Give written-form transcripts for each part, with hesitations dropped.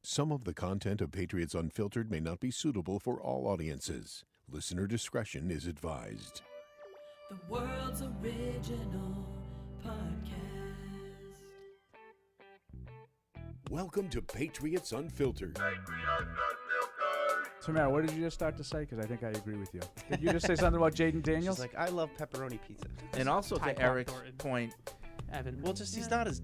Some of the content of Patriots Unfiltered may not be suitable for all audiences. Listener discretion is advised. The world's original podcast. Welcome to Patriots Unfiltered. Tamara, what did you just start to say? Because I think I agree with you. Did you just say something about Jaden Daniels? She's like, I love pepperoni pizza. And also to Eric's point, Evan. Well, just he's not as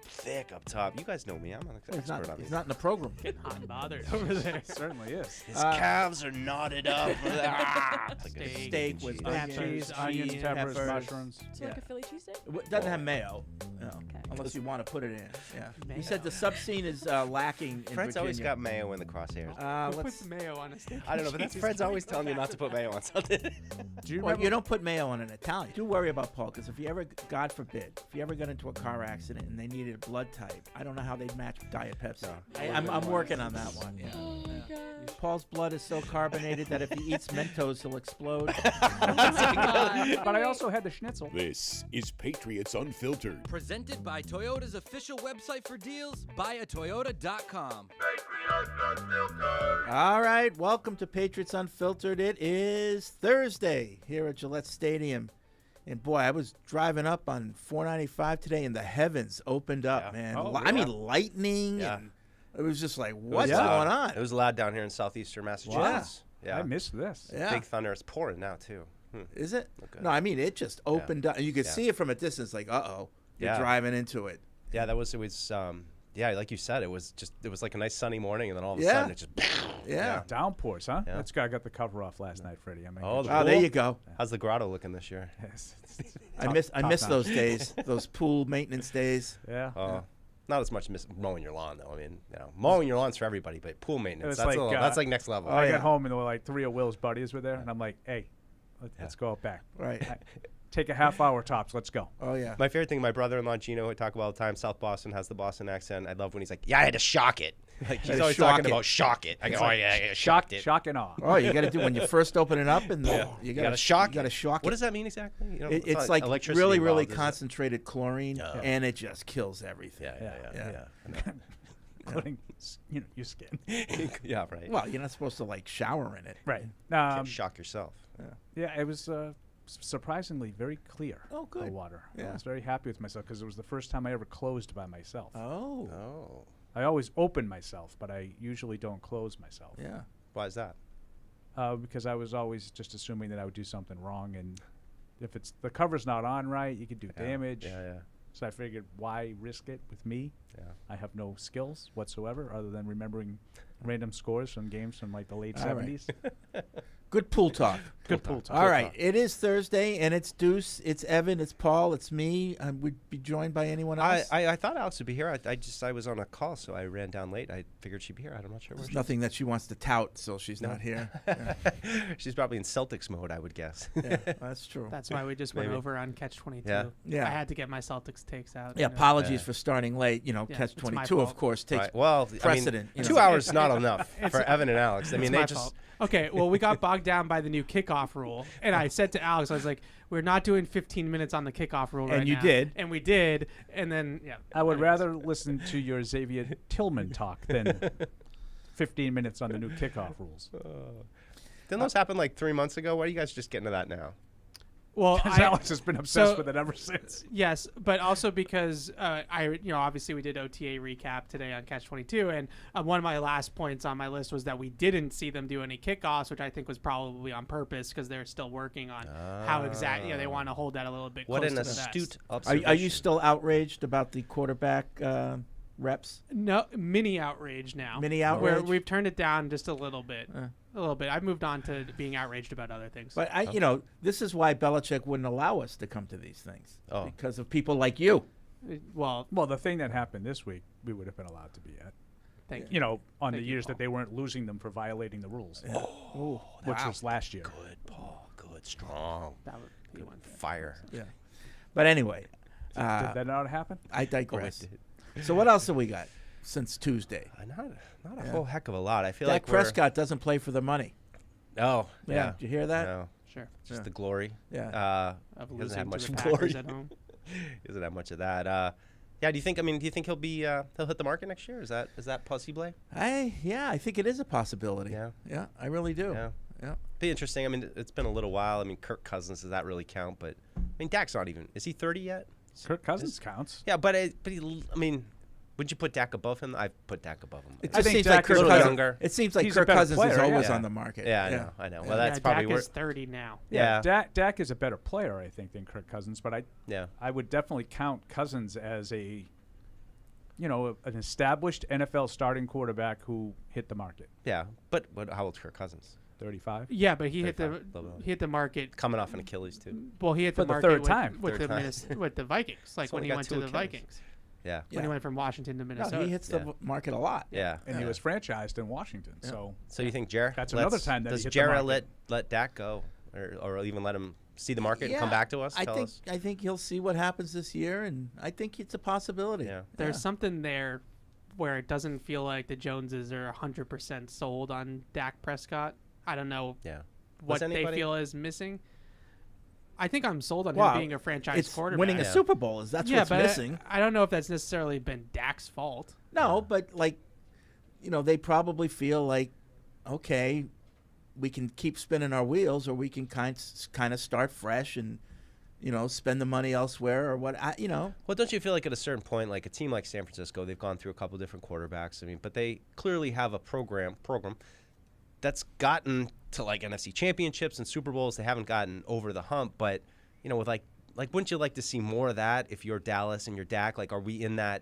thick up top. You guys know me. I'm an expert on he's these. not in the program. Getting hot and bothered over there. Certainly is. His calves are knotted up. It's like a Steak with Peppers, Cheese, onions, onions, peppers, peppers. mushrooms. So like a Philly cheesesteak? It doesn't have mayo, no, Okay. unless you want to put it in. Yeah. Mayo. He said the sub scene is lacking in Fred's always Virginia. got mayo in the crosshairs. Who Let's. puts mayo on a steak? I don't know, but that's Jesus Fred's always Christ. telling you not to put mayo on something. Do you Well, remember? you don't put mayo on an Italian. Do worry about Paul, because if you ever, God forbid, if you ever got into a car accident and they needed a blood type, I don't know how they'd match Diet Pepsi. No. I'm working on that one. Yeah. Oh my god. Paul's blood is so carbonated that if he eats Mentos, he'll explode. But I also had the schnitzel. This is Patriots Unfiltered. Presented by Toyota's official website for deals, buyatoyota.com. All right, welcome to Patriots Unfiltered. It is Thursday here at Gillette Stadium. And boy, I was driving up on 495 today and the heavens opened up, Yeah. man. Oh, I mean, really? lightning. Yeah. And it was just like, what's Yeah. going on? It was loud down here in southeastern Massachusetts. Yeah. I missed this. Yeah. Big thunder. It's pouring now, too. Is it? Okay. No, I mean, it just opened up. You could Yeah. see it from a distance, like, uh-oh, you're Yeah. driving into it. Yeah, it was, yeah, like you said, it was like a nice sunny morning, and then all of a Yeah. sudden it just, Yeah. Downpours, huh? Yeah. That's good. I got the cover off last night, Freddie. I mean, Oh, good the Oh, job. there you go. how's the grotto looking this year? Yes. I miss Top those notch. days, those pool maintenance days. Yeah. Not as much mowing your lawn, though. I mean, mowing your lawn's for everybody, but pool maintenance, It's that's, like, that's like next level. I yeah. got home and there were like three of Will's buddies were there, and I'm like, hey, let's go out back. Right. Take a half hour tops. Let's go. Oh, yeah. My favorite thing, my brother-in-law Gino would talk about all the time. South Boston has the Boston accent. I love when he's like, "Yeah, I had to shock it." Like he's to always shock talking it. about shock it. I go, "Oh yeah, shocked it." Shock and awe. Oh, you got to do when you first open it up, and you got gotta shock You got to it. shock What it. does that mean exactly? You know, It's not like electricity really, really involved, is it? concentrated chlorine, Yeah. and it just kills everything. Yeah. Including your skin. Yeah, right. Well, you're not supposed to like shower in it. Right. Shock yourself. Yeah, it was surprisingly very clear. Oh, good. The water. Yeah. I was very happy with myself because it was the first time I ever closed by myself. Oh. Oh, I always open myself, but I usually don't close myself. Yeah. why is that? Because I was always just assuming that I would do something wrong, and if the cover's not on right, you could do damage. Yeah. So I figured, why risk it with me? Yeah. I have no skills whatsoever other than remembering random scores from games from like the late All right. 70s. Good pool talk. Good pool talk. All right. It is Thursday, and it's Deuce, it's Evan, it's Paul, it's me. Would be joined by anyone else? I thought Alex would be here. I was on a call, so I ran down late. I figured she'd be here. I'm not sure where There's she nothing that she wants to tout, so she's not here. Yeah. She's probably in Celtics mode, I would guess. Yeah, that's true. That's why we just went Maybe. over on Catch 22. Yeah. Yeah. I had to get my Celtics takes out. Yeah, you know. apologies for starting late. Yeah, Catch it's my 22, of fault. course, takes Right. Well, precedent. I mean, 2 hours not enough for Evan and Alex. I mean, It's they my just. fault. Okay, well, we got bogged down by the new kickoff rule, and I said to Alex, I was like, "We're not doing 15 minutes on the kickoff rule right now." And you did. and we did, and then I would anyways. rather listen to your Xavier Tillman talk than 15 minutes on the new kickoff rules. Didn't those happen like 3 months ago? Why are you guys just getting to that now? Well, Because Alex has been obsessed with it ever since. Yes, but also because obviously we did OTA recap today on Catch 22, and one of my last points on my list was that we didn't see them do any kickoffs, which I think was probably on purpose because they're still working on how exactly they want to hold that a little bit. What close an to the vest. astute observation. Are you still outraged about the quarterback reps? No, mini outrage now. Mini Where outrage? we've turned it down just a little bit. A little bit. I've moved on to being outraged about other things. But this is why Belichick wouldn't allow us to come to these things because of people like you. Well, Well, the thing that happened this week, we would have been allowed to be at. thank you. On the Thank you, years Paul. that they weren't losing them for violating the rules, Oh, which was last year. Good, Paul. Good, strong. That would be one thing. Fire. yeah. But anyway, Did that not happen? I Oh, it digress. did. So what else have we got since Tuesday? Not a whole heck of a lot. I feel Dak like Prescott doesn't play for the money. Oh, yeah. Did you hear that? No, Sure. just Yeah. the glory. Yeah. Of He doesn't losing have to much the glory. Packers at home. He doesn't have much of that. Yeah. Do you think he'll be he'll hit the market next year? Is that possible? I think it is a possibility. Yeah, I really do. Yeah. Be interesting. I mean, it's been a little while. I mean, Kirk Cousins, does that really count? But I mean, Dak's not even. Is he 30 yet? Kirk Cousins counts. Yeah, but he. I mean, would you put Dak above him? I put Dak above him. It I just think seems like Dak Kirk is a Cousins. younger. It seems like He's a Kirk better Cousins player, is always yeah. on the market. Yeah, I know. Well, that's Dak probably is 30 now. Yeah. Dak is a better player, I think, than Kirk Cousins. But I would definitely count Cousins as an established NFL starting quarterback who hit the market. Yeah, but how old's Kirk Cousins? 35. Yeah, but he hit 35, the market. Coming off an Achilles too. Well, he hit For the the market third with, time. with Third the time. with the Vikings, like So when he he got went two to the Achilles. Vikings. Yeah. When he went from Washington to No, Minnesota. he hits the market a lot. Yeah. And he was franchised in Washington. Yeah. So you think Jarrett? That's another time that he does hit the Jarrett market. let Dak go, or even let him see the market and come back to us? I tell think us? I think he'll see what happens this year, and I think it's a possibility. Yeah. There's something there where it doesn't feel like the Joneses are 100% sold on Dak Prescott. I don't know Yeah. what Was they anybody- feel is missing. I think I'm sold on Well, him being a franchise it's quarterback. winning a Yeah. Super Bowl that's what's but missing. I don't know if that's necessarily been Dak's fault. No, but they probably feel like, okay, we can keep spinning our wheels, or we can kind of start fresh and, spend the money elsewhere, or what. Well, don't you feel like at a certain point, like a team like San Francisco, they've gone through a couple different quarterbacks. I mean, but they clearly have a program that's gotten to like NFC championships and Super Bowls. They haven't gotten over the hump, but with like wouldn't you like to see more of that if you're Dallas and you're Dak? Like, are we in that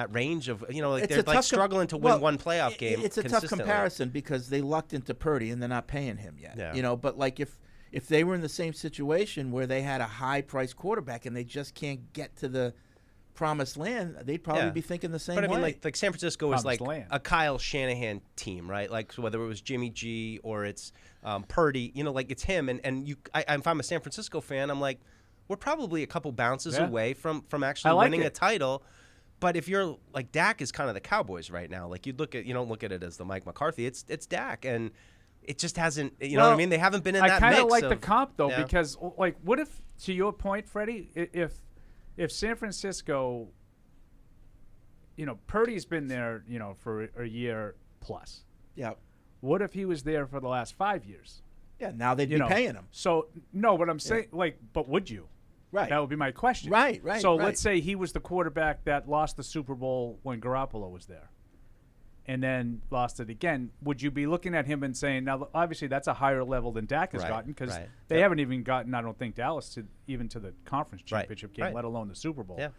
range of It's they're a like tough struggling to win one playoff game? It's a tough consistently. comparison because they lucked into Purdy and they're not paying him yet. Yeah. But like if they were in the same situation where they had a high-priced quarterback and they just can't get to the promised land, they'd probably Yeah. be thinking the same But I way. mean, like San Francisco is Promised like land. a Kyle Shanahan team, right? Like so whether it was Jimmy G or it's Purdy, like it's him. And if I'm a San Francisco fan, I'm like, we're probably a couple bounces Yeah. away from actually like winning it. a title. But if you're like Dak is kind of the Cowboys right now. Like you don't look at it as the Mike McCarthy. It's Dak, and it just hasn't. You know what I mean? They haven't been in that I kind mix. of like the of- comp though, yeah. because like, what if, to your point, Freddie, if San Francisco, Purdy's been there, for a year plus. yeah. What if he was there for the last 5 years? Yeah, now they'd be paying him. So no, what I'm saying, but would you? Right. That would be my question. Right. So right. let's say he was the quarterback that lost the Super Bowl when Garoppolo was there, and then lost it again. Would you be looking at him and saying, now obviously that's a higher level than Dak has Right, gotten, because right. they Yep. haven't even gotten, I don't think, Dallas to the conference Right, championship game, right. let alone the Super Bowl. Yeah.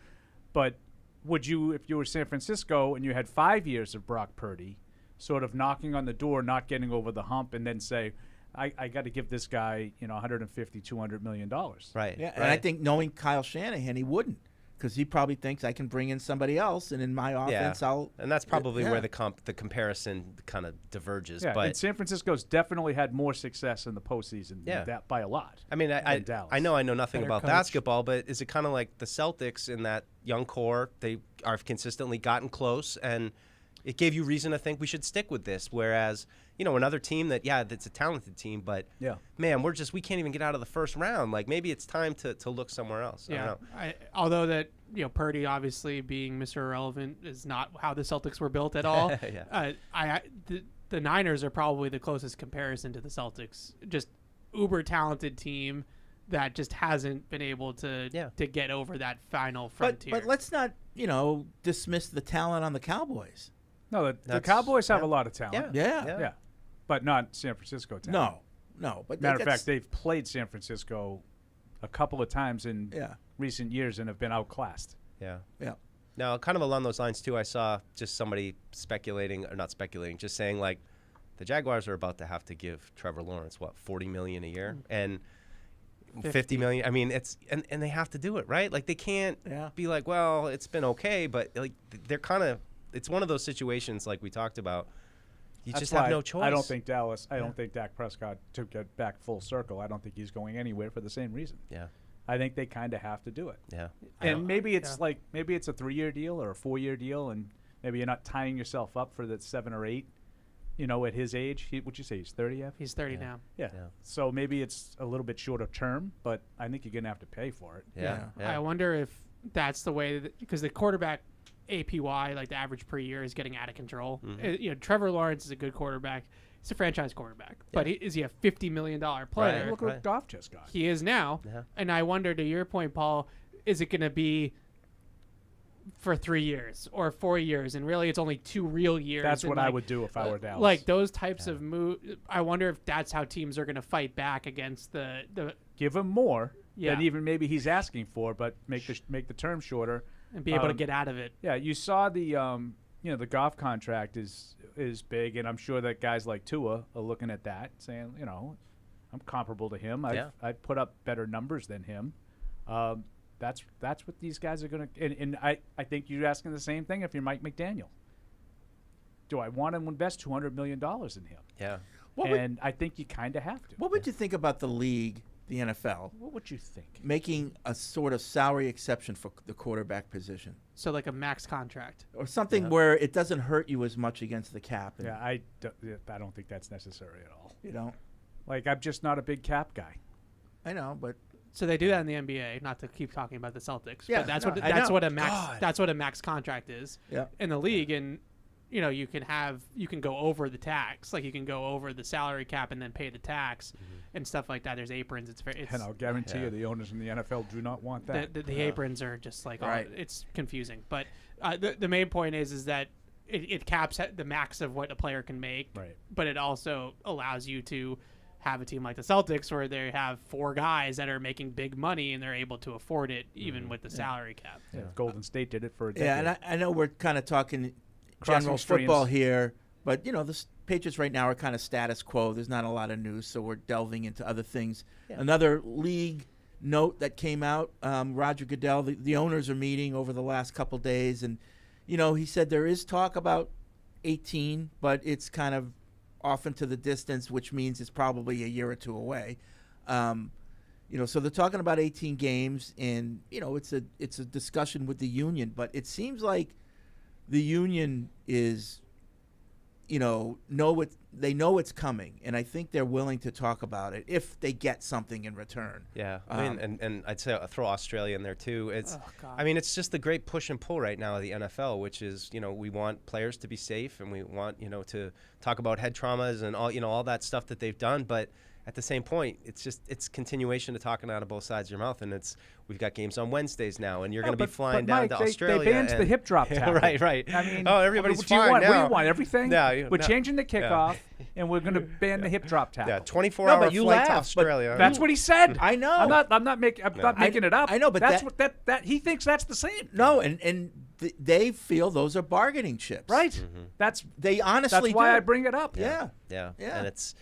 But would you, if you were San Francisco and you had 5 years of Brock Purdy, sort of knocking on the door, not getting over the hump, and then say, I got to give this guy, $150, $200 million. Right. Yeah, right. and I think knowing Kyle Shanahan, he wouldn't, because he probably thinks I can bring in somebody else, and in my offense, I'll. And that's probably yeah. where the comparison kind of diverges. Yeah, but and San Francisco's definitely had more success in the postseason Yeah. that by a lot. I mean, I than Dallas. I know nothing Better about coach. basketball, but is it kind of like the Celtics in that young core? They are consistently gotten close, and it gave you reason to think we should stick with this. Whereas, another team that's a talented team, but man, we can't even get out of the first round. Like maybe it's time to look somewhere else. I don't know. Although that Purdy obviously being Mr. Irrelevant is not how the Celtics were built at all. Yeah. The Niners are probably the closest comparison to the Celtics. Just uber talented team that just hasn't been able to get over that final frontier. But let's not dismiss the talent on the Cowboys. No, the That's- Cowboys have a lot of talent. Yeah. But not San Francisco talent. No. But Matter of that's- fact, they've played San Francisco a couple of times in recent years and have been outclassed. Yeah. Yeah. Now, kind of along those lines too, I saw just somebody not speculating, just saying like the Jaguars are about to have to give Trevor Lawrence $40 million a year and 50 million. I mean, it's and they have to do it, right? Like they can't be like, well, it's been okay, but like they're kind of. It's one of those situations like we talked about. That's just have why no choice. I don't think I don't think Dak Prescott, to get back full circle, I don't think he's going anywhere for the same reason. Yeah. I think they kind of have to do it. Yeah. And maybe it's maybe it's a 3-year deal or a 4-year deal, and maybe you're not tying yourself up for the 7 or 8. At his age, would you say he's 30 yet? He's 30 now. Yeah. So maybe it's a little bit shorter term, but I think you're gonna have to pay for it. Yeah. I wonder if that's the way because the quarterback APY, like the average per year, is getting out of control. Trevor Lawrence is a good quarterback. He's a franchise quarterback, but is he a $50 million player? Look what Goff just got. He is now, and I wonder, to your point, Paul, is it going to be for 3 years or 4 years? And really, it's only 2 real years. That's what I would do if I were Dallas. Like those types of moves. I wonder if that's how teams are going to fight back against the give him more Yeah. than even maybe he's asking for, but make the term shorter and be able to get out of it. Yeah, you saw the the Goff contract is big, and I'm sure that guys like Tua are looking at that, saying, I'm comparable to him. I've put up better numbers than him. That's what these guys are going to. And I think you're asking the same thing if you're Mike McDaniel. Do I want to invest $200 million in him? Yeah. I think you kind of have to. What would you think about the league, the NFL, What would you think? making a sort of salary exception for the quarterback position? So like a max contract. Or something where it doesn't hurt you as much against the cap. And, Yeah, I don't think that's necessary at all. You know, Like, I'm just not a big cap guy. I know, but So they do that in the NBA. Not to keep talking about the Celtics, Yeah, but that's no, what I that's know. what a max that's what a max contract is yeah. in the league. And you can go over the tax, like you can go over the salary cap and then pay the tax and stuff like that. There's aprons. It's And I'll guarantee you the owners in the NFL do not want that. the aprons are just like Right. it's confusing. But the main point is that it caps at the max of what a player can make, Right. but it also allows you to have a team like the Celtics where they have 4 guys that are making big money and they're able to afford it even with the salary cap. Yeah, Golden State did it for a decade. Yeah, and I know we're kind of talking Crossing general streams. football here, but the Patriots right now are kind of status quo. There's not a lot of news, so we're delving into other things. Yeah. Another league note that came out: Roger Goodell, the owners are meeting over the last couple days, and he said there is talk about 18, but it's kind of off into the distance, which means it's probably a year or two away. So they're talking about 18 games, and it's a discussion with the union, but it seems like the union is, they know it's coming, and I think they're willing to talk about it if they get something in return. Yeah, I mean, and I'd say I'll throw Australia in there too. It's, God. I mean, it's just the great push and pull right now of the NFL, which is, we want players to be safe, and we want, to talk about head traumas and all that stuff that they've done, but at the same point, it's continuation of talking out of both sides of your mouth, and we've got games on Wednesdays now, and you're going to be flying down Mike, to they Australia. banned the hip drop tackle. right. I mean, everybody's what do you fine want? now. What do you want? Everything? No, We're no. changing the kickoff, and we're going to ban the hip drop tackle. Yeah, 24-hour but you flight to laugh, but Australia. That's what he said. I know. I'm not making it up. I know, but that's what he thinks that's the same. No, and they feel those are bargaining chips. Right. That's They honestly why do. I bring it up. Yeah. Yeah. Yeah. And it's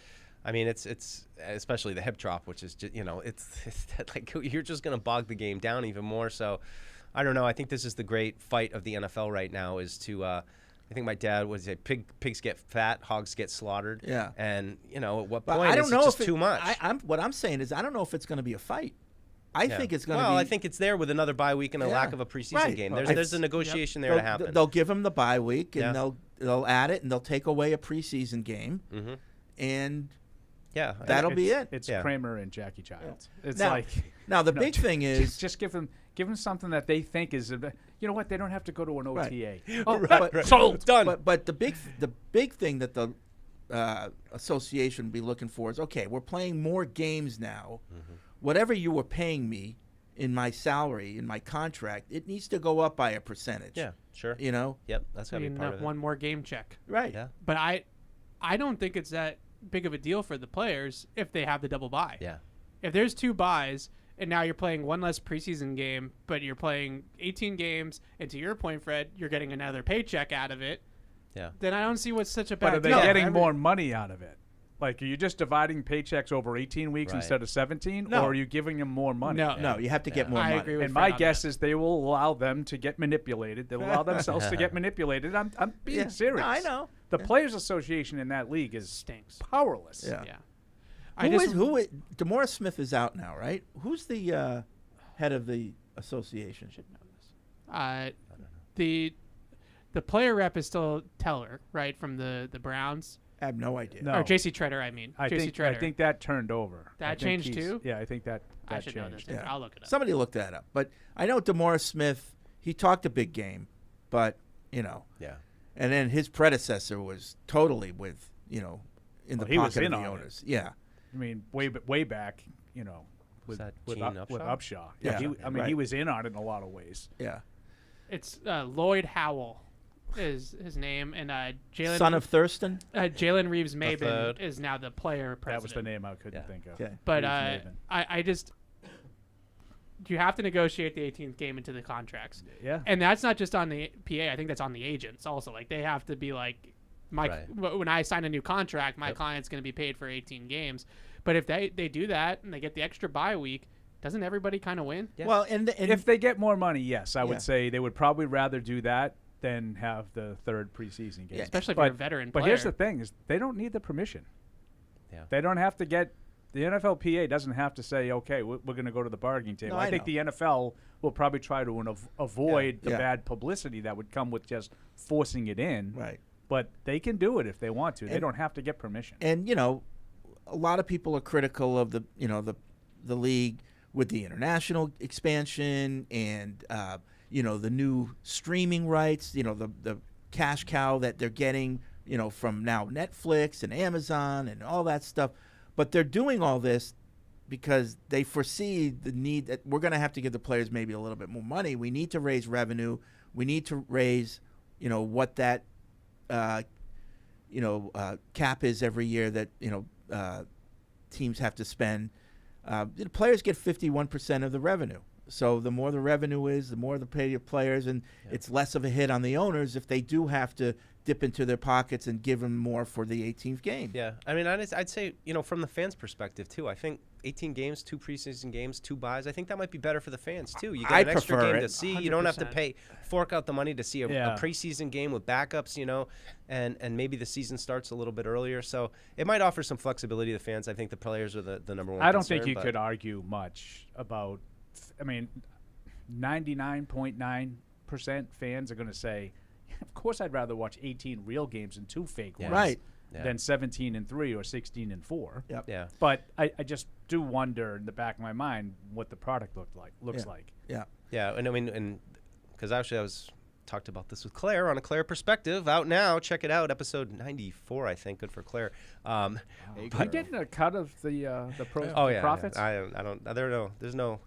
especially the hip drop, which is just, it's like you're just going to bog the game down even more. So I don't know. I think this is the great fight of the NFL right now is to, I think my dad would say pigs get fat, hogs get slaughtered. Yeah. And, at what But point I don't is know it just if too much? what I'm saying is I don't know if it's going to be a fight. I think it's going to be. Well, I think it's there with another bye week and a Yeah. lack of a preseason Right. game. Well, There's a negotiation there to happen. They'll give him the bye week, and Yeah. they'll add it, and they'll take away a preseason game, Mm-hmm. and Yeah. that'll be it. It's Yeah. Kramer and Jackie Childs. It's Now- like Now the big thing is just give them something that they think is you know what, they don't have to go to an OTA. Oh, Right. sold. Done. But the big thing that the association will be looking for is, okay, we're playing more games now. Mm-hmm. Whatever you were paying me in my salary, in my contract, it needs to go up by a percentage. Yeah, sure. Yep, That's got to be part of it. One more game check. right. Yeah. But I don't think it's that big of a deal for the players if they have the double bye. Yeah. If there's 2 buys and now you're playing one less preseason game, but you're playing 18 games, and to your point, Fred, you're getting another paycheck out of it, Yeah. then I don't see what's such a But bad are they deal. getting more money out of it? Like, are you just dividing paychecks over 18 weeks Right. instead of 17, No. or are you giving them more money? No. No, you have to get more I money. agree with And Fred my on guess that. is they will allow them to get manipulated. They'll allow themselves to get manipulated. I'm being Yeah. serious. No, I know. The Players Association in that league is Stinks. powerless. Yeah. Yeah. Who is DeMaurice Smith is out now, right? Who's the head of the association? The player rep is still Teller, right, from the Browns. I have no idea. No. Or J.C. Treader, I mean. I J.C. think Treader. that turned over. That I think changed he's- too? Yeah, I think that that I should know this. changed. Yeah. I'll look it up. Somebody looked that up. But I know DeMaurice Smith, he talked a big game, but, Yeah. and then his predecessor was totally with, in the he was pocket in of the on it. owners. Yeah. I mean, way back, with that with, Gene with Upshaw? Upshaw. Yeah. he Right. was in on it in a lot of ways. Yeah. It's Lloyd Howell is his name, and Jalen Son of Thurston? Jalen Reeves Maben third. is now the player president. That was the name I couldn't think of. Okay. But Reeves Maben. I just you have to negotiate the 18th game into the contracts, Yeah. and that's not just on the PA. I think that's on the agents also. Like they have to be like, when I sign a new contract, my client's going to be paid for 18 games. But if they do that and they get the extra bye week, doesn't everybody kind of win? Yeah. Well, and If they get more money, yes, I Yeah. would say they would probably rather do that than have the third preseason game. Yeah. Especially if you're a veteran But player. here's the thing: is they don't need the permission. Yeah. They don't have to get. The NFLPA doesn't have to say, okay, we're going to go to the bargaining table. No, I I think know. the NFL will probably try to avoid the Yeah. bad publicity that would come with just forcing it in. Right. But they can do it if they want to. They And- don't have to get permission. And a lot of people are critical of the the league with the international expansion and the new streaming rights, the cash cow that they're getting, from now Netflix and Amazon and all that stuff. But they're doing all this because they foresee the need that we're going to have to give the players maybe a little bit more money. We need to raise revenue. We need to raise, what that cap is every year that teams have to spend. The players get 51% of the revenue. So the more the revenue is, the more the pay of players, and it's less of a hit on the owners if they do have to dip into their pockets and give them more for the 18th game. Yeah, I mean, I'd say, from the fans' perspective, too, I think 18 games, 2 preseason games, 2 buys, I think that might be better for the fans, too. You get I an extra prefer game it. to see. You don't have to 100%. fork out the money to see a Yeah. preseason game with backups, and maybe the season starts a little bit earlier. So it might offer some flexibility to the fans. I think the players are the number one I don't think concern, you but- could argue much about. I mean, 99.9% fans are going to say, "Of course, I'd rather watch 18 real games and 2 fake Yeah. ones Right. Yeah. than 17-3 or 16-4." Yep. Yeah. But I just do wonder in the back of my mind what the product looks Yeah. like. Yeah. Yeah, and I mean, and because actually I was talked about this with Claire on A Claire Perspective, out now. Check it out, episode 94, I think. Good for Claire. Are you getting a cut of the Oh yeah, profits? yeah. I don't. There's no.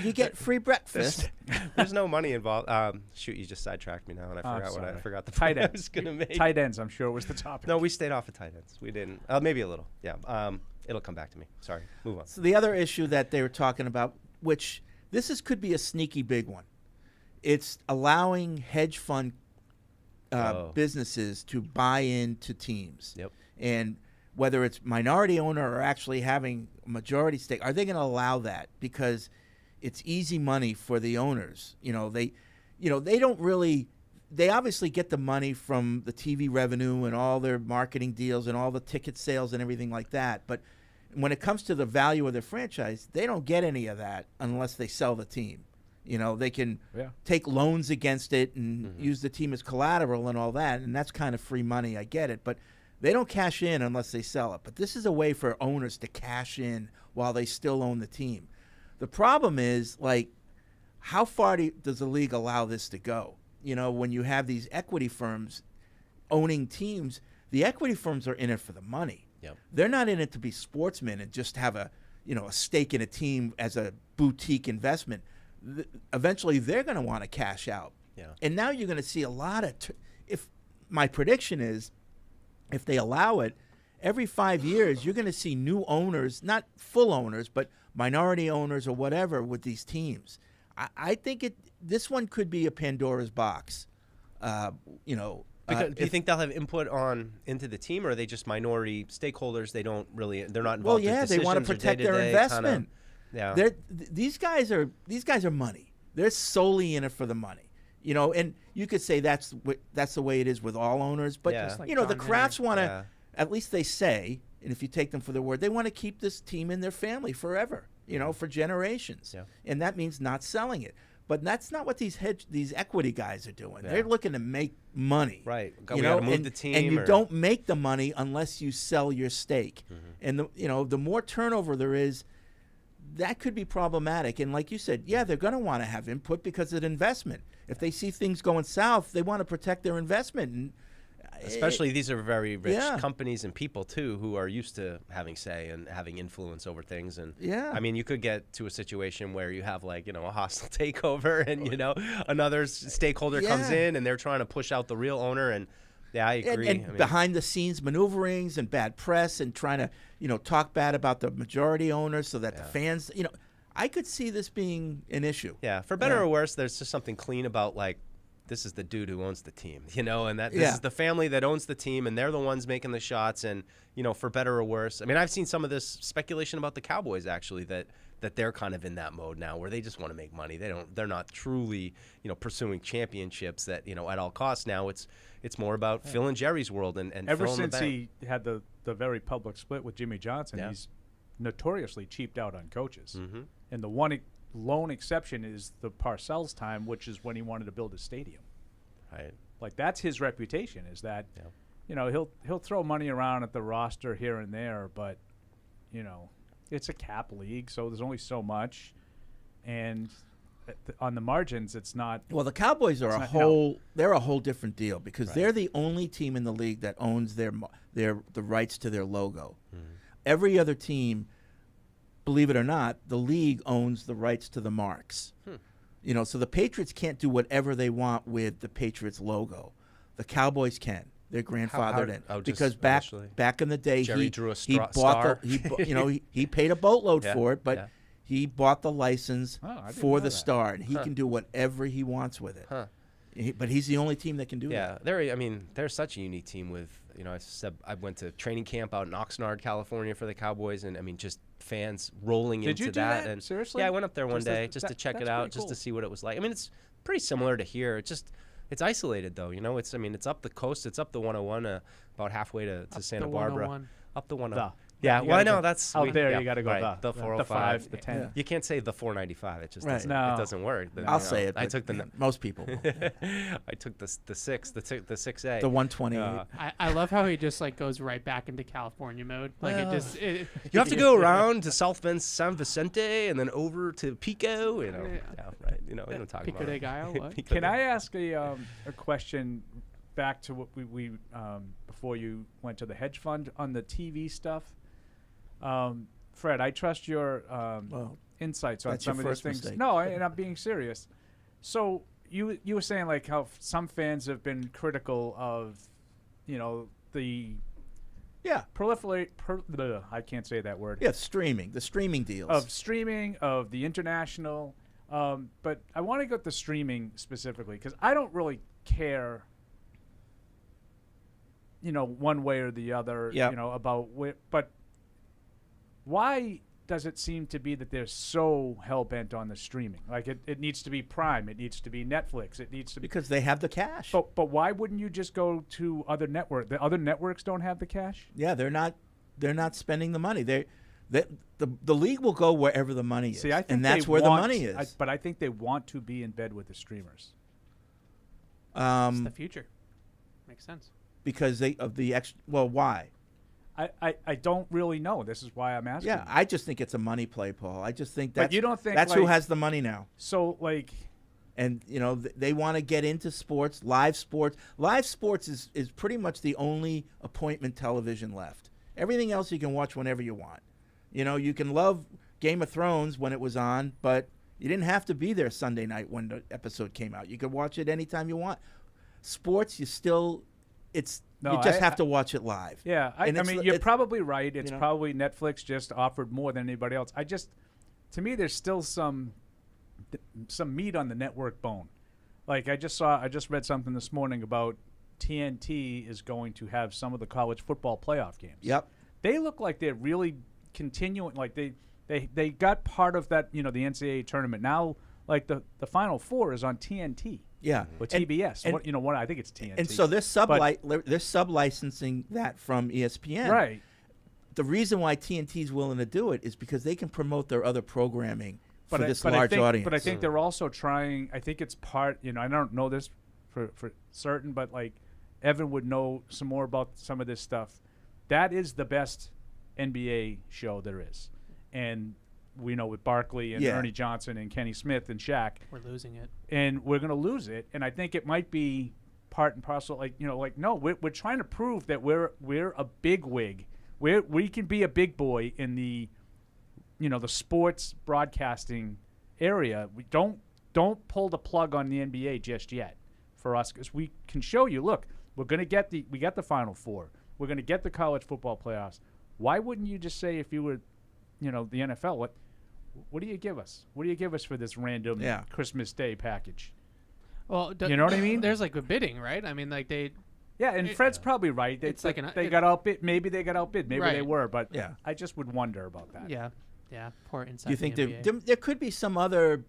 You get free breakfast. There's no money involved. Shoot, you just sidetracked me now, and I'm I sorry. forgot the Tight point I ends. was gonna make. Tight ends, I'm sure, was the topic. No, we stayed off of tight ends. We didn't. Maybe a little. Yeah. It'll come back to me. Sorry. Move on. So the other issue that they were talking about, which could be a sneaky big one, it's allowing hedge fund businesses to buy into teams. Yep. And whether it's minority owner or actually having a majority stake, are they going to allow that? Because it's easy money for the owners. They don't really. They obviously get the money from the TV revenue and all their marketing deals and all the ticket sales and everything like that. But when it comes to the value of their franchise, they don't get any of that unless they sell the team. They can take loans against it and use the team as collateral and all that, and that's kind of free money. I get it, but they don't cash in unless they sell it. But this is a way for owners to cash in while they still own the team. The problem is, how far does the league allow this to go? When you have these equity firms owning teams, the equity firms are in it for the money. Yep. They're not in it to be sportsmen and just have a stake in a team as a boutique investment. Eventually, they're going to want to cash out. Yeah. And now you're going to see a lot of. If my prediction is, if they allow it, every 5 years you're going to see new owners, not full owners, but minority owners or whatever with these teams. I think this one could be a Pandora's box. Because, do you think they'll have input into the team, or are they just minority stakeholders? They're not involved. Well, with yeah, they want to decisions or protect their day-to-day investment. Yeah. These guys are money. They're solely in it for the money. And you could say that's the way it is with all owners. But Yeah. Just like the John Crafts want to. Yeah. At least they say, and if you take them for their word, they want to keep this team in their family forever. For generations. Yeah. And that means not selling it. But that's not what these equity guys are doing. Yeah. They're looking to make money. Right. We gotta move and, the team, and you or- don't make the money unless you sell your stake. Mm-hmm. And the more turnover there is, that could be problematic. And like you said, yeah, they're going to want to have input because it's an investment. If they see things going south, they want to protect their investment. And especially these are very rich Yeah. companies and people too who are used to having say and having influence over things. And Yeah. I mean, you could get to a situation where you have like, a hostile takeover and, another stakeholder comes Yeah. in and they're trying to push out the real owner. And yeah, I agree. And I mean, behind the scenes maneuverings and bad press and trying to, talk bad about the majority owners so that the fans, I could see this being an issue. yeah, for better or worse, there's just something clean about like, this is the dude who owns the team, and that this is the family that owns the team, and they're the ones making the shots. And for better or worse, I mean, I've seen some of this speculation about the Cowboys actually that they're kind of in that mode now where they just want to make money. They're not truly pursuing championships that at all costs. Now it's more about Phil and Jerry's world and Ever filling the since bank. he had the very public split with Jimmy Johnson, he's notoriously cheaped out on coaches. Mm-hmm. And the one lone exception is the Parcells time, which is when he wanted to build a stadium. Right. Like that's his reputation, is that he'll throw money around at the roster here and there, but it's a cap league, so there's only so much, and on the margins, it's not. Well, the Cowboys are they're a whole different deal because they're the only team in the league that owns the rights to their logo. Mm-hmm. Every other team, believe it or not, the league owns the rights to the marks. So the Patriots can't do whatever they want with the Patriots logo. The Cowboys can. They're grandfathered in because back in the day, Jerry drew a he paid a boatload for it, but he bought the license for the star, and he can do whatever he wants with it. But he's the only team that can do that. Yeah, they're such a unique team with, I went to training camp out in Oxnard, California for the Cowboys, and just fans rolling Did into you do that. And seriously? Yeah, I went up there one day just to check it out, just cool. to see what it was like. I mean, it's pretty similar to here. It's isolated though, it's up the coast, it's up the 101, about halfway to Santa Barbara. Up the 101. Yeah, well, I know that's out there. You got to go right, the 405, the 5, the 10. Yeah. You can't say the 495. It just Right. it doesn't work. I'll say it. I took most people. Will. I took the 6A. The 128. I love how he just goes right back into California mode. You have to go around to South Bend, San Vicente, and then over to Pico. We don't talk Pico about de Gallo. What? Can I ask a question back to what we before you went to the hedge fund on the TV stuff? Fred, I trust your insights on some of these things. Mistake. No, and I'm being serious. So you were saying how some fans have been critical of, the proliferate. I can't say that word. Yeah, the streaming deals. Of streaming, of the international. But I want to go to the streaming specifically because I don't really care. One way or the other. About but. Why does it seem to be that they're so hell-bent on the streaming? It needs to be Prime. It needs to be Netflix. It needs to be... Because they have the cash. But why wouldn't you just go to other networks? The other networks don't have the cash? Yeah, they're not spending the money. The league will go wherever the money is. See, I think and that's where the money is. But I think they want to be in bed with the streamers. It's the future. Makes sense. Because why? I don't really know. This is why I'm asking. Yeah, I just think it's a money play, Paul. I just think But you don't think that's who has the money now. So and they want to get into sports, live sports. Live sports is pretty much the only appointment television left. Everything else you can watch whenever you want. You can love Game of Thrones when it was on, but you didn't have to be there Sunday night when the episode came out. You could watch it anytime you want. Sports, you just have to watch it live. Yeah, I mean, you're probably right. It's probably Netflix just offered more than anybody else. To me, there's still some meat on the network bone. I just read something this morning about TNT is going to have some of the college football playoff games. Yep. They look like they're really continuing. They got part of that, the NCAA tournament. Now, the Final Four is on TNT. Yeah, with TBS. I think it's TNT. And so they're sublicensing that from ESPN. Right. The reason why TNT is willing to do it is because they can promote their other programming for this large audience. But I think they're also trying. I think it's part. I don't know this for certain, but Evan would know some more about some of this stuff. That is the best NBA show there is, and we know with Barkley and Yeah. Ernie Johnson and Kenny Smith and Shaq, We're losing it. and we're going to lose it. And I think it might be part and parcel. No, we're trying to prove that we're a big wig. We can be a big boy in the, the sports broadcasting area. We don't pull the plug on the NBA just yet for us, because we can show you. Look, we got the Final Four. We're going to get the college football playoffs. Why wouldn't you just say, if you were, the NFL, what do you give us? What do you give us for this random Christmas Day package? Well, You know what I mean? There's like a bidding, right? I mean, like Yeah, and Fred's probably right. It's like they got outbid. Maybe they got outbid. Maybe they Right. were, but Yeah. I just would wonder about that. yeah, poor inside. Do you think the there, NBA. there could be some other,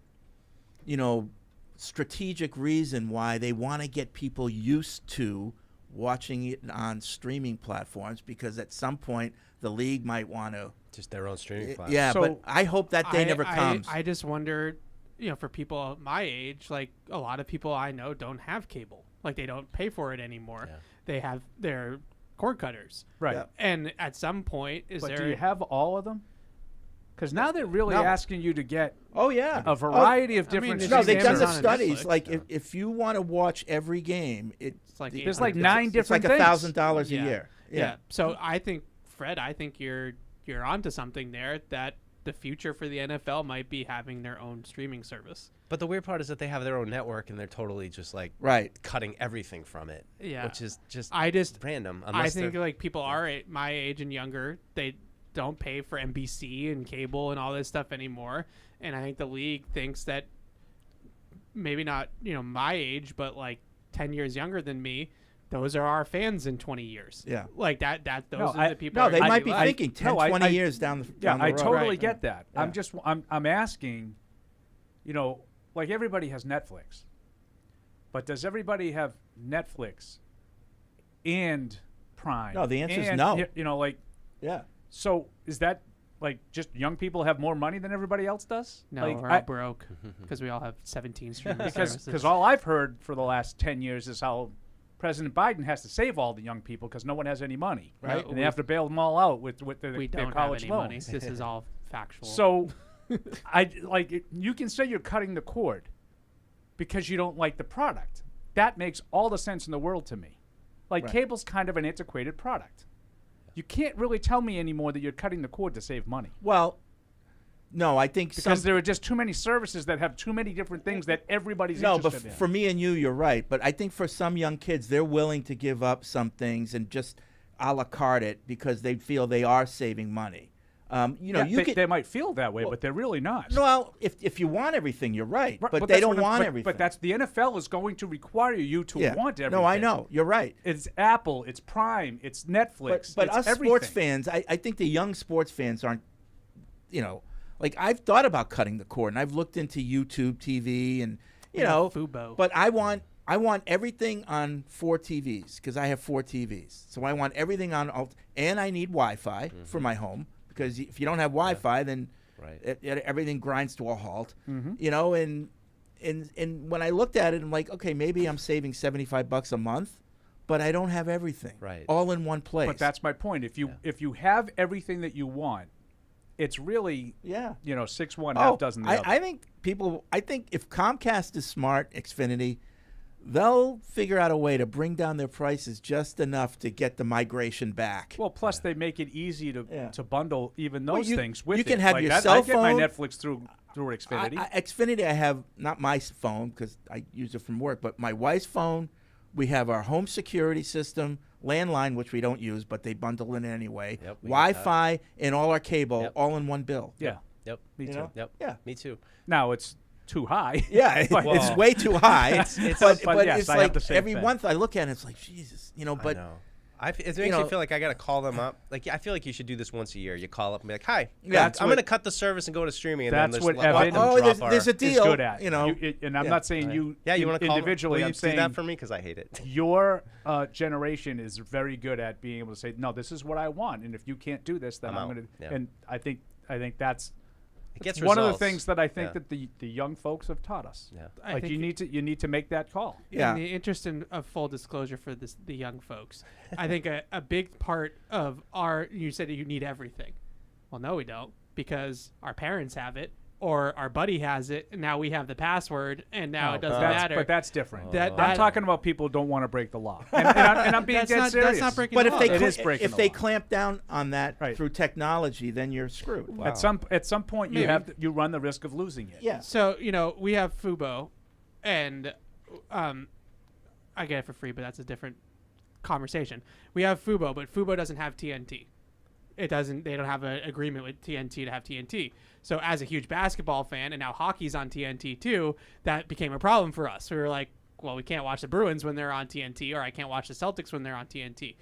strategic reason why they want to get people used to watching it on streaming platforms? Because at some point the league might want to. Just their own streaming platform. Yeah, So- but I hope that day never comes. I just wonder, for people my age, like a lot of people I know don't have cable. Like they don't pay for it anymore. Yeah. They have their cord cutters. Right. Yeah. And at some point, But do you have all of them? Because now they're really asking you to get Oh yeah, a variety of different. it's No, just they've done the Amazon and studies. Netflix, Like if you want to watch every game, It's like There's like 800. nine it's different like things. $1,000 a Yeah. year. Yeah. So I think, Fred, you're onto something there, that the future for the NFL might be having their own streaming service. But the weird part is that they have their own network and they're totally just like Right. cutting everything from it. Yeah. Which is just random. I Unless think they're- like people my age and younger, they don't pay for NBC and cable and all this stuff anymore. And I think the league thinks that maybe not, my age, but like 10 years younger than me, those are our fans in 20 years. Yeah. Like those No, are the people. No, they I might be like. thinking 10, 20 years down the Yeah, down the I road. totally Right. get that. Yeah. I'm asking, like everybody has Netflix, but does everybody have Netflix and Prime? No, the answer is and, no. Yeah. So is that like just young people have more money than everybody else does? No, like, we're all broke because we all have 17 streaming services. because all I've heard for the last 10 years is how President Biden has to save all the young people because no one has any money, right? No, And they have to bail them all out with their, we their don't college have any money. loans. This is all factual. So, you can say you're cutting the cord because you don't like the product. That makes all the sense in the world to me. Like Right. cable's kind of an antiquated product. You can't really tell me anymore that you're cutting the cord to save money Well, no, I think because there are just too many services that have too many different things that everybody's No, but interested in. for me and you're right. But I think for some young kids, they're willing to give up some things and just a la carte it because they feel they are saving money. They might feel that way, but they're really not. Well, if you want everything, you're right. Right, But they that's don't what want but, everything. But that's the NFL is going to require you to want everything. No, I know. You're right. It's Apple, it's Prime, it's Netflix. But it's us everything. sports fans, I think the young sports fans aren't, like I've thought about cutting the cord, and I've looked into YouTube TV, and Fubo. But I want everything on 4 TVs because I have 4 TVs. So I want everything on, and I need Wi-Fi for my home because if you don't have Wi-Fi, then everything grinds to a halt. And when I looked at it, I'm like, okay, maybe I'm saving $75 a month, but I don't have everything all in one place. But that's my point. If you have everything that you want, it's really 6 1 half dozen the other. I think if Comcast is smart, Xfinity, they'll figure out a way to bring down their prices just enough to get the migration back. Well, plus they make it easy to bundle even those things with you it. can have like your that, cell I get my phone. Netflix through Xfinity. Xfinity, I have not my phone because I use it from work, but my wife's phone. We have our home security system, landline, which we don't use, but they bundle in anyway. Yep, Wi-Fi and all our cable, all in one bill. Yeah. Yep. Me too. know? Yep. Yeah. Me too. Now it's too high. Yeah, But- it's way too high. but yes, it's I have like the same every thing. month I look at it, it's like Jesus, But I know. It makes me feel like I gotta call them up. Like I feel like you should do this once a year. You call up and be like, "Hi, That's I'm what- gonna cut the service and go to streaming." And That's then what let Evan- them oh, drop there's a It's deal. good at. And I'm yeah. not saying you. Yeah, you want to call individually. Will I'm you saying do that for me because I hate it. your generation is very good at being able to say, no, this is what I want, and if you can't do this, then I'm I'm out. going to. Yeah. And I think that's It gets one of the results. things that I think Yeah. that the young folks have taught us. Yeah. I Like think you need to make that call. Yeah. In the interest of full disclosure for the young folks, I think a big part of you said that you need everything. Well, no, we don't, because our parents have it or our buddy has it, and now we have the password, and now it doesn't That's- matter. But that's different. That- I'm that- talking about people who don't want to break the law. And I'm being That's dead not- serious. that's not breaking But the if law. they It is breaking if the they law. clamp down on that Right. through technology, then you're screwed. Wow. At some point, Maybe. you run the risk of losing it. Yeah. So, we have Fubo, and I get it for free, but that's a different conversation. We have Fubo, but Fubo doesn't have TNT. They don't have an agreement with TNT to have TNT. So as a huge basketball fan, and now hockey's on TNT too, that became a problem for us. We were like, well, we can't watch the Bruins when they're on TNT, or I can't watch the Celtics when they're on TNT.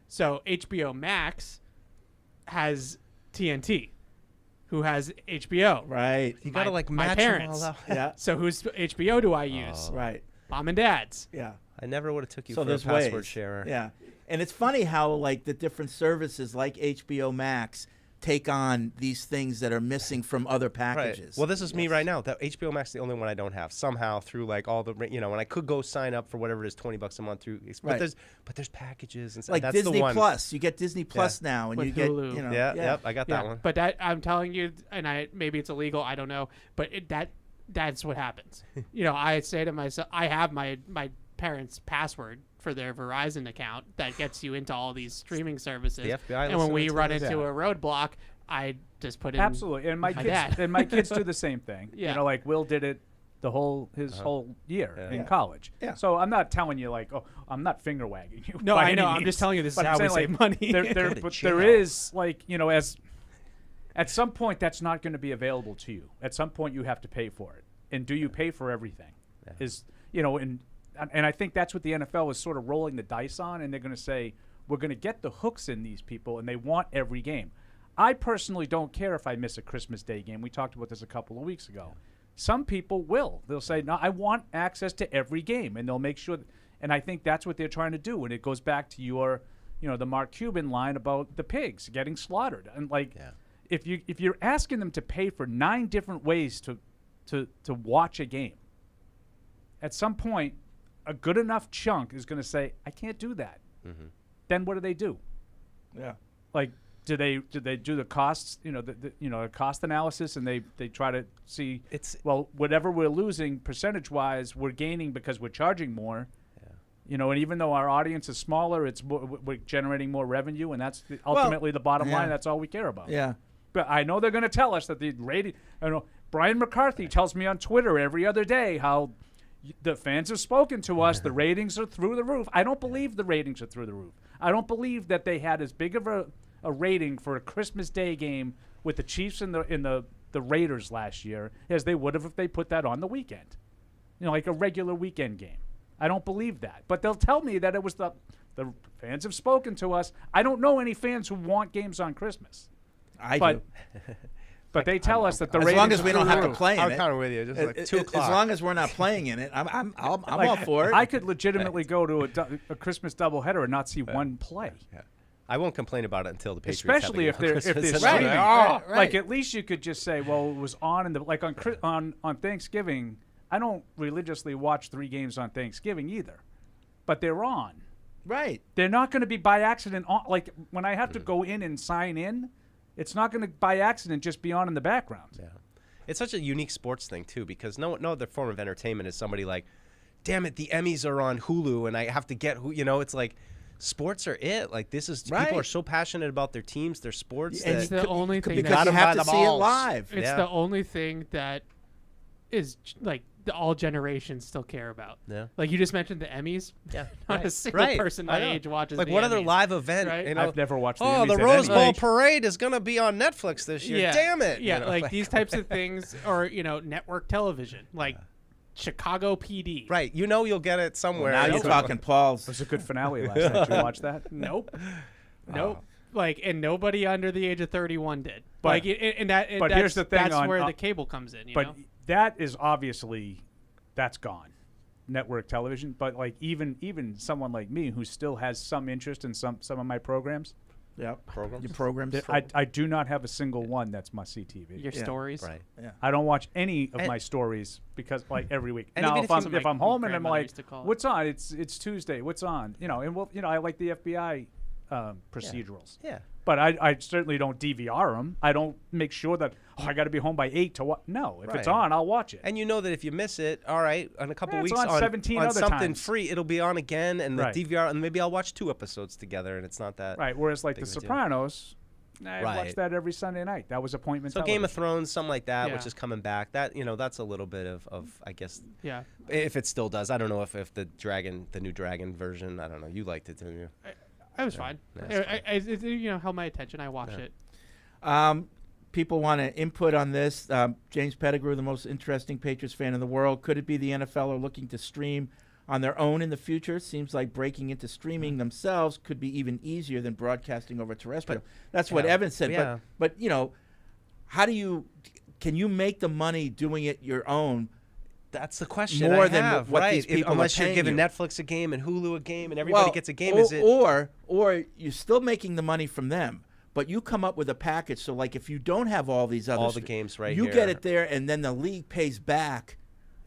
So HBO Max has TNT, who has HBO. Right. You gotta my match 'em parents. all out. Yeah. So whose HBO do I use? Right. Mom and Dad's. Yeah. I never would have took you So for a there's password ways. sharer. Yeah. And it's funny how like the different services like HBO Max take on these things that are missing from other Right. packages. Well, this is me right now. That HBO Max is the only one I don't have. Somehow through like all the and I could go sign up for whatever it is, $20 a month through. Right. But there's packages and stuff. like That's Disney the one. Plus. You get Disney Plus now, and With you get Hulu. Yeah. Yep. I got that one. But that I'm telling you, and maybe it's illegal, I don't know, but that's what happens. I say to myself, I have my parents' password for their Verizon account that gets you into all these streaming services. The FBI and when we listening to run this? into a roadblock, I just put in Absolutely. And my my kids dad. and my kids do the same thing. Yeah. Like Will did it his whole year Yeah. in Yeah. college. Yeah. So I'm not telling you like, oh, I'm not finger wagging you. No, by I any know. I'm means. just telling you this is But I'm how we saying, save money. But jail. there is like, as at some point that's not going to be available to you. At some point you have to pay for it. And do you pay for everything? And I think that's what the NFL is sort of rolling the dice on, and they're going to say, we're going to get the hooks in these people, and they want every game. I personally don't care if I miss a Christmas Day game. We talked about this a couple of weeks ago. Some people will. They'll say, no, I want access to every game, and they'll make sure. And I think that's what they're trying to do. And it goes back to your, the Mark Cuban line about the pigs getting slaughtered. And if you're asking them to pay for 9 different ways to watch a game, at some point, a good enough chunk is going to say, I can't do that. Mm-hmm. Then what do they do? Yeah. Like, do they do the costs, the cost analysis, and they try to see, whatever we're losing percentage-wise, we're gaining because we're charging more. Yeah. And even though our audience is smaller, we're generating more revenue, and that's ultimately the bottom line. That's all we care about. Yeah. But I know they're going to tell us that the rating. Brian McCarthy tells me on Twitter every other day how the fans have spoken to us. The ratings are through the roof. I don't believe the ratings are through the roof. I don't believe that they had as big of a rating for a Christmas Day game with the Chiefs and the Raiders last year as they would have if they put that on the weekend. Like a regular weekend game. I don't believe that. But they'll tell me that it was the fans have spoken to us. I don't know any fans who want games on Christmas. I do. But they tell us that the As ratings long as we are don't through have the to roof. play in I'm it. kind of with you. Just like 2 o'clock. As long as we're not playing in it, I'm all for it. I could legitimately go to a Christmas doubleheader and not see one play. Yeah. I won't complain about it until the Patriots Especially have if a game they're on Christmas. streaming. Right. Like at least you could just say, well, it was on in the like on Thanksgiving. I don't religiously watch 3 games on Thanksgiving either, but they're on. Right. They're not going to be by accident on. Like when I have to go in and sign in, it's not going to by accident just be on in the background. Yeah. It's such a unique sports thing too, because no other form of entertainment is somebody like, damn it, the Emmys are on Hulu and I have to get it's like sports are it. Like this is people are so passionate about their teams, their sports. And It's the only thing because you have to see it live. It's the only thing that is like all generations still care about. Yeah. Like you just mentioned the Emmys. Yeah. Not a single person my I know. age watches like the what other Emmys, live event? right? I've never watched. Oh, the Emmys at Rose any Bowl age. parade is going to be on Netflix this year. Yeah. Damn it. Yeah, like these types of things, or network television, like Chicago PD. Right. You'll get it somewhere. Now you're talking Paul's. It was a good finale last night. Did you watch that? Nope. Nope. Like, and nobody under the age of 31 did. But- Like, but here's the thing that's on- where the cable comes in. You But know? that is obviously that's gone. Network television, but like even someone like me who still has some interest in some of my programs, Programs? Your programs. I do not have a single one that's must-see TV. Your stories. Right. Yeah. I don't watch any of And- my stories because like every week. And Now even if if I'm you- if I'm home and I'm grandmother like, used to call it. what's on? It's Tuesday. What's on? And I like the FBI procedurals. Yeah. But I certainly don't DVR them. I don't make sure that I got to be home by 8 to watch. No, if it's Right. on, I'll watch it. And you know that if you miss it, all right, on a couple Yeah, it's weeks on 17 on other something times. free, it'll be on again, and the Right. DVR, and maybe I'll watch 2 episodes together, and it's not that. Right. Whereas like big The of a deal. Sopranos, I Right. watched that every Sunday night. That was appointment. So Game of television. Thrones, something like that, Yeah. which is coming back. That that's a little bit of I guess Yeah. if it still does. I don't know if the new Dragon version. I don't know. You liked it, didn't you? It was fine. That's It held my attention. I watched it. People want to input on this. James Pettigrew, the most interesting Patriots fan in the world. Could it be the NFL are looking to stream on their own in the future? Seems like breaking into streaming themselves could be even easier than broadcasting over terrestrial. That's what yeah. Evan said. Yeah. But how can you make the money doing it your own? That's the question. More I than have, what right? these people are unless you're paying giving you. Netflix a game and Hulu a game and everybody gets a game. Is it? Or you're still making the money from them, but you come up with a package. So like if you don't have all these other All the games right you here. get it there, and then the league pays back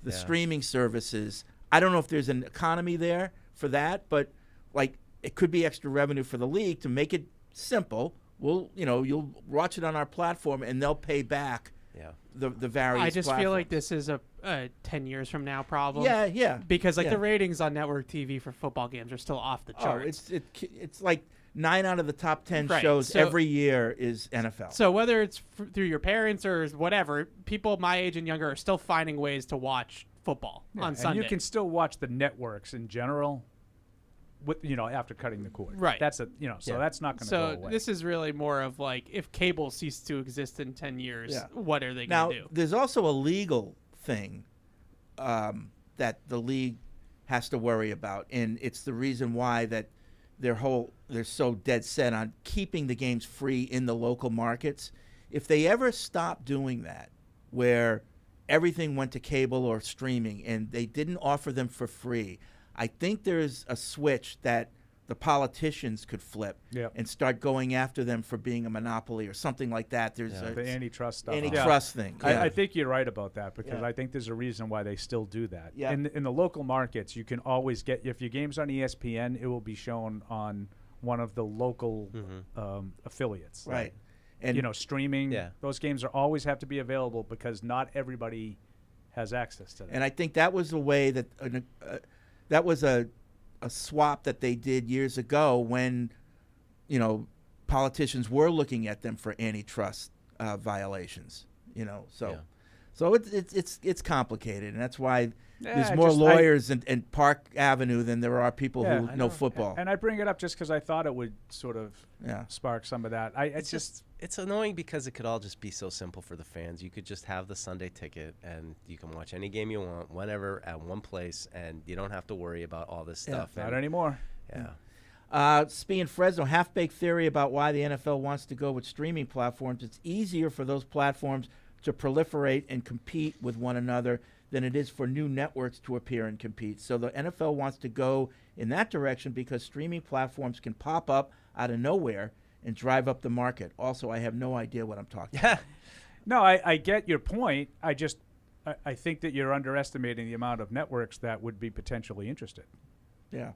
the Yeah. streaming services. I don't know if there's an economy there for that, but like it could be extra revenue for the league to make it simple. You'll watch it on our platform, and they'll pay back Yeah. the various. I just feel like platforms. this is a 10 years from now problem. Yeah. Because yeah. the ratings on network TV for football games are still off the Oh, charts. it's like 9 out of the top 10 Right, shows so- every year is NFL. So whether it's through your parents or whatever, people my age and younger are still finding ways to watch football on And Sunday. you can still watch the networks in general, with after cutting the cord. Right. That's so that's not going to go So away. this is really more of like if cable ceased to exist in 10 years, Yeah. what are they Now, going to do? there's also a legal thing that the league has to worry about, and it's the reason why that they're so dead set on keeping the games free in the local markets. If they ever stop doing that, where everything went to cable or streaming and they didn't offer them for free, I think there's a switch that the politicians could flip Yep. and start going after them for being a monopoly or something like that. There's Yeah. a the antitrust stuff. antitrust thing. I, Yeah. I think you're right about that because Yeah. I think there's a reason why they still do that. Yeah. In the local markets, you can always get if your game's on ESPN, it will be shown on one of the local affiliates. Right. And Streaming. Yeah. Those games always have to be available because not everybody has access to them. And I think that was the way that that was a swap that they did years ago when, politicians were looking at them for antitrust violations. So Yeah. so it's complicated, and that's why Yeah, there's I more just- lawyers in Park Avenue than there are people Yeah, who I know know. football. And I bring it up just because I thought it would sort of Yeah. spark some of that. It's annoying because it could all just be so simple for the fans. You could just have the Sunday ticket and you can watch any game you want whenever at one place, and you don't have to worry about all this Yeah. stuff. not And- anymore. Yeah. Spee and Fresno, half-baked theory about why the NFL wants to go with streaming platforms. It's easier for those platforms to proliferate and compete with one another than it is for new networks to appear and compete. So the NFL wants to go in that direction because streaming platforms can pop up out of nowhere and drive up the market. Also, I have no idea what I'm talking about. No, I get your point. I think that you're underestimating the amount of networks that would be potentially interested. Yeah.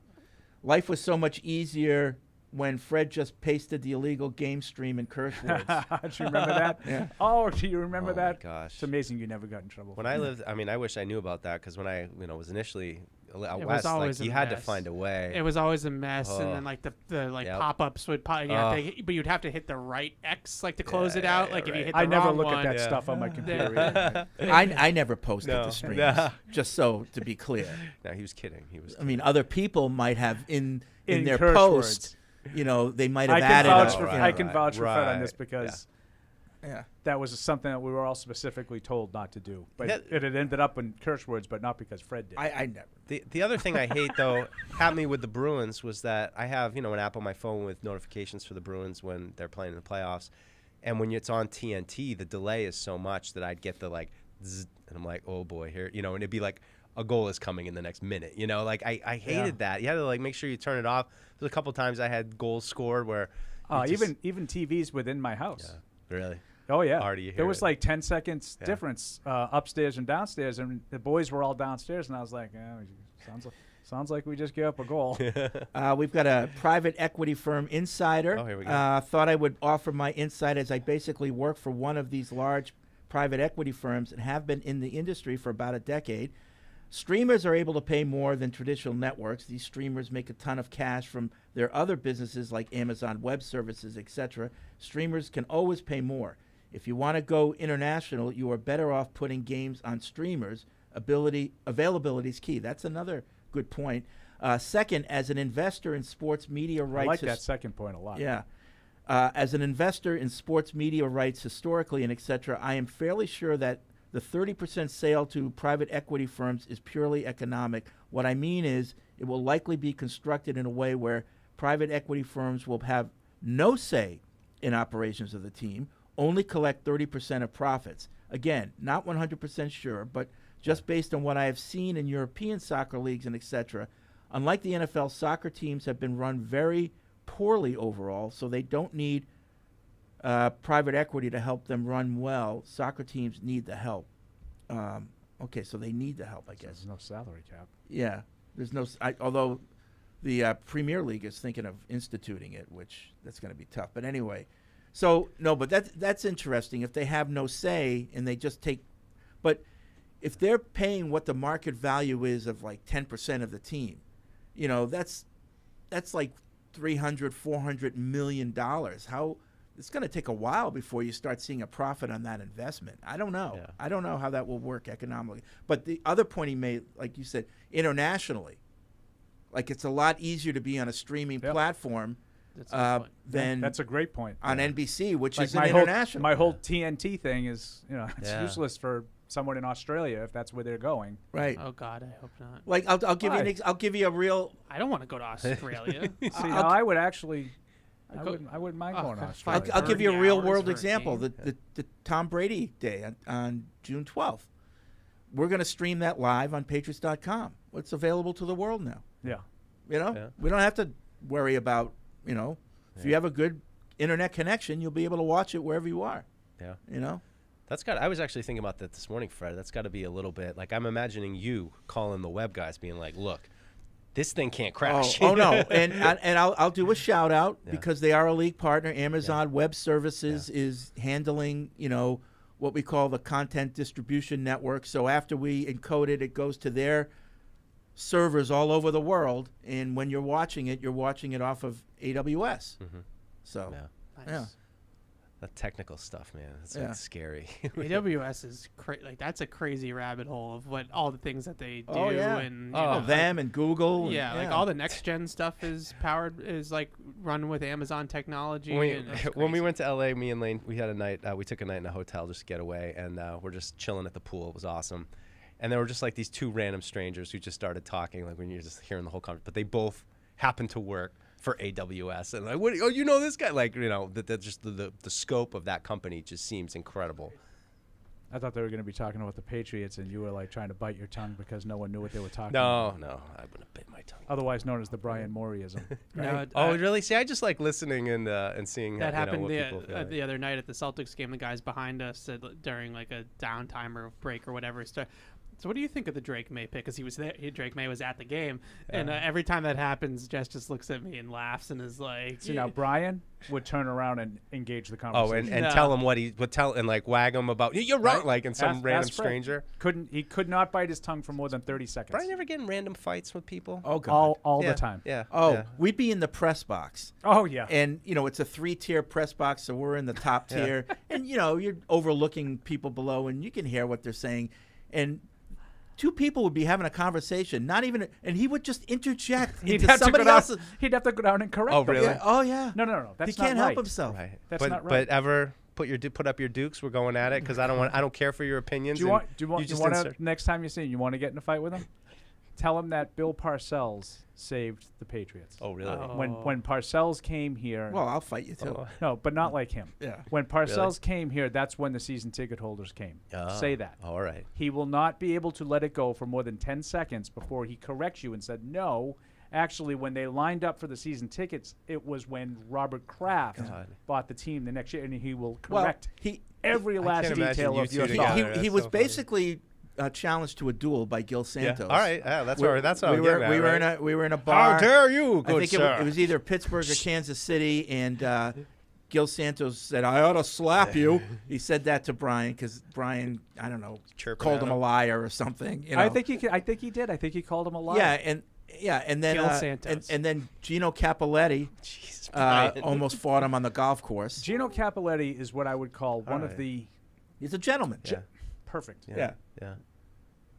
Life was so much easier when Fred just pasted the illegal game stream and curse words. Do you remember that? Yeah. Oh, do you remember Oh, my that? gosh. It's amazing you never got in trouble. When I lived, I wish I knew about that because when I, was initially out It was west, always a you had to mess. find a way. It was always a mess, and Oh. then like the Yep. pop-ups would pop. But you'd have to hit the right X to close it Yeah, out. yeah, Like if you right. hit the I never wrong look one, at that Yeah. stuff on my computer. Yeah. either. I never posted No. the streams, No. just so to be clear. No, he was kidding. He was. I mean, other people might have in their curse post, they might have I can added. vouch a- for you know, I can vouch for Fred on right, this because yeah. that was something that we were all specifically told not to do. But That- it had ended up in curse words, but not because Fred did. I never. The other thing I hate though happened me with the Bruins was that I have an app on my phone with notifications for the Bruins when they're playing in the playoffs, and when it's on TNT, the delay is so much that I'd get the like, zzz, and I'm like, oh boy, here, and it'd be like a goal is coming in the next minute, like I hated that. You had to like make sure you turn it off. There's a couple times I had goals scored where you just- even TVs within my house. really. Oh yeah, Already you hear there was it. like 10 seconds Yeah. difference upstairs and downstairs, and the boys were all downstairs, and I was like, Sounds like we just gave up a goal. We've got a private equity firm insider. Oh, here we go. Thought I would offer my insight as I basically work for one of these large private equity firms and have been in the industry for about a decade. Streamers are able to pay more than traditional networks. These streamers make a ton of cash from their other businesses like Amazon Web Services, etc. Streamers can always pay more. If you want to go international, you are better off putting games on streamers. Availability is key. That's another good point. Second, as an investor in sports media rights... I like that second point a lot. Yeah. As an investor in sports media rights historically and etc., I am fairly sure that the 30% sale to private equity firms is purely economic. What I mean is it will likely be constructed in a way where private equity firms will have no say in operations of the team, only collect 30% of profits. Again, not 100% sure, but just based on what I have seen in European soccer leagues and etc., unlike the NFL, soccer teams have been run very poorly overall, so they don't need private equity to help them run well. Soccer teams need the help. Okay, so they need the help, I guess. There's no salary cap. Yeah, there's no. Although the Premier League is thinking of instituting it, which that's going to be tough. But anyway, so no, but that's interesting. If they have no say and they just take, but if they're paying what the market value is of like 10% of the team, you know, that's like $300-400 million. How it's going to take a while before you start seeing a profit on that investment. I don't know. Yeah. I don't know how that will work economically. But the other point he made, like you said, internationally, like it's a lot easier to be on a streaming platform That's a good point. than That's a great point. on NBC, which Like is my international. my whole TNT thing is, it's Yeah. useless for someone in Australia if that's where they're going. right. Oh God, I hope not. Like I'll give you Why? I'll give you a real. I don't want to go to Australia. See, now I would actually, I go- wouldn't mind Oh, going to God, Australia. I'll give you a 30 real hours world for a example. game. The Tom Brady day on June 12th. We're going to stream that live on Patriots.com. It's available to the world now. Yeah. You know, Yeah. we don't have to worry about, if you have a good internet connection, you'll be able to watch it wherever you are. Yeah. You know, I was actually thinking about that this morning, Fred. That's got to be a little bit like I'm imagining you calling the web guys, being like, "Look, this thing can't crash." Oh no, and I'll do a shout out Yeah. because they are a league partner. Amazon Web Services is handling, what we call the content distribution network. So after we encode it, it goes to their servers all over the world, and when you're watching it off of AWS. Mhm. So Yeah. Nice. yeah. The technical stuff, man. It's Yeah. like scary. AWS is like that's a crazy rabbit hole of what all the things that they do Oh, yeah. and Them and Google. yeah, and, like all the next gen stuff is like run with Amazon technology. and it's When we crazy. went to LA, me and Lane, we had a night. We took a night in a hotel just to get away, and we're just chilling at the pool. It was awesome. And there were just like these two random strangers who just started talking, like when you're just hearing the whole conversation. But they both happened to work for AWS, and like, what? Oh, you know this guy? Like, that just the scope of that company just seems incredible. I thought they were going to be talking about the Patriots, and you were like trying to bite your tongue because no one knew what they were talking about. No, I wouldn't have bit my tongue. Otherwise known as the Brian Moreyism. No, Oh, really? See, I just like listening and seeing that happened what people feel like. the other night at the Celtics game. The guys behind us said during like a downtime or break or whatever. So what do you think of the Drake May pick? Because he was there. Drake May was at the game, and every time that happens, Jess just looks at me and laughs and is like, See, now Brian would turn around and engage the Oh, conversation. and No. tell him what he would tell, and like wag him about you're wrong, Right? like in some Ask random Fred. stranger. He could not bite his tongue for more than 30 seconds. Brian ever get in random fights with people? Oh god. all Yeah, the time. Yeah. Oh, yeah. we'd be in the press box. Oh yeah. And, it's a 3-tier press box, so we're in the top tier. And, you're overlooking people below, and you can hear what they're saying. And two people would be having a conversation, not even, and he would just interject into somebody else's. He'd have to go down and correct Oh, them. really? Yeah, oh, yeah. No. That's he can't not help right. himself. Right. That's but, not right. But ever put up your dukes? We're going at it because I don't care for your opinions. Do you and want just to insert- next time you see him, you want to get in a fight with him? Tell him that Bill Parcells saved the Patriots. Oh, really? Oh. When Parcells came here, Well, I'll fight you, too. Oh. no, but not like him. Yeah. When Parcells came here, that's when the season ticket holders came. Say that. All right. He will not be able to let it go for more than 10 seconds before he corrects you and said, no, actually, when they lined up for the season tickets, it was when Robert Kraft God. bought the team the next year, and he will Well, correct he every last can't imagine detail you of two your together. thought. That's he was so funny. basically challenged to a duel by Gil Santos. All right. Yeah, that's what I'm getting at, we were in a bar. How dare you, I good think sir. it was either Pittsburgh or Kansas City, and Gil Santos said, "I ought to slap you." He said that to Brian because Brian, I don't know, Chirping called at him him. a liar or something. You know? I think he did. I think he called him a liar. and then Gil Santos. and then Gino Capoletti Jeez, Brian. almost fought him on the golf course. Gino Capoletti is what I would call one of right. the He's a gentleman. Yeah. perfect, Yeah. Yeah.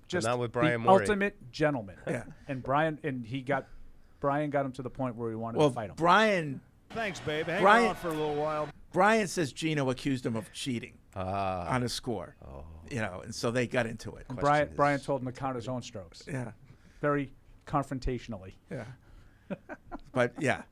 just not with the Brian Morey. ultimate gentleman. Yeah. And Brian got him to the point where he wanted Well, to fight him. Brian Thanks, babe. Hang Brian- on for a little while. Brian says Gino accused him of cheating Ah. on his score. Oh. You know, and so they got into it. Brian is- Brian told him to count his own strokes. Yeah. Very confrontationally. Yeah. But yeah.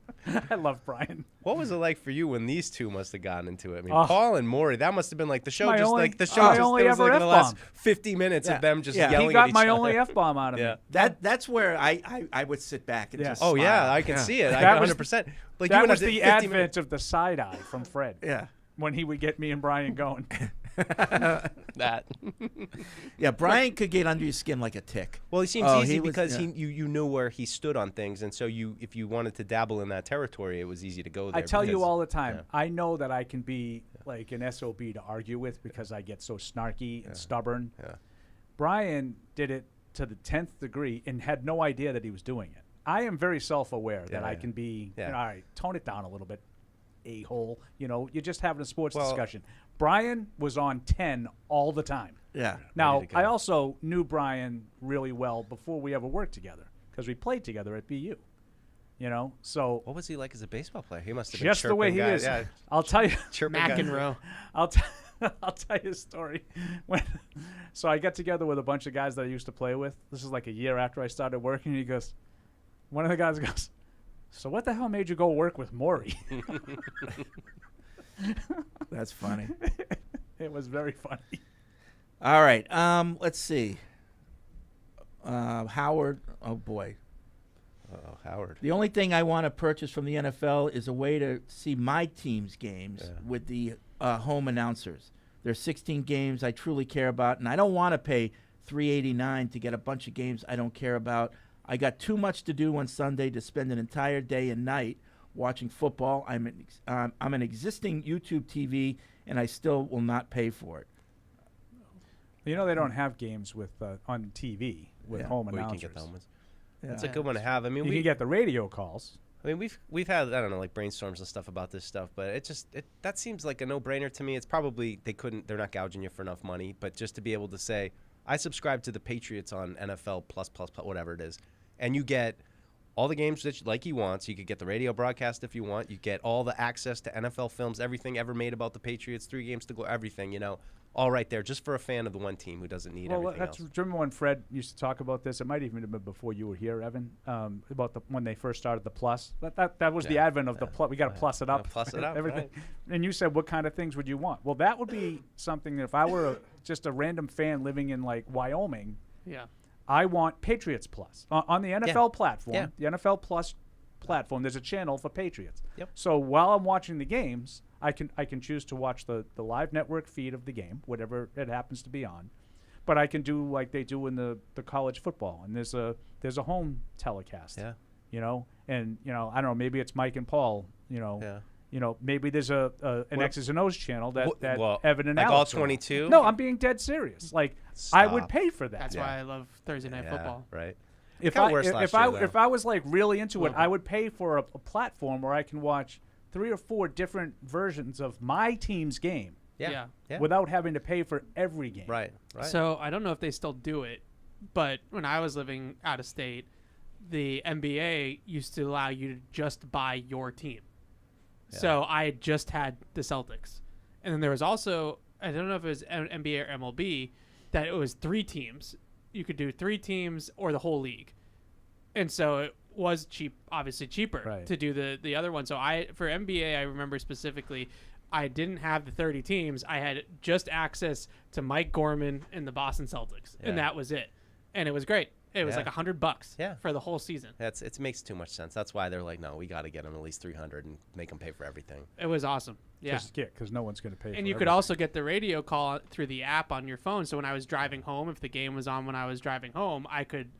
I love Brian. What was it like for you when these two must have gotten into it? I mean, Oh. Paul and Maury, that must have been like the show. My Just only- like the show. my just, only it was ever like the last F-bomb. 50 minutes Yeah. of them just Yeah. yelling He got at each my other. only F-bomb out of Yeah. me. That's where I would sit back and Yeah. just Oh yeah, smile. I can see it. I That can was- 100%. Like That you was and I the did 50 advent minutes. of the side eye from Fred. Yeah. When he would get me and Brian going. That. Yeah, Brian could get under your skin like a tick. Well, he seems Oh, easy he was- because yeah. you knew where he stood on things, and so if you wanted to dabble in that territory, it was easy to go there. I tell you because- all the time, yeah. I know that I can be like an SOB to argue with because I get so snarky and stubborn. Yeah. Brian did it to the 10th degree and had no idea that he was doing it. I am very self-aware that I yeah. can be, Yeah. all right, tone it down a little bit, a-hole. You know, you're just having a sports Well- discussion. Brian was on 10 all the time. Yeah. Now, to go. I also knew Brian really well before we ever worked together because we played together at BU. You know, so What was he like as a baseball player? He must have been just the way he chirping guy. is. Yeah, I'll tell you. chirping guy. McEnroe. I'll tell you a story. So I got together with a bunch of guys that I used to play with. This is like a year after I started working. He goes, one of the guys goes, "So what the hell made you go work with Maury?" That's funny. It was very funny. All right. Let's see. Howard. Oh boy. Oh, Howard. The only thing I want to purchase from the NFL is a way to see my team's games with the home announcers. There's 16 games I truly care about, and I don't want to pay $3.89 to get a bunch of games I don't care about. I got too much to do on Sunday to spend an entire day and night watching football. I'm an existing YouTube TV, and I still will not pay for it. You know they don't have games with on TV with Yeah. home Where you can announcers. get the home ones. Yeah. That's a good one to have. I mean, You can get the radio calls. we've had, I don't know, like brainstorms and stuff about this stuff, but that seems like a no-brainer to me. It's probably they're not gouging you for enough money, but just to be able to say, I subscribe to the Patriots on NFL plus whatever it is, and you get all the games that like you want. So you could get the radio broadcast if you want. You get all the access to NFL films, everything ever made about the Patriots, 3 games to go, everything, all right there, just for a fan of the one team who doesn't need everything else. Do you remember when Fred used to talk about this? It might even have been before you were here, Evan. About when they first started the plus. That was the advent of the plus. We got to plus it up. Plus it up, everything. right. And you said, what kind of things would you want? Well, that would be something that if I were just a random fan living in like Wyoming, Yeah. I want Patriots Plus on the NFL platform. Yeah. The NFL Plus platform. There's a channel for Patriots. Yep. So while I'm watching the games, I can choose to watch the live network feed of the game, whatever it happens to be on. But I can do like they do in the college football, and there's a home telecast. Yeah. And I don't know, maybe it's Mike and Paul. Yeah. Maybe there's an X's and O's channel that Well, Evan and like Alex all are on. 22? No, I'm being dead serious. Like I would Stop. pay for that. That's why I love Thursday Night Football. Right. If got I worse if last I year, though. if I was like really into it, Little I bit. would pay for a platform where I can watch 3 or 4 different versions of my team's game Yeah. Yeah. without having to pay for every game. Right. Right. So I don't know if they still do it, but when I was living out of state, the NBA used to allow you to just buy your team. So I just had the Celtics. And then there was also, I don't know if it was NBA or MLB, that it was 3 teams. You could do 3 teams or the whole league. And so it was obviously cheaper Right. to do the other one. So for NBA, I remember specifically, I didn't have the 30 teams. I had just access to Mike Gorman and the Boston Celtics, and Yeah. that was it. And it was great. It was Yeah. like $100 Yeah. for the whole season. It makes too much sense. That's why they're like, no, we got to get them at least 300 and make them pay for everything. It was awesome. Yeah. Because no one's going to pay for And you could everything. also get the radio call through the app on your phone. So when I was driving home, if the game was on when I was driving home, I could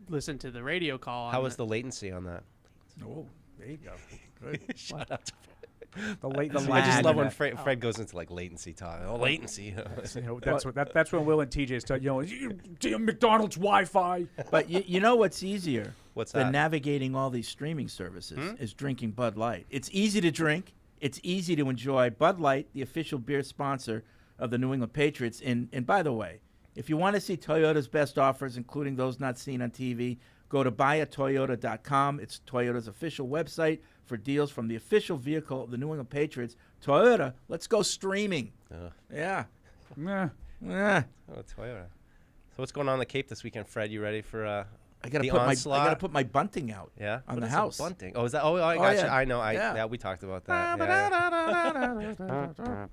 listen to the radio call. How was the latency on that? Oh, there you go. Shout out to The late, the I just lag love in when that. Fred goes into like latency talk. Oh, latency. You know, that's when Will and TJ start yelling, McDonald's Wi-Fi. But you know what's easier What's than that? navigating all these streaming services is drinking Bud Light. It's easy to drink. It's easy to enjoy. Bud Light, the official beer sponsor of the New England Patriots. And by the way, if you want to see Toyota's best offers, including those not seen on TV, go to buyatoyota.com. It's Toyota's official website for deals from the official vehicle of the New England Patriots. Toyota, let's go streaming. Yeah. Nah. Yeah. Oh, Toyota. So what's going on in the Cape this weekend, Fred? You ready for I gotta the put onslaught? my bunting out. Yeah, on What the is house. Bunting. Oh, is that? Oh, I got you. yeah. I know. Yeah. We talked about that.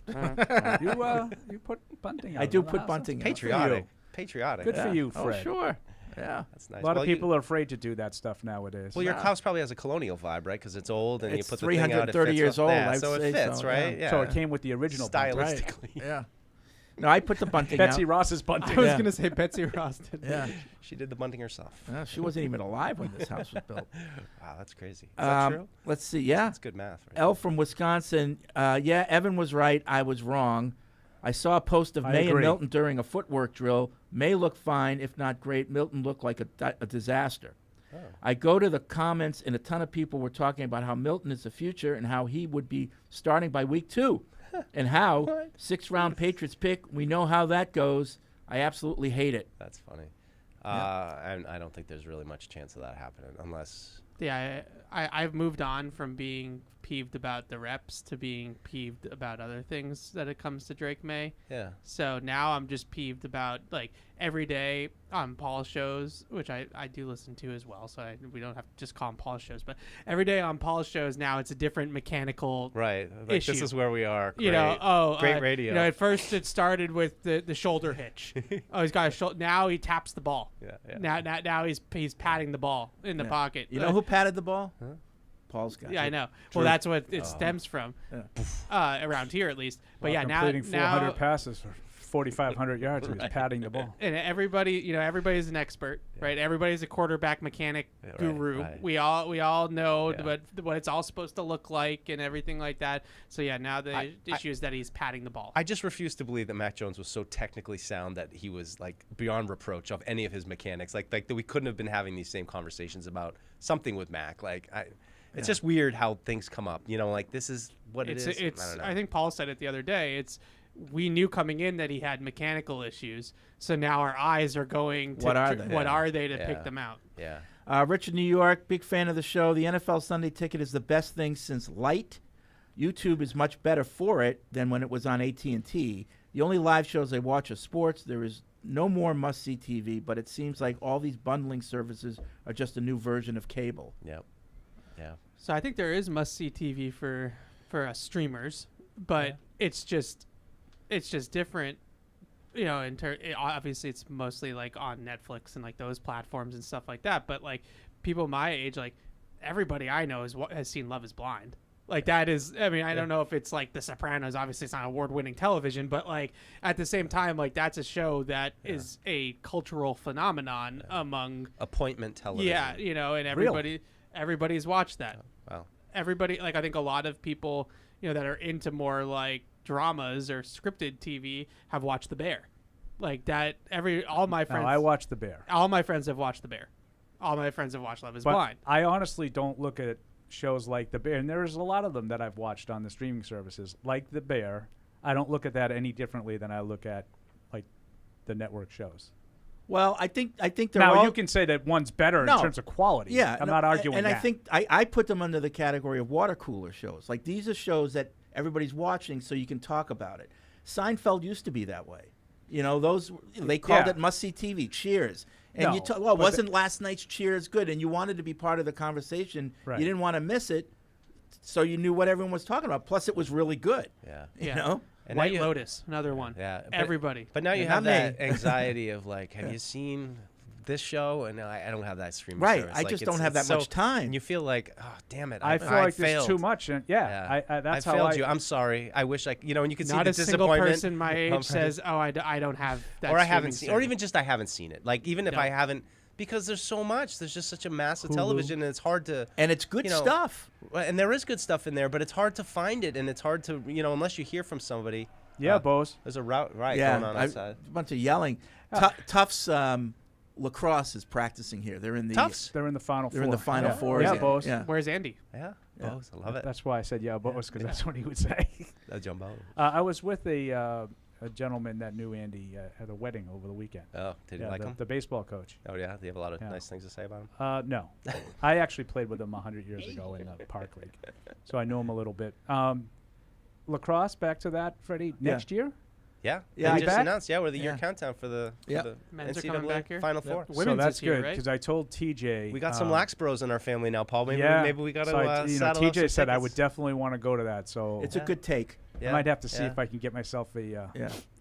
Yeah. You put bunting out. I do on the put house. bunting out. Patriotic. Patriotic. Good for you, Oh, Fred. sure. Yeah. That's nice. A lot Well, of people are afraid to do that stuff nowadays. Well, your house probably has a colonial vibe, right? Because it's old and It's you put the thing out. It 330 fits years well. old, Yeah, I'd so say it fits, so, right? yeah. So it came with the original bunting. stylistically. Yeah. No, I put the bunting Betsy out. Ross's bunting. I was Yeah. going to say Betsy Ross did. Yeah. She did the bunting herself. She wasn't even alive when this house was built. Wow, that's crazy. Is that true? Let's see. Yeah. That's good math. Right? Elle from Wisconsin. Yeah, Evan was right. I was wrong. I saw a post of I May and agree. Milton during a footwork drill. May looked fine, if not great. Milton looked like a disaster. Oh. I go to the comments, and a ton of people were talking about how Milton is the future and how he would be starting by week 2. And how 6th-round Patriots pick, we know how that goes. I absolutely hate it. That's funny. And I don't think there's really much chance of that happening unless. Yeah, I've moved on from being peeved about the reps to being peeved about other things that it comes to Drake May. Yeah. So now I'm just peeved about, like, every day on Paul's shows, which I do listen to as well, so we don't have to just call them Paul's shows, but every day on Paul's shows now it's a different mechanical Right. Like, issue. this is where we are. Great. You know, Great radio. You know, at first it started with the shoulder hitch. He's got a shoulder. Now he taps the ball. Yeah. Now he's patting the ball in the pocket. You know who patted the ball? Paul's guy. Yeah, I know. Drew. Well, that's what it stems from, around here at least. But yeah, now completing 400 now passes for 4,500 yards. He was patting the ball. and everybody's an expert, right? Everybody's a quarterback mechanic guru. right. We all know Yeah. what it's all supposed to look like and everything like that. So yeah, now the issue is that he's patting the ball. I just refuse to believe that Mac Jones was so technically sound that he was like beyond reproach of any of his mechanics. Like that we couldn't have been having these same conversations about something with Mac. It's just weird how things come up. You know, like this is what it is. I don't know. I think Paul said it the other day. We knew coming in that he had mechanical issues, so now our eyes are going to What are they? What are they to Yeah. pick them out? Yeah. Richard, New York, big fan of the show. The NFL Sunday Ticket is the best thing since Light. YouTube is much better for it than when it was on AT&T. The only live shows I watch are sports. There is no more must-see TV, but it seems like all these bundling services are just a new version of cable. Yep. Yeah. So I think there is must-see TV for us streamers, but it's just different. You know, obviously it's mostly like on Netflix and like those platforms and stuff like that. But like people my age, like everybody I know has seen Love Is Blind. Like that is, I mean, I don't know if it's like The Sopranos. Obviously, it's not award-winning television, but like at the same time, like that's a show that is a cultural phenomenon among Appointment television. Yeah, you know, and everybody's watched that. Wow. Everybody, like I think a lot of people, you know, that are into more like dramas or scripted TV have watched The Bear. Like that, all my friends. No, I watched The Bear. All my friends have watched The Bear. All my friends have watched Love Is But Blind. I honestly don't look at shows like The Bear, and there's a lot of them that I've watched on the streaming services, like The Bear. I don't look at that any differently than I look at like the network shows. Well, I think they're Now all, you can say that one's better No. in terms of quality. Yeah, I'm no, not arguing and that. I think I put them under the category of water cooler shows. Like these are shows that everybody's watching, so you can talk about it. Seinfeld used to be that way. You know, they called it must-see TV. Cheers. And No, you talk, well, but wasn't last night's Cheers good? And you wanted to be part of the conversation. Right. You didn't want to miss it, so you knew what everyone was talking about. Plus, it was really good. Yeah. You know? And now White you- Lotus, another one. Yeah. Everybody. But now you Not have that me. anxiety of like, have you seen this show, and I don't have that streaming Right. service. I Like, just it's- don't have it's that much time. And you feel like, oh, damn it. I feel like failed. there's too much. And that's I how failed you. I'm sorry. I wish and you can see Not the a single disappointment. person my age says, "Oh, I don't have that." Or I haven't streaming seen, or service." even just I haven't seen it. Like even if No. I haven't, because there's so much. There's just such a massive Hulu. television, and it's hard to. And it's good stuff. And there is good stuff in there, but it's hard to find it, and it's hard to unless you hear from somebody. Yeah, Bose. There's a route going on outside. A bunch of yelling. Tufts Lacrosse is practicing here. They're in the Tufts? They're in the Final Four. They're in the Final Four. Yeah, Bose. Yeah. Where's Andy? Yeah, Yeah. Bose, I love it. That's why I said Bose, because that's what he would say. Jumbo. I was with a gentleman that knew Andy at a wedding over the weekend. Oh, did you like him? The baseball coach. Oh yeah, do you have a lot of nice things to say about him? No. I actually played with him 100 years ago in the Park League, so I know him a little bit. Lacrosse, back to that, Freddie, next year? Yeah, Yeah, they I just bet. announced. Yeah, we're the year countdown for the Men's are NCAA coming back here? Final Four. Women's so that's is here, good, right? because I told TJ. We got some Lax Bros in our family now, Paul. Maybe we got to so saddle up TJ some said I tickets. would definitely want to go to that, so It's a good take. I might have to see if I can get myself a Yeah.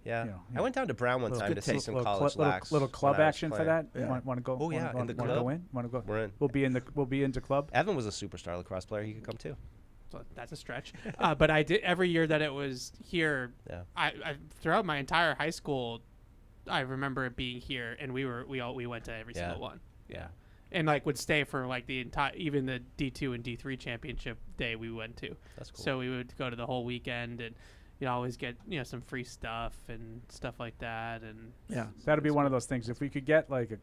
Yeah, you know, I went down to Brown one little time to good see taste. some little, college lax. little club when I was action for playing. that. Yeah. Want to go? Oh, yeah, in the Want to club? go in? Want to go? We're in. We'll be into club. Evan was a superstar lacrosse player. He could come too. So that's a stretch. But I did every year that it was here. Yeah. I throughout my entire high school, I remember it being here, and we went to every single one. Yeah. And like would stay for like the entire, even the D2 and D3 championship day we went to. That's cool. So we would go to the whole weekend, and you'd always get some free stuff and stuff like that. And Yeah. That'd be one of those things. If we could get like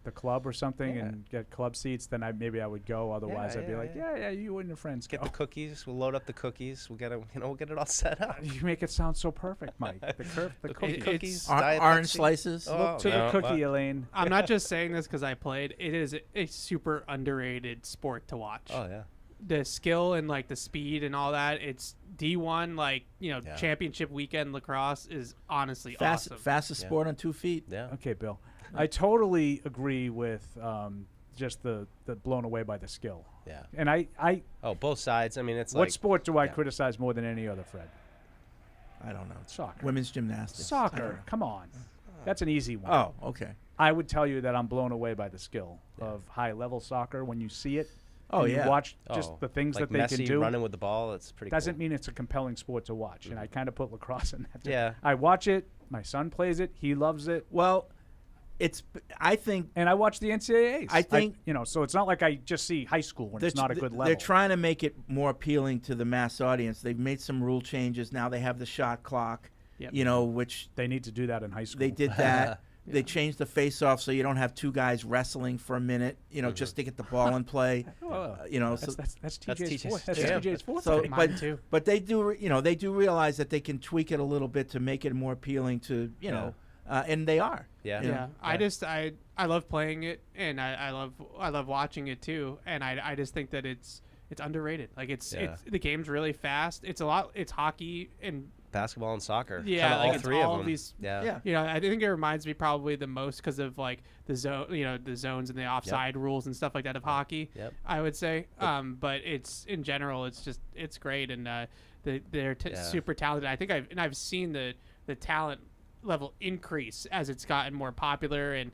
the club or something Yeah. and get club seats, then maybe I would go. Otherwise, I'd be like, yeah, you and your friends Get go. the cookies. We'll load up the cookies. We'll get it all set up. You make it sound so perfect, Mike. The cookie. Cookies. Orange Diet Pepsi. slices. Oh, Look to no, the cookie, what? Elaine. I'm not just saying this because I played. It is a super underrated sport to watch. Oh yeah. The skill and like the speed and all that. It's D1 championship weekend lacrosse is honestly awesome. Fastest sport on 2 feet. Yeah. Okay, Bill. I totally agree with just the blown away by the skill. Yeah. And I Oh, both sides. I mean, it's what like sport do I yeah. criticize more than any other, Fred? I don't know. Soccer. Women's gymnastics. I don't Soccer. know. Come on. That's an easy one. Oh, okay. I would tell you that I'm blown away by the skill of high-level soccer when you see it. Oh, and yeah. You watch just Oh, the things like that they Messi can do. running with the ball. It's pretty. Doesn't cool. mean it's a compelling sport to watch. And I kind of put lacrosse in that. Yeah. I watch it. My son plays it. He loves it. Well, I think And I watch the NCAAs. I think- so it's not like I just see high school when it's not a good level. they're trying to make it more appealing to the mass audience. They've made some rule changes. Now they have the shot clock, Yep. which They need to do that in high school. they did that. They changed the face-off so you don't have two guys wrestling for a minute, just to get the ball in play. Oh, So, that's TJ's TJ's fourth. That's jam. TJ's fourth. so thing. Mine too. but they do, they do realize that they can tweak it a little bit to make it more appealing to, and they are. Yeah. you know. Yeah, I love playing it, and I love watching it too, and I just think that it's underrated. Like it's the game's really fast. It's hockey and Basketball and soccer. Yeah, Kinda like all it's three all of them. these- Yeah. Yeah. I think it reminds me probably the most because of like the zone, the zones and the offside rules and stuff like that of hockey. Yep. I would say, but it's in general, it's great, and they're super talented. I think I've seen the talent level increase as it's gotten more popular, and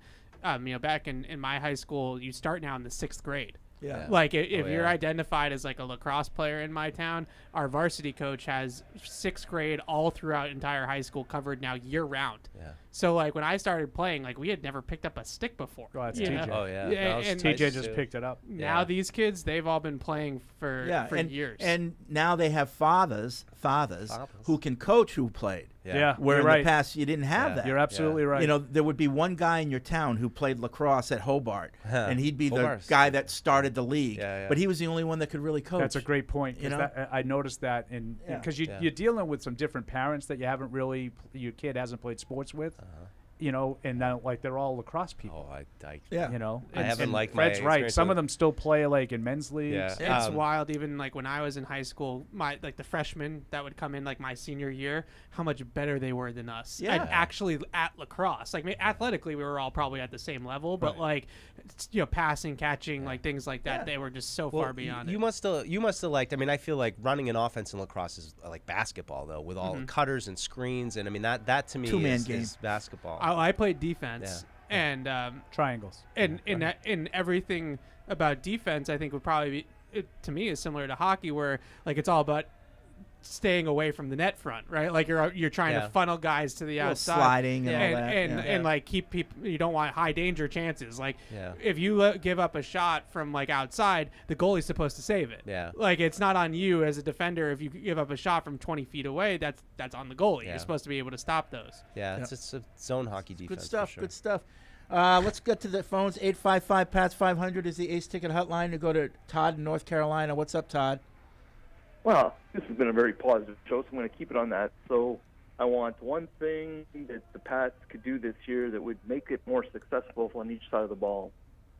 back in my high school, you start now in the 6th grade. Yeah. Like if Oh, you're yeah. identified as like a lacrosse player in my town, our varsity coach has 6th grade all throughout entire high school covered now year round. Yeah. So like when I started playing, like we had never picked up a stick before. Oh, that's you TJ. know? Oh yeah. Yeah, That was and nice, TJ just too. picked it up. Now Yeah. these kids, they've all been playing for years. And now they have fathers who can coach who played. Yeah. Where you're in right. the past you didn't have Yeah. that. You're absolutely right. There would be one guy in your town who played lacrosse at Hobart, and he'd be the Hobart's- guy that started the league. Yeah, yeah. But he was the only one that could really coach. That's a great point. 'Cause You know? that, I noticed that, Yeah. because Yeah. you're dealing with some different parents that you haven't really, your kid hasn't played sports with, and then like they're all lacrosse people. Oh, I Yeah. I haven't and liked my Fred's right. experience Some with of them still play like in men's leagues. Yeah. It's wild. Even like when I was in high school, the freshmen that would come in like my senior year, how much better they were than us. Yeah. And actually at lacrosse, like athletically, we were all probably at the same level, but like, passing, catching, like things like that, they were just so far beyond you it. must have liked. I mean, I feel like running an offense in lacrosse is like basketball though, with all the cutters and screens, and I mean that to me Two-man is game. basketball. I played defense. And Triangles. and in everything about defense, I think would probably be to me is similar to hockey, where like it's all about staying away from the net front, right? Like you're trying to funnel guys to the outside, sliding and all that, and like keep people. You don't want high danger chances. Like Yeah. if you give up a shot from like outside, the goalie's supposed to save it. Yeah. Like it's not on you as a defender if you give up a shot from 20 feet away. That's on the goalie. Yeah. You're supposed to be able to stop those. Yeah, it's a zone hockey defense. Good stuff. For sure. Good stuff. Let's get to the phones. 855-PATS-500 is the Ace Ticket hotline to go to Todd in North Carolina. What's up, Todd? Well, this has been a very positive show, so I'm going to keep it on that. So I want one thing that the Pats could do this year that would make it more successful on each side of the ball.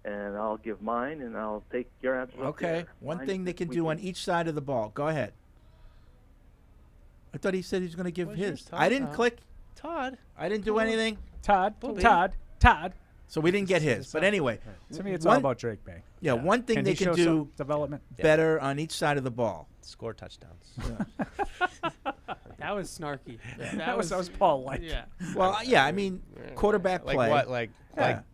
And I'll give mine, and I'll take your answer. Okay. One thing they can do on each side of the ball. Go ahead. I thought he said he was going to give What's his. yours, Todd? I didn't click. Todd. I didn't do anything. Todd. Todd. So we didn't get his. But anyway. To me, it's all about Drake May. Yeah, one thing Can they he can show do some development? better on each side of the ball. Score touchdowns. That was snarky. That was Paul like. Yeah. Well, yeah, I mean, quarterback Like play. what? Like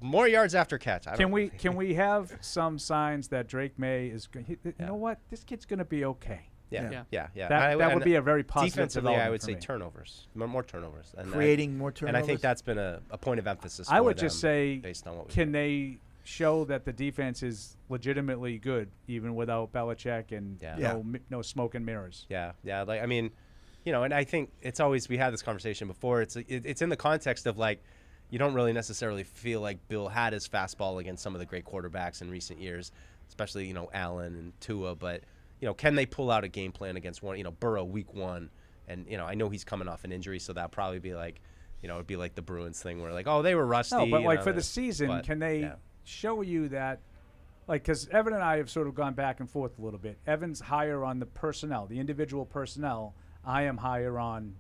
more yards after catch. Can we have some signs that Drake May is? You know what? This kid's going to be okay. Yeah. That would be a very positive defensively. I development would for say me. turnovers, more turnovers, and Creating more turnovers. And I think that's been a point of emphasis. I for would them just say, based on what can they show that the defense is legitimately good, even without Belichick and no smoke and mirrors? Yeah. Like I mean, and I think it's always we had this conversation before. It's in the context of like you don't really necessarily feel like Bill had his fastball against some of the great quarterbacks in recent years, especially Allen and Tua, but. Can they pull out a game plan against one, Burrow week 1? And, I know he's coming off an injury, so that'll probably be like, it'd be like the Bruins thing where like, oh, they were rusty. No, but like for the season, can they show you that, like, because Evan and I have sort of gone back and forth a little bit. Evan's higher on the personnel, the individual personnel. I am higher on,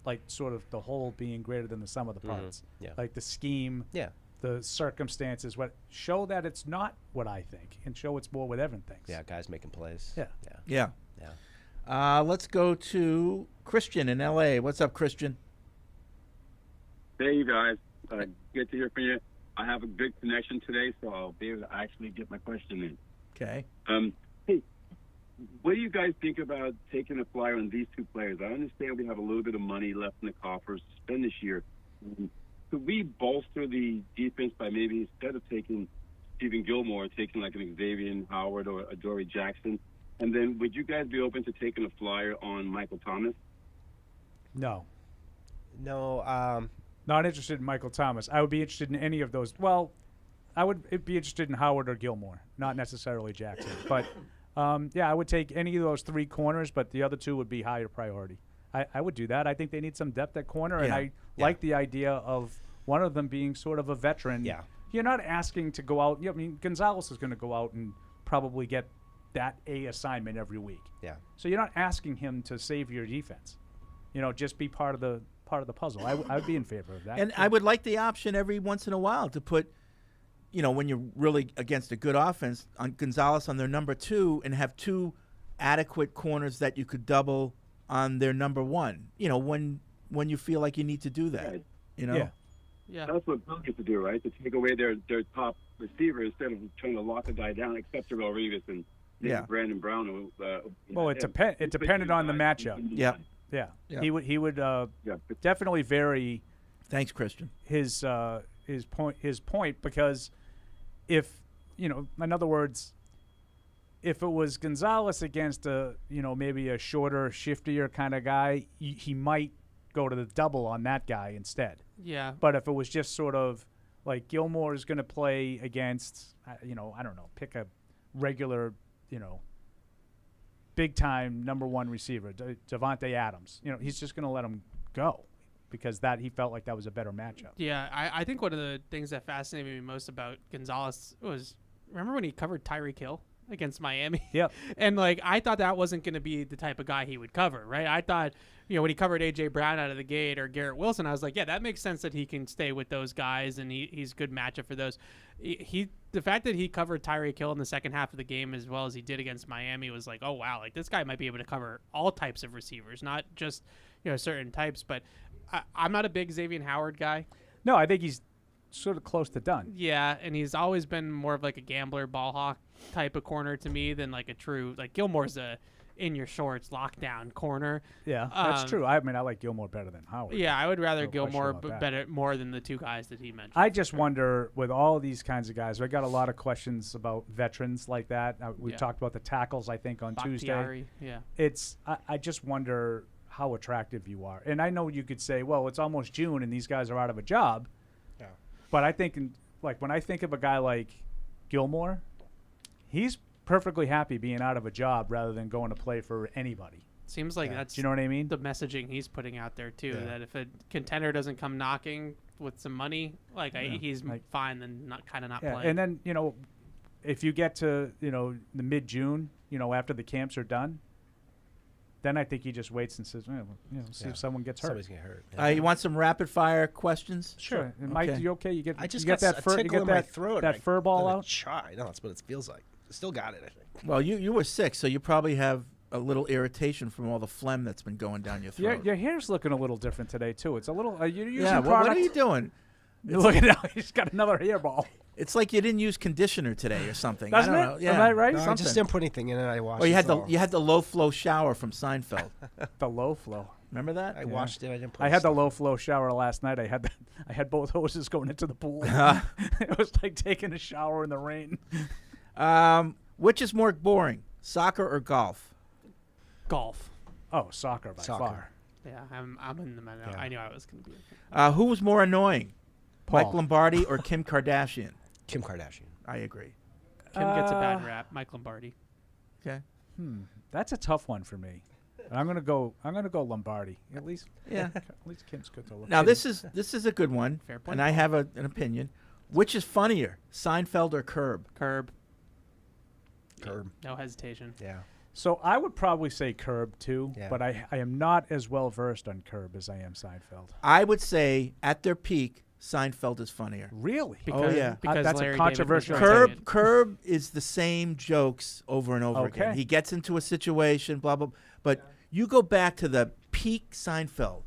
like, sort of the whole being greater than the sum of the parts. Yeah. Like the scheme. Yeah. The circumstances, show that it's not what I think, and show it's more what Evan thinks. Yeah, guys making plays. Yeah. Let's go to Christian in L.A. What's up, Christian? Hey, you guys. Good to hear from you. I have a good connection today, so I'll be able to actually get my question in. Okay. Hey, what do you guys think about taking a flyer on these two players? I understand we have a little bit of money left in the coffers to spend this year. Could we bolster the defense by maybe instead of taking Stephen Gilmore, taking like an Xavier Howard or a Dory Jackson? And then would you guys be open to taking a flyer on Michael Thomas? No. No. Not interested in Michael Thomas. I would be interested in any of those. Well, I would be interested in Howard or Gilmore, not necessarily Jackson. But, I would take any of those 3 corners, but the other 2 would be higher priority. I would do that. I think they need some depth at corner, and I like the idea of one of them being sort of a veteran. Yeah. You're not asking to go out. I mean, Gonzalez is going to go out and probably get that A assignment every week. Yeah. So you're not asking him to save your defense. Just be part of the puzzle. I would be in favor of that. And I would like the option every once in a while to put, when you're really against a good offense, on Gonzalez on their number 2 and have 2 adequate corners that you could double on their number 1, when you feel like you need to do that, Right. Yeah. That's what Bill gets to do, right? To take away their top receiver instead of trying to lock a guy down, except Terrell Reeves and Brandon Brown. Well, it depended on the matchup. Yeah. Yeah. He would definitely vary. Thanks, Christian. His point because if in other words, if it was Gonzalez against maybe a shorter, shiftier kind of guy, he might go to the double on that guy instead. Yeah. But if it was just sort of like Gilmore is going to play against, I don't know, pick a regular, big time number 1 receiver, Devontae Adams. He's just going to let him go because he felt like that was a better matchup. Yeah, I think one of the things that fascinated me most about Gonzalez was, remember when he covered Tyreek Hill against Miami? Yep. And I thought that wasn't going to be the type of guy he would cover, right? I thought, when he covered A.J. Brown out of the gate or Garrett Wilson, I was like, yeah, that makes sense that he can stay with those guys and he's a good matchup for those. The fact that he covered Tyreek Hill in the second half of the game as well as he did against Miami was like, oh, wow, like this guy might be able to cover all types of receivers, not just, certain types. But I'm not a big Xavier Howard guy. No, I think he's sort of close to done. Yeah, and he's always been more of like a gambler, ball hawk type of corner to me than like a true like Gilmore's a in your shorts lockdown corner. Yeah, that's true. I mean, I like Gilmore better than Howard. Yeah, I would rather No question Gilmore about that. better more than the two guys that he mentioned. I just wonder, with all these kinds of guys, I got a lot of questions about veterans like that. We've Yeah. talked about the tackles, I think, on Tuesday. Bakhtiari, yeah. I just wonder how attractive you are. And I know you could say, well, it's almost June and these guys are out of a job. Yeah. But I think, when I think of a guy like Gilmore, he's perfectly happy being out of a job rather than going to play for anybody. Seems like that's Do you know what I mean? the messaging he's putting out there too. Yeah. That if a contender doesn't come knocking with some money, he's fine, then not Yeah, playing. and then, if you get to, the mid-June, after the camps are done, then I think he just waits and says, see if someone gets hurt. Somebody's getting hurt. You want some rapid fire questions? Sure. And Mike, you okay? You get I just you get got that fur, a you tickle get in my that, throat. that fur ball out? Chai. No, that's what it feels like. Still got it, I think. Well, you were sick, so you probably have a little irritation from all the phlegm that's been going down your throat. Your hair's looking a little different today, too. It's a little, you're using yeah, product. what are you doing? Look at now. He's got another hairball. It's like you didn't use conditioner today or something. Doesn't I don't it? know. Yeah. Am I right? No, I just didn't put anything in it. I washed Or you had it. you had the low flow shower from Seinfeld. The low flow. Remember that? I washed it. I didn't put I had the stuff. low flow shower last night. I had both hoses going into the pool. It was like taking a shower in the rain. Which is more boring, soccer or golf? Golf. Oh, soccer by far. Yeah, I'm in the middle. Yeah. I knew I was going to be. Who was more annoying, Paul. Mike Lombardi or Kim Kardashian? Kim Kardashian. I agree. Kim gets a bad rap. Mike Lombardi. Okay. That's a tough one for me. I'm gonna go Lombardi. At least At least Kim's good to look. Now this is a good one, Fair point, and I Paul. have an opinion. Which is funnier, Seinfeld or Curb? Curb. Curb. No hesitation. Yeah. So I would probably say Curb too, Yeah. but I am not as well versed on Curb as I am Seinfeld. I would say at their peak, Seinfeld is funnier. Really? Because, yeah. Because That's a Larry controversial David was take. writing it. Curb is the same jokes over and over again. Okay. He gets into a situation, blah blah. But you go back to the peak Seinfeld,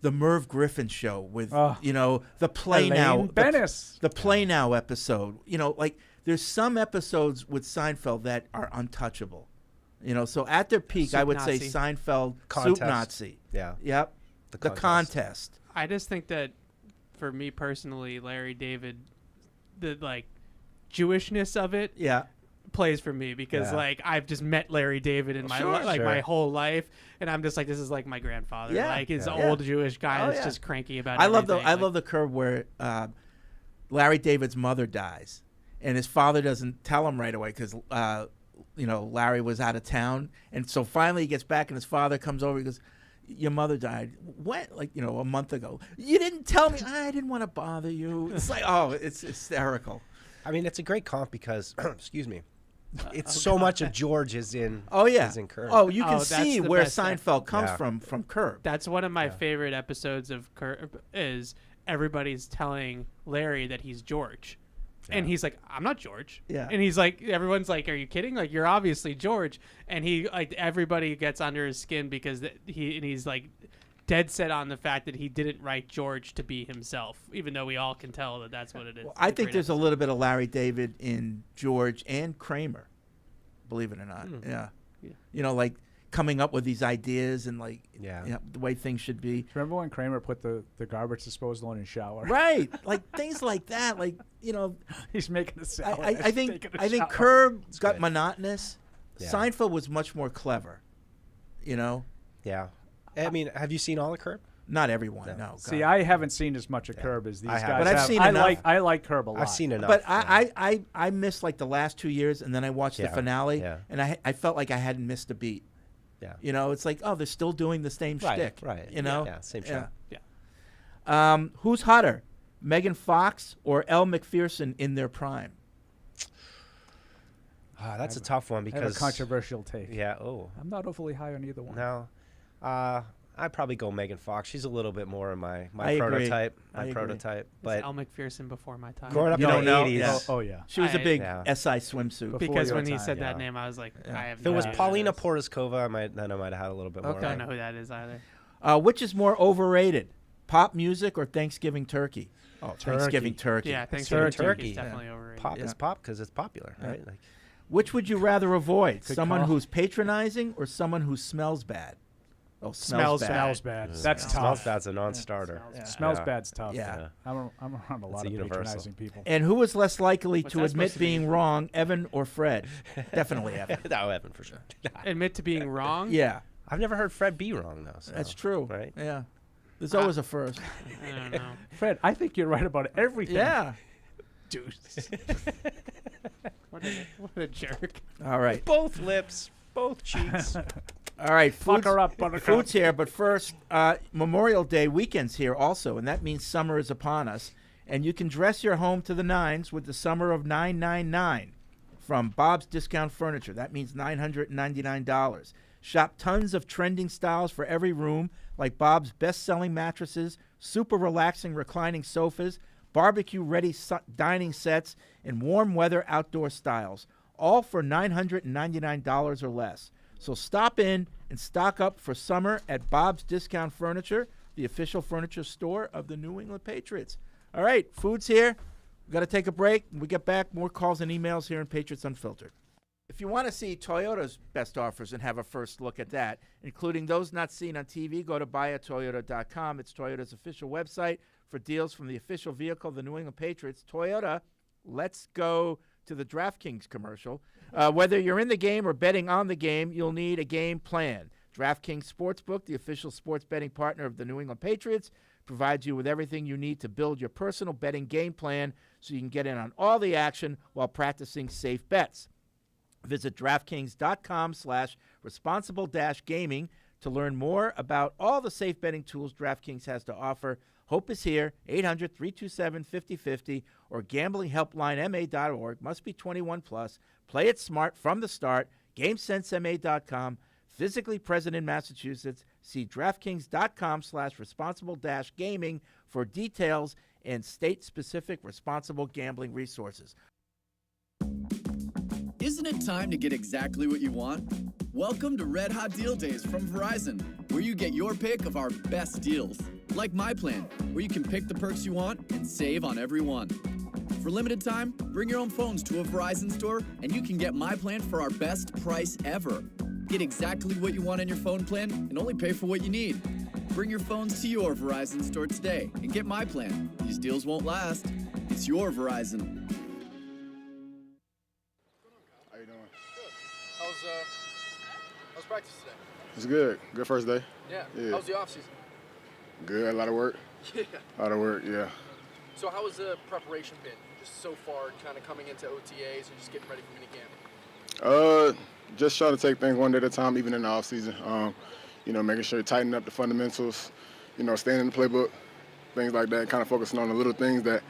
the Merv Griffin show with the Play Now, Elaine Bennis. the Play Now episode. Like there's some episodes with Seinfeld that are untouchable. So at their peak, Soup I would say Nazi. Seinfeld, Contest. Soup Nazi. Yeah. Yep. The The contest. contest. I just think that, for me personally, Larry David, the Jewishness of it Yeah. plays for me because Yeah. I've just met Larry David in my Sure. my whole life, and I'm just like, this is like my grandfather, Yeah. his Yeah. old Jewish guy Oh, that's yeah. just cranky about. I love everything. I love the Curb where Larry David's mother dies, and his father doesn't tell him right away because Larry was out of town, and so finally he gets back, and his father comes over. He goes, "Your mother died when? A month ago. You didn't tell me. I didn't want to bother you." It's like, oh, it's hysterical. I mean, it's a great comp because, excuse me, it's so much of George is in. Oh yeah. Is in Curb. Oh, you can Oh, that's see the where best stuff. Seinfeld comes Yeah. from Curb. That's one of my favorite episodes of Curb is everybody's telling Larry that he's George. And he's like, I'm not George. Yeah. And he's like, everyone's like, are you kidding? Like, you're obviously George. And he, everybody gets under his skin because he's like dead set on the fact that he didn't write George to be himself, even though we all can tell that that's what it is. Well, I think there's a little bit of Larry David in George and Kramer, believe it or not. Yeah. Like coming up with these ideas and the way things should be. Remember when Kramer put the garbage disposal in his shower? Right. Like things like that. He's making a salad. I think taking a I think shower. Curb got good. monotonous. Yeah. Seinfeld was much more clever. Yeah. I mean, have you seen all the Curb? Not everyone, no. See, God. I haven't seen as much of Curb as these I guys have. But I've have. seen I enough. like Curb a lot. I've seen enough. But yeah. I missed like the last 2 years, and then I watched the Yeah. finale, Yeah. and I felt like I hadn't missed a beat. Yeah. It's like, oh, they're still doing the same shtick. Right. Yeah, same show. Yeah. Who's hotter, Megan Fox or Elle McPherson in their prime? That's a tough one I have a because controversial take. Yeah. Oh. I'm not overly high on either one. No. I'd probably go Megan Fox. She's a little bit more in my I agree. prototype. I My agree. prototype. But But Al McPherson before my time. growing up You in don't the know? 80s. Yeah. Oh yeah. She was a big Yeah. SI swimsuit. Before Because your when he time, said that yeah. name, I was like, Yeah. I have If it no was idea who Paulina that is. Porizkova, I might have had a little bit more. I don't know who that is either. Which is more overrated, pop music or Thanksgiving turkey? Oh, Thanksgiving turkey. Yeah, Thanksgiving turkey Turkey. is definitely overrated. Pop is pop because it's popular, right? Like, Which would you rather avoid? Good Someone call. who's patronizing or someone who smells bad? Oh, Smells bad. bad. That's tough. smells bad's a non-starter. Smells Yeah. bad's tough. Yeah. I'm around a lot a of universal. patronizing people. And who is less likely What's to that admit supposed to mean? being wrong, Evan or Fred? Definitely Evan. No, Evan for sure. Admit to being wrong? Yeah, I've never heard Fred be wrong though. So, that's true. right? Yeah. There's always a first. I don't know. Fred, I think you're right about everything. Yeah. Deuce. What a jerk. All right. Both lips, both cheeks. All right. Fuck her up, Buttercup. Food's here, but first, Memorial Day weekend's here also, and that means summer is upon us. And you can dress your home to the nines with the summer of $999 from Bob's Discount Furniture. That means $999. Shop tons of trending styles for every room, like Bob's best-selling mattresses, super relaxing reclining sofas, barbecue-ready dining sets, and warm weather outdoor styles, all for $999 or less. So stop in and stock up for summer at Bob's Discount Furniture, the official furniture store of the New England Patriots. All right, food's here. We've got to take a break. When we get back, more calls and emails here in Patriots Unfiltered. If you want to see Toyota's best offers and have a first look at that, including those not seen on TV, go to buyatoyota.com. It's Toyota's official website for deals from the official vehicle of the New England Patriots. Toyota, let's go to the DraftKings commercial. Whether you're in the game or betting on the game, you'll need a game plan. DraftKings Sportsbook, the official sports betting partner of the New England Patriots, provides you with everything you need to build your personal betting game plan so you can get in on all the action while practicing safe bets. Visit DraftKings.com/responsible-gaming to learn more about all the safe betting tools DraftKings has to offer. Hope is here, 800-327-5050 or gamblinghelplinema.org. Must be 21 plus. Play it smart from the start. GameSenseMA.com. Physically present in Massachusetts. See DraftKings.com/responsible-gaming for details and state-specific responsible gambling resources. Isn't it time to get exactly what you want? Welcome to Red Hot Deal Days from Verizon, where you get your pick of our best deals. Like My Plan, where you can pick the perks you want and save on every one. For limited time, bring your own phones to a Verizon store and you can get My Plan for our best price ever. Get exactly what you want in your phone plan and only pay for what you need. Bring your phones to your Verizon store today and get My Plan. These deals won't last. It's your Verizon. How you doing? Good. How's practice today? It's good. Good first day. Yeah. Yeah. How's the off season? Good. A lot of work. Yeah. A lot of work. Yeah. So how has the preparation been? Just so far, kind of coming into OTAs and just getting ready for minicamp. Just trying to take things one day at a time, even in the off season. Making sure you tighten up the fundamentals. Staying in the playbook, things like that. Kind of focusing on the little things that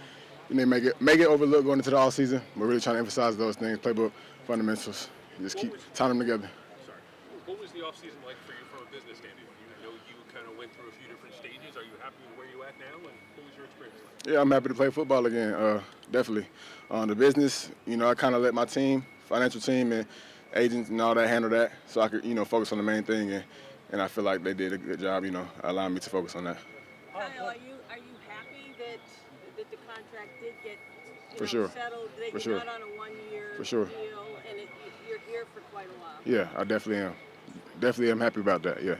may get overlooked going into the off season. But really trying to emphasize those things: playbook, fundamentals. Just keep tying them together. Sorry. What was the off season like for you from a business standpoint? You kind of went through a few different stages. Are you happy with where you at now? And what was your experience like? Yeah, I'm happy to play football again. Definitely. The business, I kind of let my team, financial team, and agents and all that handle that, so I could, focus on the main thing. And I feel like they did a good job, allowing me to focus on that. Kyle, are you happy that the contract did get For sure. settled? That For you're sure. not on a one-year For sure. deal, and you're here for quite a while. Yeah, I definitely am. Definitely am happy about that. Yeah.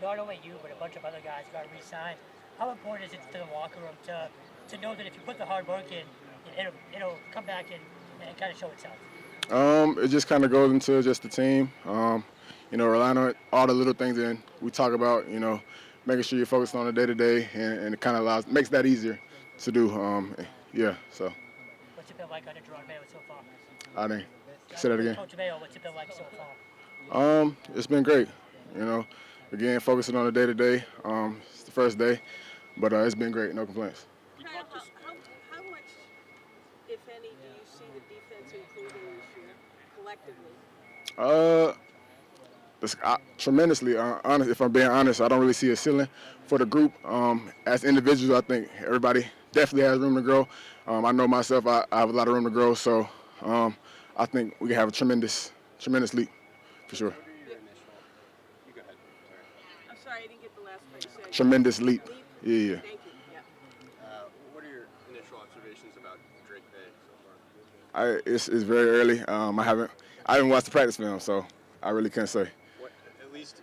Not only you, but a bunch of other guys got re-signed. How important is it to the locker room to know that if you put the hard work in, it'll come back and kind of show itself? It just kind of goes into just the team. Relying on all the little things that we talk about. Making sure you're focused on the day-to-day, and it kind of makes that easier to do. So. What's it been like under Jerome Mayo so far? I didn't say that again. Coach Mayo, what's it been like so far? It's been great. Again, focusing on the day-to-day. It's the first day, but it's been great. No complaints. Kyle, how much, if any, do you see the defense improving this year, collectively? Tremendously. Honest, if I'm being honest, I don't really see a ceiling for the group. As individuals, I think everybody definitely has room to grow. I know myself, I have a lot of room to grow, so I think we can have a tremendous leap, for sure. I'm sorry, I didn't get the last part you said. Tremendous leap. Yeah. Thank you. initial observations about Drake May so far? It's very early. I haven't watched the practice film, so I really can't say. What, at least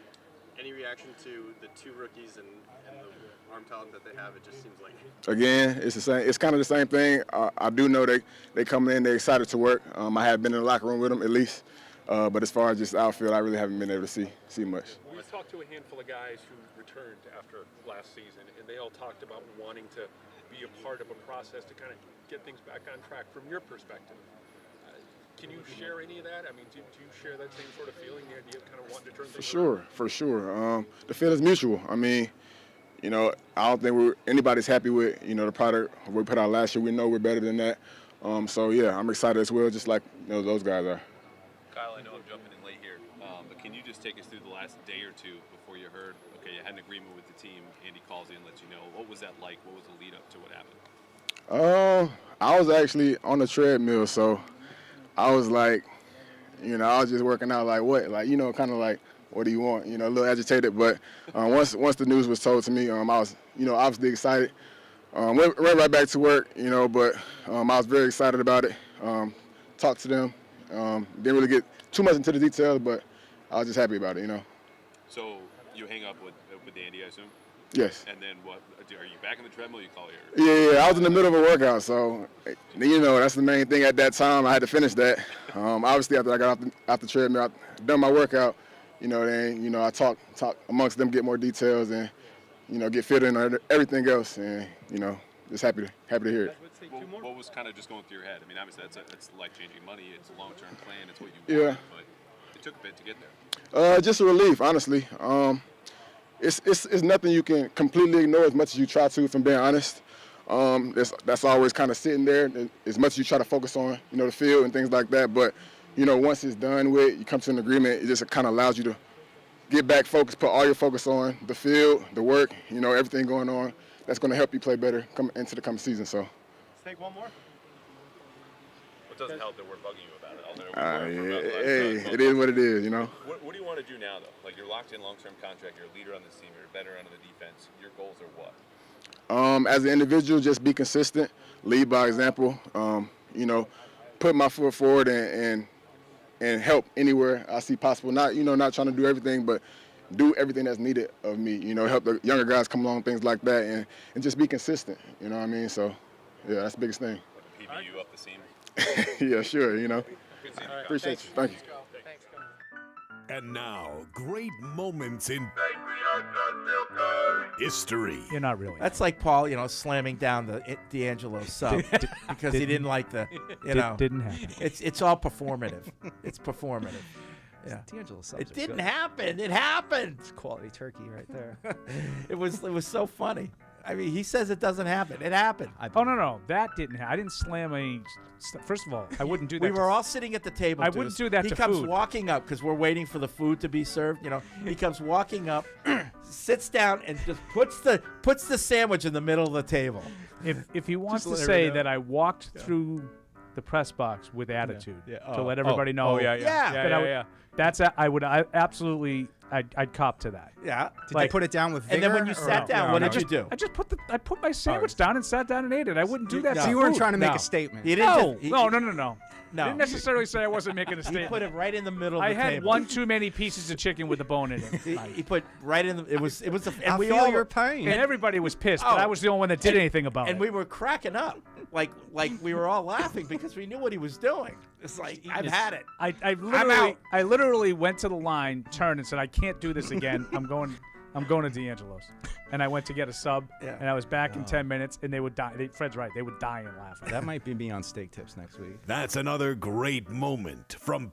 any reaction to the two rookies and the arm talent that they have? It just seems like. Again, it's the same. It's kind of the same thing. I do know they come in, they're excited to work. I have been in the locker room with them at least, but as far as just outfield, I really haven't been able to see much. We talked to a handful of guys who returned after last season, and they all talked about wanting to be a part of a process to kind of get things back on track from your perspective. Can you share any of that? I mean, do you share that same sort of feeling, the idea of kind of wanting to turn things around? For sure. The feeling's mutual. I mean, I don't think anybody's happy with, the product we put out last year. We know we're better than that. So, yeah, I'm excited as well, just like those guys are. Kyle, I know I'm jumping in late here, but can you just take us through the last day or two before you heard, okay, you had an agreement with the team, Andy calls you and lets you know. What was that like? What was the lead up to what happened? I was actually on the treadmill, so I was like, I was just working out like what? Like, kind of like, what do you want? A little agitated, but once the news was told to me, I was, obviously excited. Went right back to work, but I was very excited about it. Talked to them. Didn't really get too much into the details, but I was just happy about it, So you hang up with Andy, I assume? Yes. And then what? Are you back in the treadmill? You call your? Yeah. I was in the middle of a workout, so that's the main thing at that time. I had to finish that. Obviously, after I got off the treadmill, done my workout. Then I talk amongst them, get more details, and get fit in on everything else, and just happy to hear it. What was kind of just going through your head? I mean, obviously that's life-changing money. It's a long-term plan. It's what you want, but it took a bit to get there. Just a relief, honestly. It's nothing you can completely ignore as much as you try to, if I'm being honest. That's always kind of sitting there as much as you try to focus on, the field and things like that. But, once it's done with, you come to an agreement, it just kind of allows you to get back focused, put all your focus on the field, the work, everything going on. That's going to help you play better into the coming season. So. Let's take one more. It doesn't help that we're bugging you about it. Hey, it is what it is, What do you want to do now, though? Like, you're locked in long-term contract. You're a leader on this team. You're a veteran on the defense. Your goals are what? As an individual, just be consistent, lead by example. Put my foot forward and help anywhere I see possible. Not trying to do everything, but do everything that's needed of me. Help the younger guys come along, things like that, and just be consistent. You know what I mean? So, yeah, that's the biggest thing. PBU up the seam. Yeah, sure. Appreciate you. Thank you. And now, great moments in history. You're not really. That's like Paul, slamming down the D'Angelo sub because he didn't like the, Didn't happen. It's all performative. It's performative. Yeah. D'Angelo subs It are didn't good. happen. It happened. It's quality turkey right there. It was so funny. I mean, he says it doesn't happen. It happened. Oh no, that didn't happen. I didn't slam a. First of all, I wouldn't do that. We were all sitting at the table. I wouldn't do that He to comes food. walking up because we're waiting for the food to be served. He comes walking up, sits down, and just puts the sandwich in the middle of the table. If he wants to let say everybody know. that I walked through the press box with attitude to let Oh. everybody know, Yeah. that's I would absolutely I'd cop to that. Yeah. Did you put it down with vigor? And then when you sat down, what did you do? I just put my sandwich down and sat down and ate it. I wouldn't do that. No. to You weren't food. trying to make No. a statement. He didn't No. No. I didn't necessarily say I wasn't making a He statement. put it right in the middle of I the had table. one too many pieces of chicken with the bone in it. He put right in the. It was. And I we feel all your were, pain. And everybody was pissed, but I was the only one that did anything about and it. we were cracking up, like we were all laughing because we knew what he was doing. It's like I've had it. I literally went to the line, turned, and said, "I can't do this again. I'm going to D'Angelo's." And I went to get a sub, and I was back in 10 minutes, and they would die. Fred's right; they would die and laughing. That might be me on steak tips next week. That's another great moment from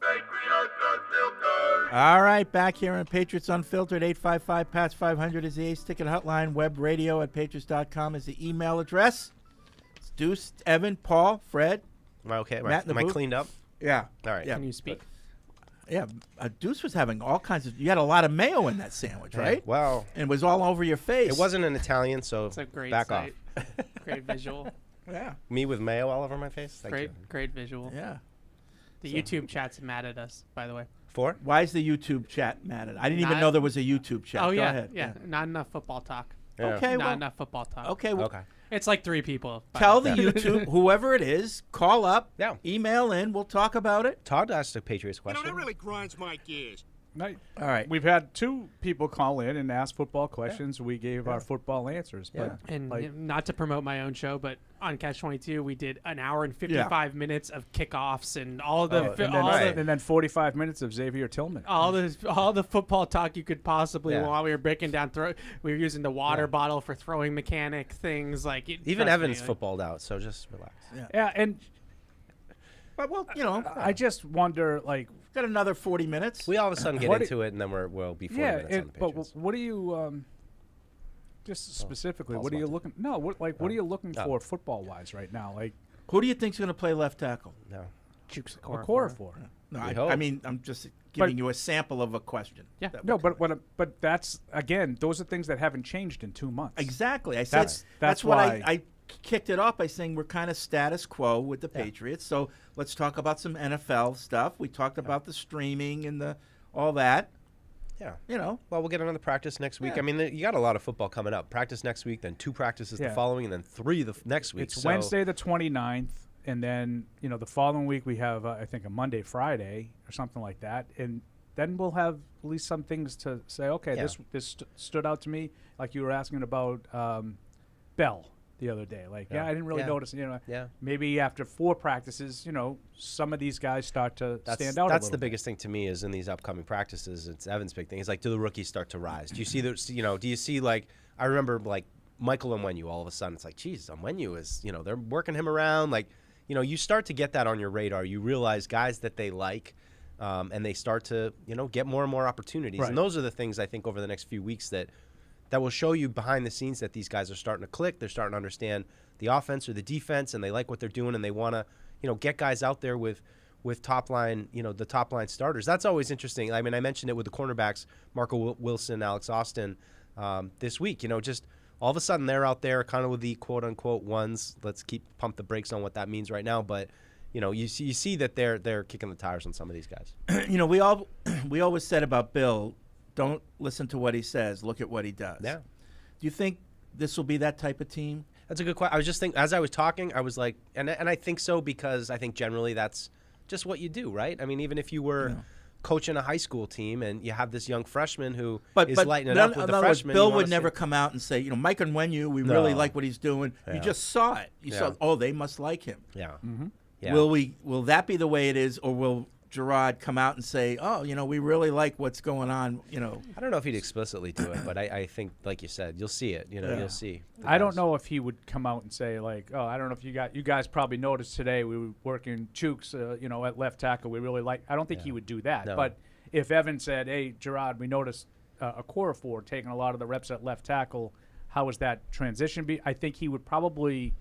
All right, back here on Patriots Unfiltered. 855-PATS-500 is the Ace Ticket Hotline. Web radio at patriots.com is the email address. It's Deuce, Evan, Paul, Fred. Okay, Matt in the am I booth? cleaned up? Yeah. All right. Yeah. Can you speak? Yeah, Deuce was having all kinds of. You had a lot of mayo in that sandwich, right? Well, and it was all over your face. It wasn't an Italian, so It's a great back sight. off. Great visual. Yeah. Me with mayo all over my face. Thank you. Great visual. Yeah. The YouTube chat's mad at us, by the way. For? Why is the YouTube chat mad at? I didn't even Not- know there was a YouTube chat. Oh Go yeah, ahead. yeah. Not enough football talk. Yeah. Okay, Not well- enough football talk. Okay. Well, It's like 3 people. Tell the YouTube, whoever it is, call up, email in, we'll talk about it. Todd asked a Patriots question. That really grinds my gears. Right. All right. We've had 2 people call in and ask football questions. We gave our football answers. But And like, not to promote my own show, but on Catch 22, we did an hour and 55 minutes of kickoffs and all the and then 45 minutes of Xavier Tillman. all the football talk you could possibly while we were breaking down. We were using the water bottle for throwing mechanic things like even Evans footballed out, so just relax. Yeah, and but well, you know, I just wonder like. Got another 40 minutes. We all of a sudden get into it, and then we'll be 40 minutes on the Patriots. But what do you, just specifically, what are you looking? No, what are you looking for football-wise right now? Like, who do you think's going to play left tackle? No, Jukes Okorafor. No, I mean, I'm just giving you a sample of a question. Yeah. No, but that's again, those are things that haven't changed in 2 months. Exactly. I said that's what I kicked it off by saying we're kind of status quo with the Patriots. So let's talk about some NFL stuff. We talked about the streaming and all that. Yeah. You know. Well, we'll get another practice next week. I mean, you got a lot of football coming up. Practice next week, then 2 practices the following, and then 3 the next week. It's Wednesday the 29th, and then, the following week we have, I think, a Monday, Friday, or something like that. And then we'll have at least some things to say, okay, this stood out to me, like you were asking about Bell the other day. Like, I didn't really notice, maybe after 4 practices, some of these guys start to stand out. That's the biggest thing to me is in these upcoming practices. It's Evan's big thing. It's like, do the rookies start to rise? Do you see do you see like, I remember like Michael Onwenu, all of a sudden it's like, geez, Onwenu is, they're working him around. Like, you start to get that on your radar. You realize guys that they like, and they start to, get more and more opportunities. Right. And those are the things I think over the next few weeks that will show you behind the scenes that these guys are starting to click. They're starting to understand the offense or the defense, and they like what they're doing, and they want to, get guys out there with top line, the top line starters. That's always interesting. I mean, I mentioned it with the cornerbacks, Marco Wilson, Alex Austin, this week. Just all of a sudden they're out there kind of with the quote unquote ones. Let's pump the brakes on what that means right now, but you see that they're kicking the tires on some of these guys. We always said about Bill, don't listen to what he says. Look at what he does. Yeah. Do you think this will be that type of team? That's a good question. I was just thinking, as I was talking, I was like, and I think so because I think generally that's just what you do, right? I mean, even if you were coaching a high school team and you have this young freshman who is lighting it up with the freshman. Bill would never come out and say, Mike Onwenu, we really like what he's doing. Yeah. You just saw it. You saw, they must like him. Yeah. Mm-hmm. Yeah. Will that be the way it is, or will Gerard come out and say, we really like what's going on, I don't know if he'd explicitly do it, but I think, like you said, you'll see it, you'll see. I don't know if he would come out and say, like, I don't know if you guys probably noticed today we were working Chooks, at left tackle. We really like, I don't think he would do that. No. But if Evan said, hey, Gerard, we noticed Okorafor taking a lot of the reps at left tackle, how was that transition be? I think he would probably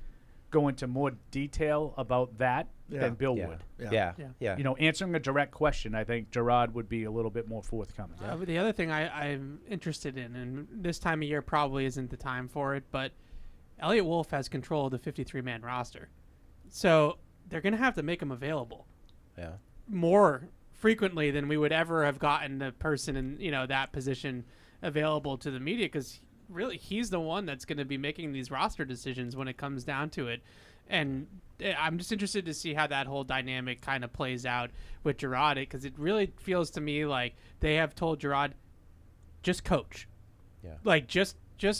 go into more detail about that than Bill would. Yeah. Answering a direct question, I think Gerard would be a little bit more forthcoming. The other thing I'm interested in, and this time of year probably isn't the time for it, but Elliott Wolf has control of the 53-man roster. So they're going to have to make him available more frequently than we would ever have gotten the person in that position available to the media, because really he's the one that's going to be making these roster decisions when it comes down to it. And I'm just interested to see how that whole dynamic kind of plays out with Gerard, because it really feels to me like they have told Gerard, just coach. Yeah. Like just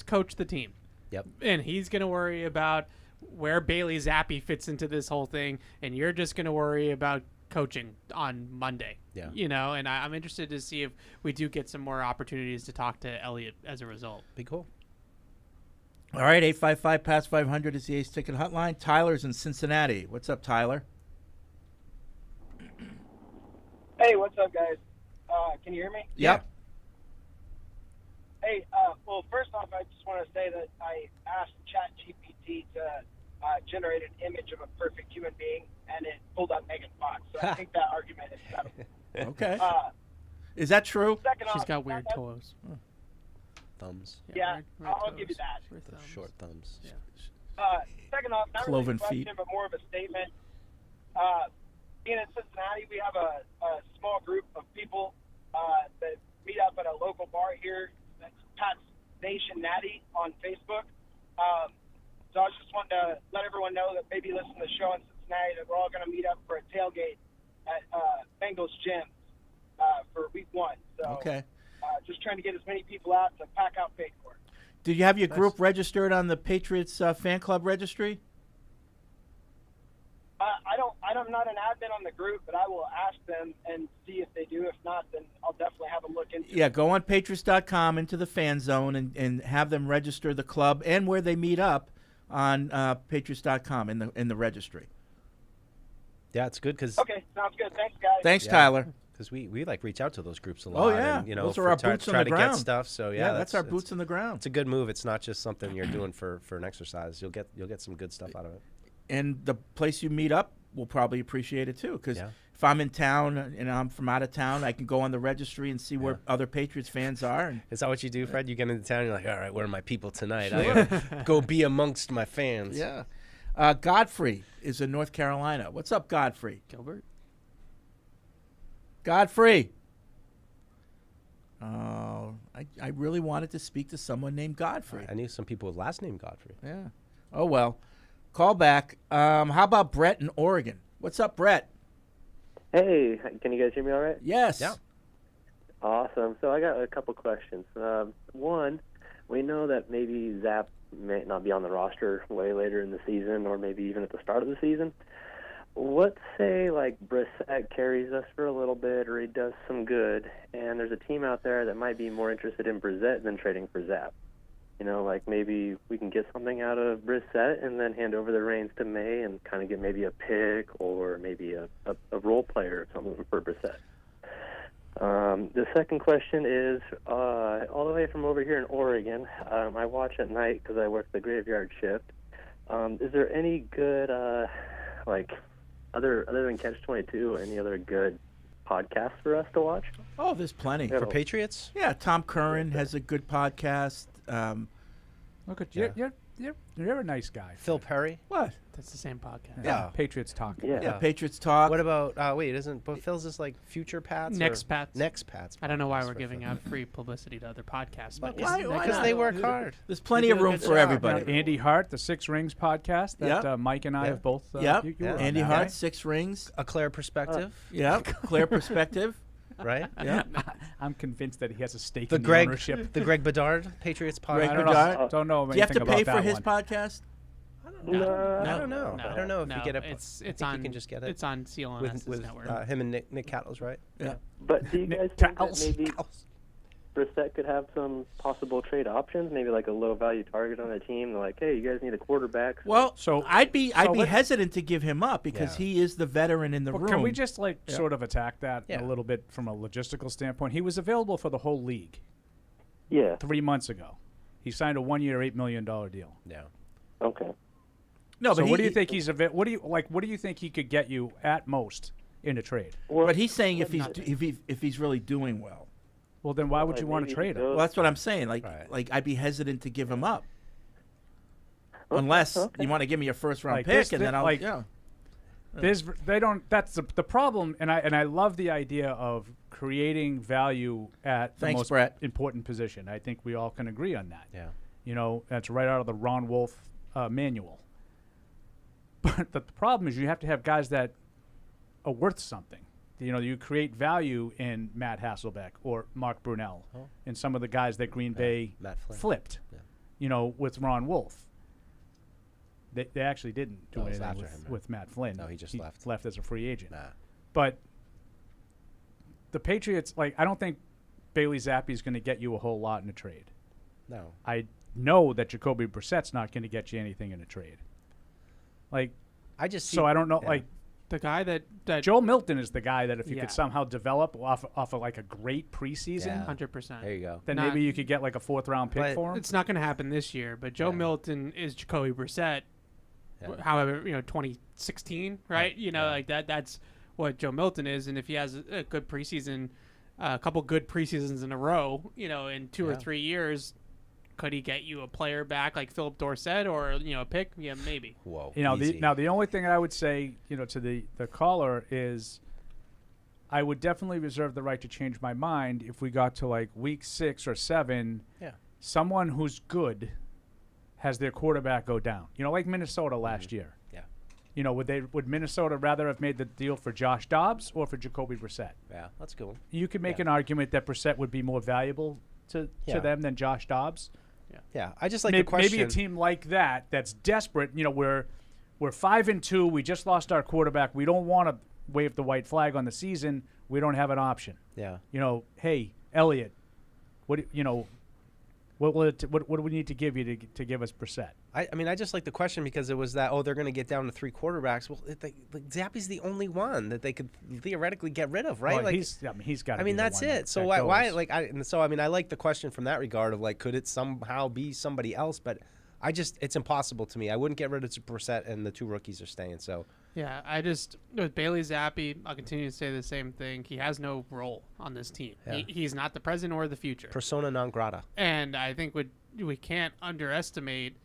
coach the team. Yep. And he's going to worry about where Bailey Zappi fits into this whole thing, and you're just going to worry about coaching on Monday. Yeah. And I'm interested to see if we do get some more opportunities to talk to Elliott as a result. Be cool. All right, 855-PASS-500 is the Ace Ticket Hotline. Tyler's in Cincinnati. What's up, Tyler? Hey, what's up, guys? Can you hear me? Yep. Hey, well, first off, I just want to say that I asked ChatGPT to generate an image of a perfect human being, and it pulled up Megan Fox. So I think that argument is settled. Okay. Is that true? She's got weird toes. Thumbs. Yeah, I'll give you that. Short thumbs. Second off, not Cloven really a question, feet. but more of a statement. Being in Cincinnati, we have a small group of people that meet up at a local bar here. That's Pat's Nation Natty on Facebook. So I was just wanting to let everyone know that maybe listen to the show in Cincinnati that we're all going to meet up for a tailgate at Bengals Gym for week 1. So Okay. just trying to get as many people out to pack out Paycor. Did you have your group registered on the Patriots fan club registry? I'm not an admin on the group, but I will ask them and see if they do. If not, then I'll definitely have them look into it. Yeah, go on Patriots.com into the fan zone and have them register the club and where they meet up on Patriots.com in the registry. Yeah, it's good because. Okay, sounds good. Thanks, guys. Thanks, Tyler. Because we like reach out to those groups a lot. Oh yeah, and, those are our boots on the try to ground. get stuff. So yeah, that's our boots on the ground. It's a good move. It's not just something you're doing for an exercise. You'll get some good stuff out of it. And the place you meet up will probably appreciate it too. Because if I'm in town and I'm from out of town, I can go on the registry and see where other Patriots fans are. And is that what you do, Fred? You get into town, and you're like, all right, where are my people tonight? I gotta go be amongst my fans. Yeah. Godfrey is in North Carolina. What's up, Godfrey? Gilbert. Godfrey. Oh, I really wanted to speak to someone named Godfrey. I knew some people with last name Godfrey. Yeah. Oh, well. Call back. How about Brett in Oregon? What's up, Brett? Hey, can you guys hear me all right? Yes. Yeah. Awesome. So I got a couple questions. One, we know that maybe Zapp may not be on the roster way later in the season or maybe even at the start of the season. Let's say, like, Brissett carries us for a little bit or he does some good, and there's a team out there that might be more interested in Brissett than trading for Zapp. You know, like maybe we can get something out of Brissett and then hand over the reins to May and kind of get maybe a pick or maybe a role player or something for Brissett. The second question is, all the way from over here in Oregon, I watch at night because I work the graveyard shift. Is there any good, other than Catch-22, any other good podcasts for us to watch? Oh, there's plenty. For Patriots? Yeah, Tom Curran has a good podcast. Look at you're a nice guy. Phil Perry? What? That's the same podcast. Yeah. Patriots Talk. Yeah, Patriots Talk. What about, wait, isn't, but Phil's is like Future Pats? Next or? Pats. Next Pats. I don't know why we're giving out free publicity to other podcasts. But Why Because they work hard. There's plenty of room for everybody. Andy Hart, the Six Rings podcast that Mike and I have both. You were on Andy that, Hart, right? Six Rings. A Clear Perspective. Yeah, Clear Perspective. Right? Yeah. I'm convinced that he has a stake The in Greg, the ownership. the Greg Bedard Patriots podcast. I don't know. Do you have to pay for that his one. podcast? I don't know. I don't know if you get it. It's I think on. you can just get it. It's on CLNS's with network. him and Nick Cattles, right? Yeah. But do you guys think that maybe Brissett could have some possible trade options? Maybe like a low-value target on a team. They're like, hey, you guys need a quarterback. Well, so I'd be hesitant to give him up because he is the veteran in the room. Can we just sort of attack that a little bit from a logistical standpoint? He was available for the whole league. Yeah. 3 months ago, he signed a 1 year, $8 million deal. Yeah. Okay. No, so but what do you think he's what do you think he could get you at most in a trade? But he's saying if he's really doing well. Well, then why would you want to trade him? Well, that's what I'm saying. Like I'd be hesitant to give him up, unless you want to give me a first round pick, and then I'll That's the problem, and I love the idea of creating value at the most important position. I think we all can agree on that. Yeah. You know, that's right out of the Ron Wolf manual. But the problem is you have to have guys that are worth something. You know, you create value in Matt Hasselbeck or Mark Brunell and some of the guys that Green Bay flipped, you know, with Ron Wolf. They actually didn't do anything with Matt Flynn. No, he just left. Left as a free agent. Nah. But the Patriots, I don't think Bailey Zappi is going to get you a whole lot in a trade. No. I know that Jacoby Brissett's not going to get you anything in a trade. I don't know. Yeah. The guy that Joe Milton is the guy that if you Yeah. could somehow develop off of like a great preseason, 100%. There you go. then maybe you could get like a 4th round pick for him. It's not going to happen this year. But Joe Milton is Jacoby Brissett. However, 2016, right? Like that. That's what Joe Milton is. And if he has a good preseason, a couple good preseasons in a row, in 2 or 3 years, could he get you a player back like Philip Dorsett or a pick? Yeah, maybe. Whoa. The only thing I would say, to the caller is, I would definitely reserve the right to change my mind if we got to like week 6 or 7. Yeah. Someone who's good has their quarterback go down. Like Minnesota last year. Yeah. Would Minnesota rather have made the deal for Josh Dobbs or for Jacoby Brissett? Yeah, that's cool. You could make an argument that Brissett would be more valuable to them than Josh Dobbs. Yeah, I just like the question. Maybe a team like that's desperate. We're 5-2. We just lost our quarterback. We don't want to wave the white flag on the season. We don't have an option. Yeah. Hey, Elliott, what do we need to give you to give us Brissett? I just like the question because it was that, they're going to get down to 3 quarterbacks. Well, Zappy's the only one that they could theoretically get rid of, right? Well, he's got to be that's the one it. So that why goes. I like the question from that regard of could it somehow be somebody else? But it's impossible to me. I wouldn't get rid of Brissett, and the 2 rookies are staying. So yeah, with Bailey Zappi, I'll continue to say the same thing. He has no role on this team. Yeah. He's not the present or the future. Persona non grata. And I think we can't underestimate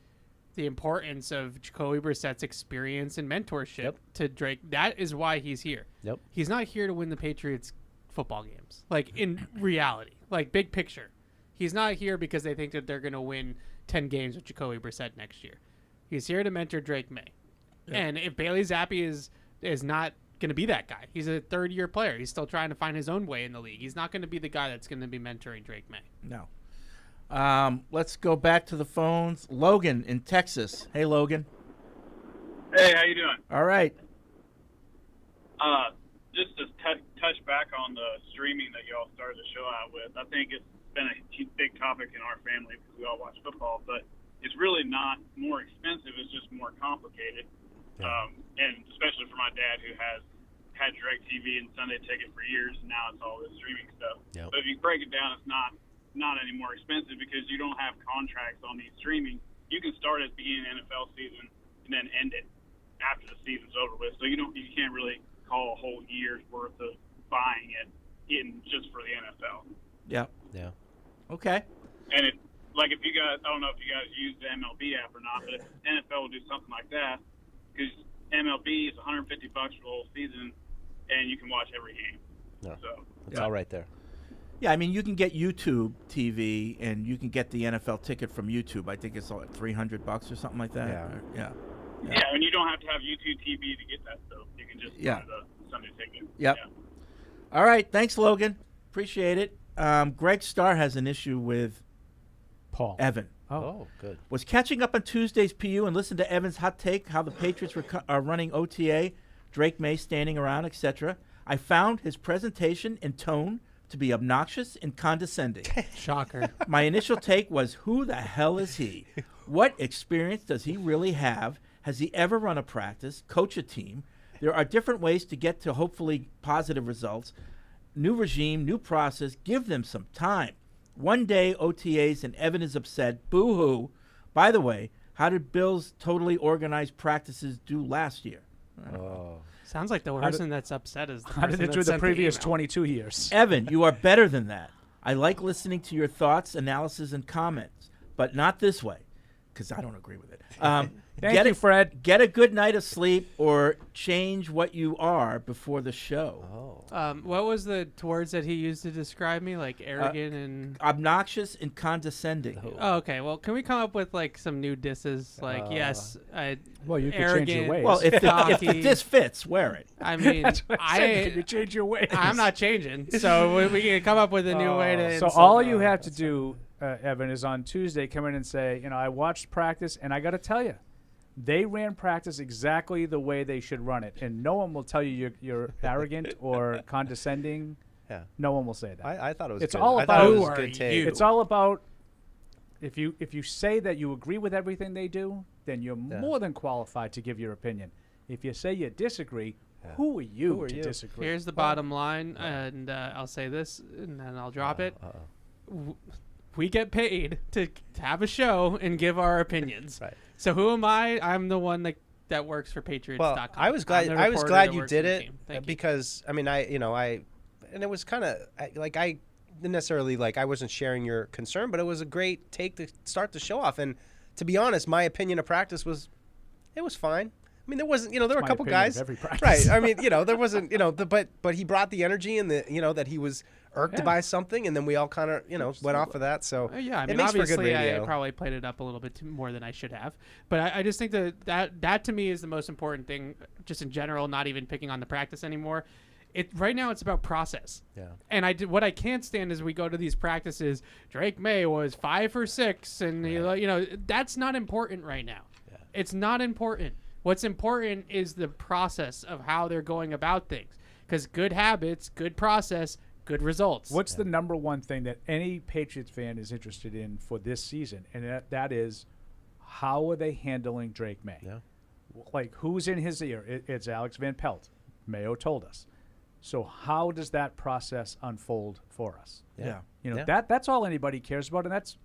the importance of Jacoby Brissett's experience and mentorship to Drake. That is why he's here. Yep. He's not here to win the Patriots football games. In reality, big picture. He's not here because they think that they're going to win 10 games with Jacoby Brissett next year. He's here to mentor Drake May. Yep. And if Bailey Zappi is not going to be that guy, he's a third-year player. He's still trying to find his own way in the league. He's not going to be the guy that's going to be mentoring Drake May. No. Let's go back to the phones. Logan in Texas. Hey, Logan. Hey, how you doing? All right. Just to touch back on the streaming that y'all started the show out with, I think it's been a big topic in our family because we all watch football, but it's really not more expensive. It's just more complicated. Yeah. And especially for my dad who has had DirecTV and Sunday Ticket for years, and now it's all this streaming stuff. Yep. But if you break it down, it's not any more expensive because you don't have contracts on these streaming. You can start at the beginning of the NFL season and then end it after the season's over with. So you can't really call a whole year's worth of buying it in just for the NFL. Yeah. Yeah. Okay. And if you guys, I don't know if you guys use the MLB app or not, but if NFL will do something like that, because MLB is $150 for the whole season, and you can watch every game. No. So it's all right there. Yeah, you can get YouTube TV, and you can get the NFL ticket from YouTube. I think it's like $300 or something like that. Yeah, and you don't have to have YouTube TV to get that stuff. You can just buy the Sunday Ticket. Yep. Yeah. All right. Thanks, Logan. Appreciate it. Greg Starr has an issue with Paul Evan. Oh, good. Was catching up on Tuesday's PU and listened to Evan's hot take, how the Patriots are running OTA, Drake May standing around, etc. I found his presentation and tone to be obnoxious and condescending. Shocker. My initial take was, who the hell is he? What experience does he really have? Has he ever run a practice, coach a team? There are different ways to get to hopefully positive results. New regime, new process. Give them some time. One day, OTAs, and Evan is upset. Boo-hoo. By the way, how did Bill's totally organized practices do last year? Oh. Sounds like the person that's upset is the How did person it do that the sent previous email. 22 years? Evan, you are better than that. I like listening to your thoughts, analysis, and comments, but not this way, because I don't agree with it. Thank you, Fred. Get a good night of sleep or change what you are before the show. What was the words that he used to describe me? Like arrogant and obnoxious and condescending. Oh, okay. Well, can we come up with some new disses? Yes, well, you can arrogant, change your ways. Well, if the cocky. diss fits, wear it. I mean, That's what I said. Can you change your ways? I'm not changing, so we can come up with a new way to. So insult all you them. have to do, Evan, is on Tuesday come in and say, I watched practice, and I got to tell you, they ran practice exactly the way they should run it, and no one will tell you you're arrogant or condescending. Yeah. No one will say that. I thought it was It's good. all I about thought it was a good take. It's all about if you say that you agree with everything they do, then you're more than qualified to give your opinion. If you say you disagree, who are you to disagree? Here's the bottom line, and I'll say this, and then I'll drop it. We get paid to have a show and give our opinions. Right. So who am I? I'm the one that works for Patriots.com. Well, I was glad you did it because I and it was kind of like I didn't necessarily I wasn't sharing your concern, but it was a great take to start the show off. And to be honest, my opinion of practice was it was fine. I mean, there wasn't, there were a my couple opinion of guys, every practice. right? I mean, there wasn't, but he brought the energy and that he was irked by something, and then we all kind of, went off of that. So yeah, I it mean, makes for good obviously, radio. I probably played it up a little bit more than I should have, but I just think that to me is the most important thing, just in general. Not even picking on the practice anymore. Right now it's about process. Yeah. And what I can't stand is we go to these practices. Drake May was 5 for 6, and that's not important right now. Yeah. It's not important. What's important is the process of how they're going about things. Because good habits, good process, good results. What's the number one thing that any Patriots fan is interested in for this season? And that is, how are they handling Drake May? Yeah. Like, who's in his ear? It's Alex Van Pelt. Mayo told us. So how does that process unfold for us? Yeah. That's all anybody cares about, and that's,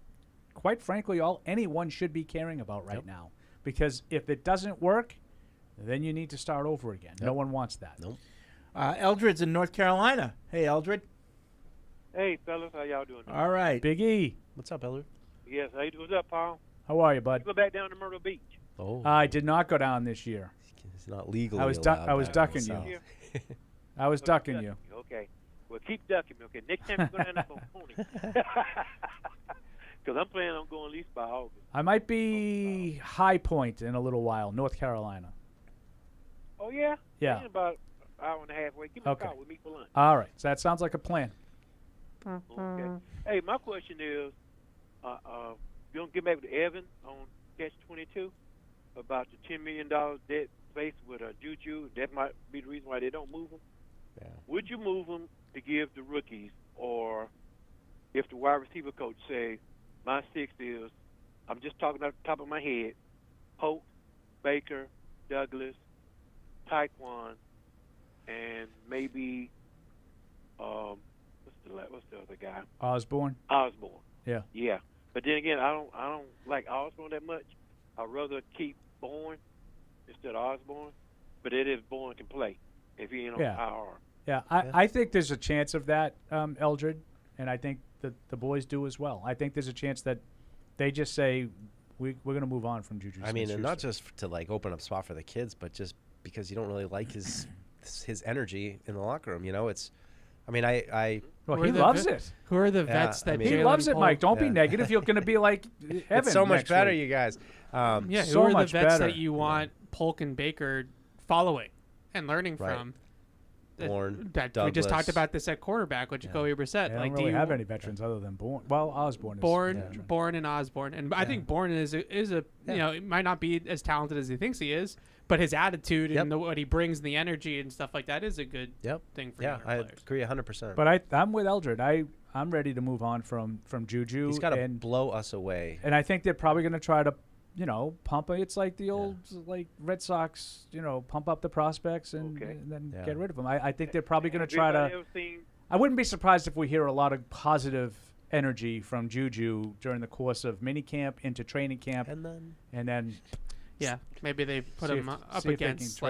quite frankly, all anyone should be caring about right now. Because if it doesn't work, then you need to start over again. No one wants that. Nope. Eldred's in North Carolina. Hey, Eldred. Hey, fellas, how y'all doing? All right. Big E. What's up, Eldred? Yes, how you doing? What's up, Paul? How are you, bud? You go back down to Myrtle Beach. Oh. I did not go down this year. It's not legally I was allowed I was back in ducking the you. South. I was ducking you. Okay. Well, keep ducking me, okay? Next time you go down there, I'm going to pony. Because I'm planning on going at least by August. I might be High Point in a little while, North Carolina. Oh, yeah? Yeah. In about an hour and a half away. Give me a call. We'll meet for lunch. All right. So that sounds like a plan. Okay. Hey, my question is, you don't get back with Evan on Catch 22 about the $10 million debt faced with Juju. That might be the reason why they don't move him. Yeah. Would you move him to give the rookies, or if the wide receiver coach say, my six is, I'm just talking off the top of my head, Hope, Baker, Douglas, Taekwon, and maybe what's the other guy? Osborne. Yeah. Yeah. But then again, I don't like Osborne that much. I'd rather keep Bourne instead of Osborne. But it is Bourne can play if he ain't on IR. Yeah, I think there's a chance of that, Eldred, and I think the boys do as well. I think there's a chance that they just say we're going to move on from Juju. I mean, and not just to open up spot for the kids, but just because you don't really like his energy in the locker room. It's, I mean, Well, he loves it. Who are the vets that he loves it, Mike? Don't be negative. You're going to be like Evan. It's so much better, week. you guys. Who so are the much vets better. that you want Polk and Baker following and learning from? Bourne, we just talked about this at quarterback with Jacoby Brissett. They don't really have any veterans other than Bourne. Well, Osborne. Bourne and Osborne, and I think Bourne is a it might not be as talented as he thinks he is, but his attitude and what he brings, and the energy and stuff like that is a good thing for younger players. I agree 100%. But I'm with Eldred. I'm ready to move on from Juju. He's got to blow us away. And I think they're probably going to try to, pump. It's like the old Red Sox, pump up the prospects and then get rid of them. I think they're probably going to try to. I wouldn't be surprised if we hear a lot of positive energy from Juju during the course of minicamp into training camp, and then. Yeah, maybe they put him up against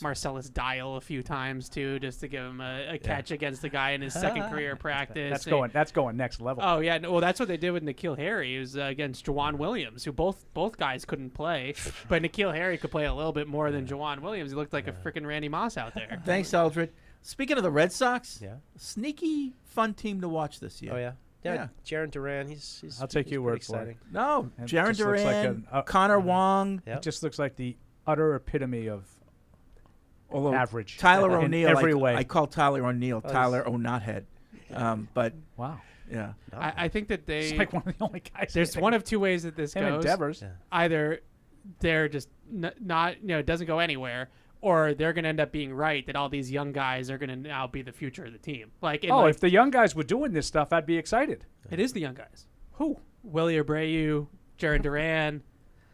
Marcellus Dial a few times too, just to give him a catch against the guy in his second career practice. That's going next level. Oh yeah, well that's what they did with N'Keal Harry. It was against Juwan Williams, who both guys couldn't play, but N'Keal Harry could play a little bit more than Juwan Williams. He looked like a freaking Randy Moss out there. Thanks, Eldred. Speaking of the Red Sox, sneaky fun team to watch this year. Oh yeah. Yeah, Jaron Duran, he's I'll take your word for it. No, Jaron Duran, Connor Wong. It just looks like the utter epitome of average. Tyler in O'Neill, every way. I call Tyler O'Neill Tyler O'Nothead. But wow. Yeah. I think that they. It's like one of the only guys. There's one of two ways that this Him goes. and Devers. Either they're just not, it doesn't go anywhere, or they're going to end up being right that all these young guys are going to now be the future of the team. If the young guys were doing this stuff, I'd be excited. It is the young guys. Who? Willie Abreu, Jaron Duran.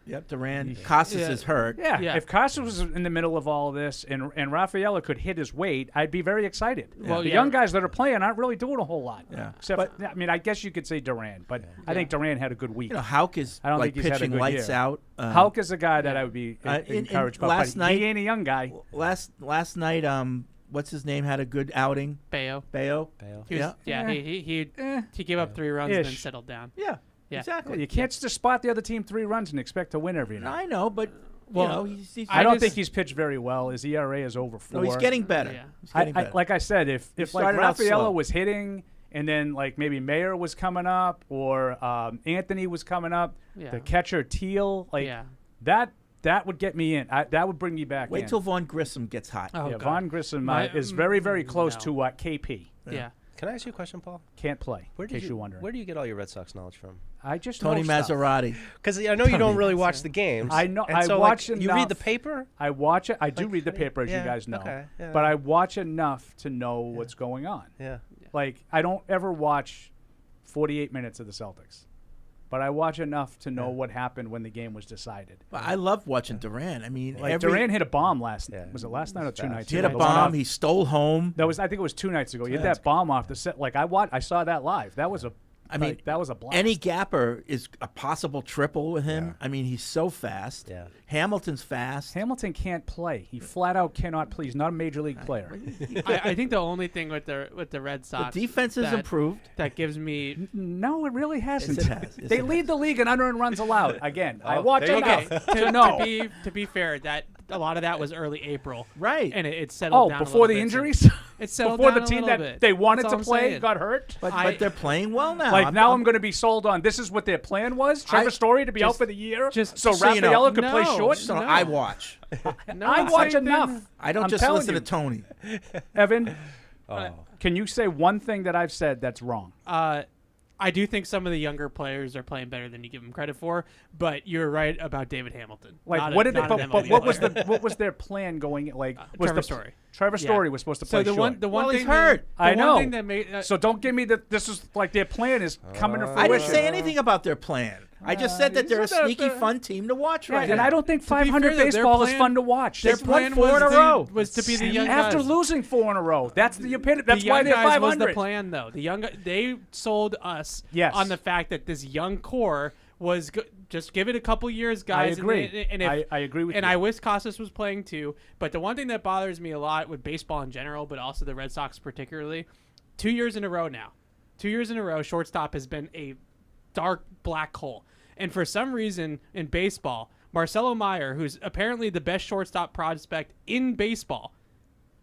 Yep, Duran. Costas is hurt. Yeah. If Costas was in the middle of all this and Rafaela could hit his weight, I'd be very excited. Well, the young guys that are playing aren't really doing a whole lot. Yeah. Except, I guess you could say Duran, but I think Duran had a good week. Hauk is I don't think he's had a pitching good lights year. out. Hauk is a guy that I would be encouraged by. Last night, he ain't a young guy. Last night, what's his name, had a good outing. Bayo. He gave up 3 runs and then settled down. Yeah. Exactly. You can't just spot the other team 3 runs and expect to win every night. I know, but Well, I don't think he's pitched very well. His ERA is over 4. No, he's getting better. Yeah. He's getting better. Like I said, if like started out Rafaela slow. was hitting and then like maybe Mayer was coming up or Anthony was coming up, Yeah. the catcher Teal, like Yeah. that would get me in. That would bring me back in. Wait till Vaughn Grissom gets hot. Oh, yeah, God. Vaughn Grissom My- is very, very close no. to KP. Yeah. Can I ask you a question, Paul? Can't play. Where in case you're wondering. Where do you get all your Red Sox knowledge from? I just Tony know stuff. Maserati. Because I know you don't really watch the games. I know. and I so, watch like, enough. You read the paper? I watch it. I do read the paper, as yeah, you guys know. okay, yeah. But I watch enough to know what's going on. Yeah. Like I don't ever watch 48 minutes of the Celtics, but I watch enough to know what happened when the game was decided. Well, I love watching Durant. I mean, Like Durant hit a bomb last. Was it last night or 2 nights He ago? hit a The one bomb. off- He stole home. That was. I think it was 2 nights ago. He hit Yeah. that bomb off the set. Like I saw that live. That was a. I mean, that was a blast. Any gapper is a possible triple with him. I mean, he's so fast. Yeah. Hamilton's fast. Hamilton can't play. He flat out cannot play. He's not a major league player. I think the only thing with the Red Sox, defense has improved. That gives me no, it really hasn't. Yes, it has. Yes, They it lead the league in unearned runs allowed. Again, I Oh, watch there you enough go. to know. to be fair, that a lot of that was early April, right? And it settled down. Before a the little bit. injuries. It settled Before down the a team little that bit. they wanted That's to all I'm play saying. got hurt. But they're playing well now. Like now, I'm going to be sold on. This is what their plan was. Trevor Story to be out for the year, so you know, Rafaela could play no, short. So I watch. I watch enough. I don't I'm just telling listen you. to Tony. Evan, Oh. can you say one thing that I've said that's wrong? I do think some of the younger players are playing better than you give them credit for, but you're right about David Hamilton. Like Not what a- did they? not an But MLB what was player. what was their plan going? Like was Trevor the Story. Trevor Yeah. Story was supposed to play So the short. one Well, thing he's hurt. I the know. One thing that made, So don't give me that. This is like their plan is coming to fruition. I didn't say anything about their plan. I just said that they're a sneaky, fun team to watch right and now. I don't think be 500 fair, though, their baseball is plan- fun to watch. Their They've won plan 4 in a was row. was to be the young After guys. losing 4 in a row. That's the opinion. That's the why young they're guys 500. was the plan, though. The young they sold us Yes. on the fact that this young core was just give it a couple years, guys. I agree. And if, I agree with and you. I wish Casas was playing too. But the one thing that bothers me a lot with baseball in general, but also the Red Sox particularly, 2 years in a row now. 2 years in a row, shortstop has been a dark black hole. And for some reason in baseball, Marcelo Meyer, who's apparently the best shortstop prospect in baseball,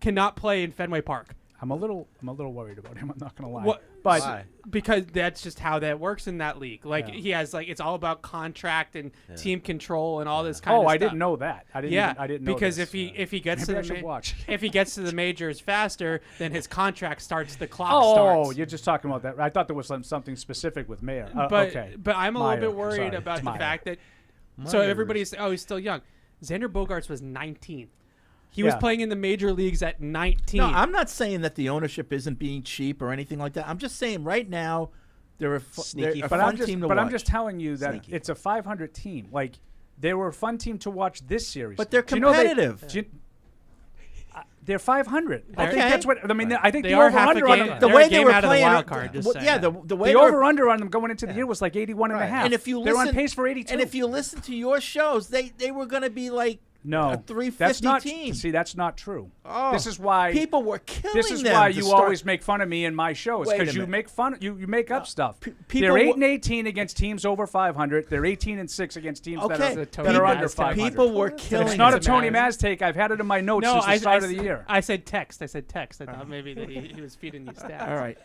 cannot play in Fenway Park. I'm a little worried about him. I'm not gonna lie. What- But Why? Because that's just how that works in that league. Like he has it's all about contract and team control and all this kind of stuff. I didn't know that. I didn't know because this. if he gets Maybe I to should the watch. if he gets to the majors faster, then his contract starts. The clock Oh, starts. you're just talking about that. I thought there was something specific with Mayer. But okay. but I'm a Meyer, little bit worried sorry. about It's the Meyer. fact that so Myers. everybody's he's still young. Xander Bogaerts was 19. He was Yeah. playing in the major leagues at 19. No, I'm not saying that the ownership isn't being cheap or anything like that. I'm just saying right now they're a Sneaky. fun But I'm just team to but watch. I'm just telling you that Sneaky. it's a 500 team. Like they were a fun team to watch this series. But they're Do you know competitive. they're 500. I think Okay. that's what I mean. I think They the are over half a under on game- them. the they're way a they game were out of the playing, wild card, just saying. yeah, the way The they were- over under on them going into the year was like 81 and a half. And if you they're listen, on pace for 82. And if you listen to your shows, they were going to be like no, a 350 that's not, team. See, that's not true. Oh, this is why people were killing This is them why to you start- always make fun of me in my shows Wait a because you minute. make fun. You make up stuff. people They're 8 were- and 18 against teams over 500. They're 18 and 6 against teams Okay. that People- are under Maz take. 500. People were killing. It's not a It's Tony Maz. Maz take. I've had it in my notes No, since the I start of the year. I said text. I thought maybe that he was feeding you stats. All right,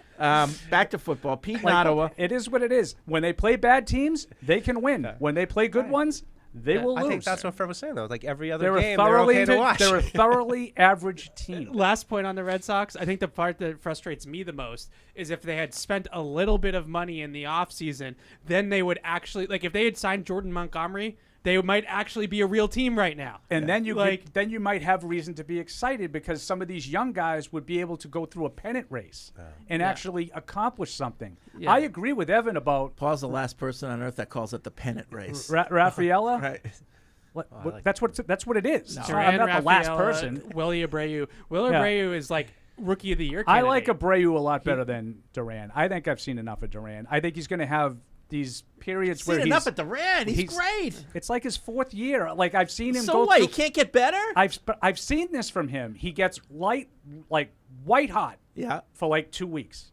back to football. Pete Like, Nottawa. it is what it is. When they play bad teams, they can win. When they play good ones, they will lose. I think that's what Fred was saying, though. Like every other They're game, a thoroughly they're okay to watch. they're a thoroughly average team. Last point on the Red Sox, I think the part that frustrates me the most is if they had spent a little bit of money in the offseason, then they would actually, like if they had signed Jordan Montgomery, they might actually be a real team right now. And then you Like- then you might have reason to be excited because some of these young guys would be able to go through a pennant race and actually accomplish something. Yeah. I agree with Evan about Paul's the last person on earth that calls it the pennant race. Rafaela. Right. That's what it is. No. I'm not the last Rafaela, person. Willie Abreu. Will Yeah. Abreu is like rookie of the year I candidate. like Abreu a lot better than Duran. I think I've seen enough of Duran. I think he's going to have these periods where Seen he's enough at Durant. He's great. It's like his 4th year. Like I've seen him So go what? through, He can't get better. I've seen this from him. He gets white hot Yeah. for like 2 weeks.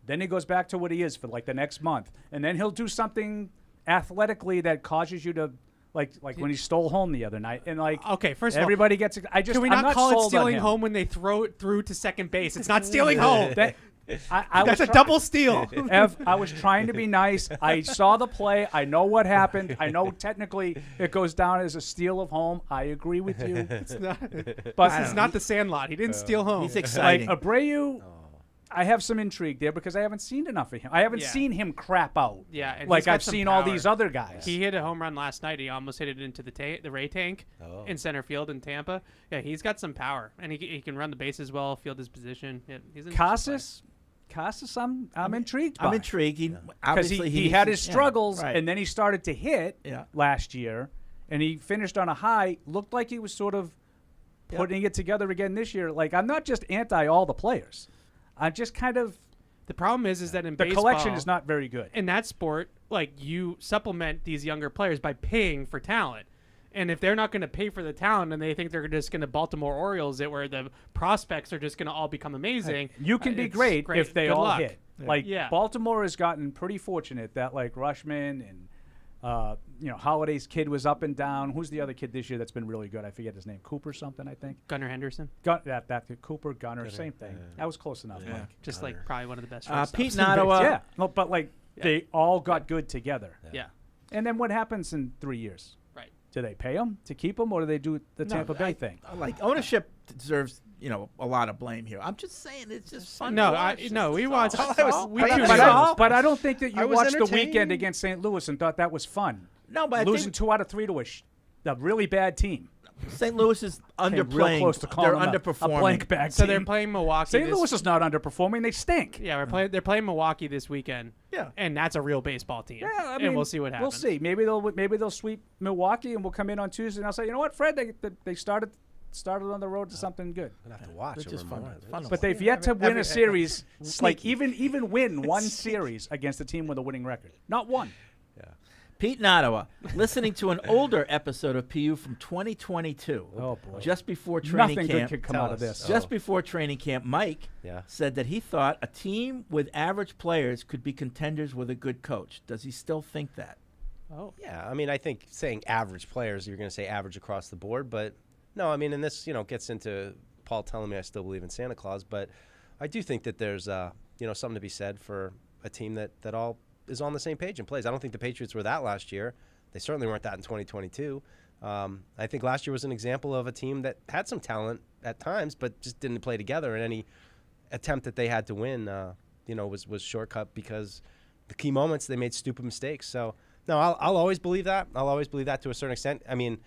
Then he goes back to what he is for like the next month. And then he'll do something athletically that causes you to Like when he stole home the other night, and okay, first of all, everybody gets. I just can we I'm not call it sold on stealing him. home when they throw it through to second base? It's not stealing home. That's a double steal. Ev, I was trying to be nice. I saw the play. I know what happened. I know technically it goes down as a steal of home. I agree with you. It's not. But This is not the Sandlot. He didn't steal home. He's exciting. Like Abreu, I have some intrigue there because I haven't seen enough of him. I haven't seen him crap out. Yeah, and like he's got I've some seen all power. these other guys. He hit a home run last night. He almost hit it into the Ray tank in center field in Tampa. Yeah, he's got some power, and he can run the bases well, field his position. Yeah, he's an Casas, I'm intrigued by. I'm intrigued. Because Obviously, he had his struggles, right. and then he started to hit last year, and he finished on a high. Looked like he was sort of putting it together again this year. Like, I'm not just anti all the players. I'm just kind of... The problem is that in the baseball, collection is not very good. In that sport, like, you supplement these younger players by paying for talent. And if they're not going to pay for the talent and they think they're just going to Baltimore Orioles it, where the prospects are just going to all become amazing, You can be great if they Good all luck. hit. Yeah. Like, yeah. Baltimore has gotten pretty fortunate that, like, Rushman and, Holiday's kid was up and down. Who's the other kid this year that's been really good? I forget his name. Cooper something, I think. Gunnar Henderson. Cooper, Gunnar, same thing. That was close enough, Mike. Just like probably one of the best. Pete shortstops in Nottawa. Yeah. No, but, like, they all got good together. Yeah. And then what happens in 3 years? Right. Do they pay them to keep them, or do they do the Tampa Bay thing? Like ownership deserves, a lot of blame here. I'm just saying it's just fun. No, to watch. we watch. But I don't think that you was watched the entertained. weekend against St. Louis and thought that was fun. No, but I losing think 2 out of 3 to a really bad team. St. Louis is Came real underplaying. close to calling They're them underperforming. a blank bag So team. they're playing Milwaukee. St. Louis is not underperforming. They stink. Yeah, they're playing Milwaukee this weekend. Yeah. And that's a real baseball team. Yeah, I and mean, we'll see what happens. We'll see. Maybe they'll sweep Milwaukee, and we'll come in on Tuesday, and I'll say, you know what, Fred, they started on the road to something good. I'm gonna have to watch. It's just fun. But they've yet to win a series, like even win one series against a team with a winning record. Not one. Pete Nottawa, listening to an older episode of PU from 2022. Oh, boy. Just before training Nothing camp. good could come out of this. Just before training camp, Mike said that he thought a team with average players could be contenders with a good coach. Does he still think that? Oh. Yeah, I mean, I think saying average players, you're going to say average across the board, but no, I mean, and this, gets into Paul telling me I still believe in Santa Claus, but I do think that there's, something to be said for a team that all is on the same page and plays. I don't think the Patriots were that last year. They certainly weren't that in 2022. I think last year was an example of a team that had some talent at times, but just didn't play together. And any attempt that they had to win, was shortcut because the key moments they made stupid mistakes. So no, I'll always believe that. I'll always believe that to a certain extent. I mean,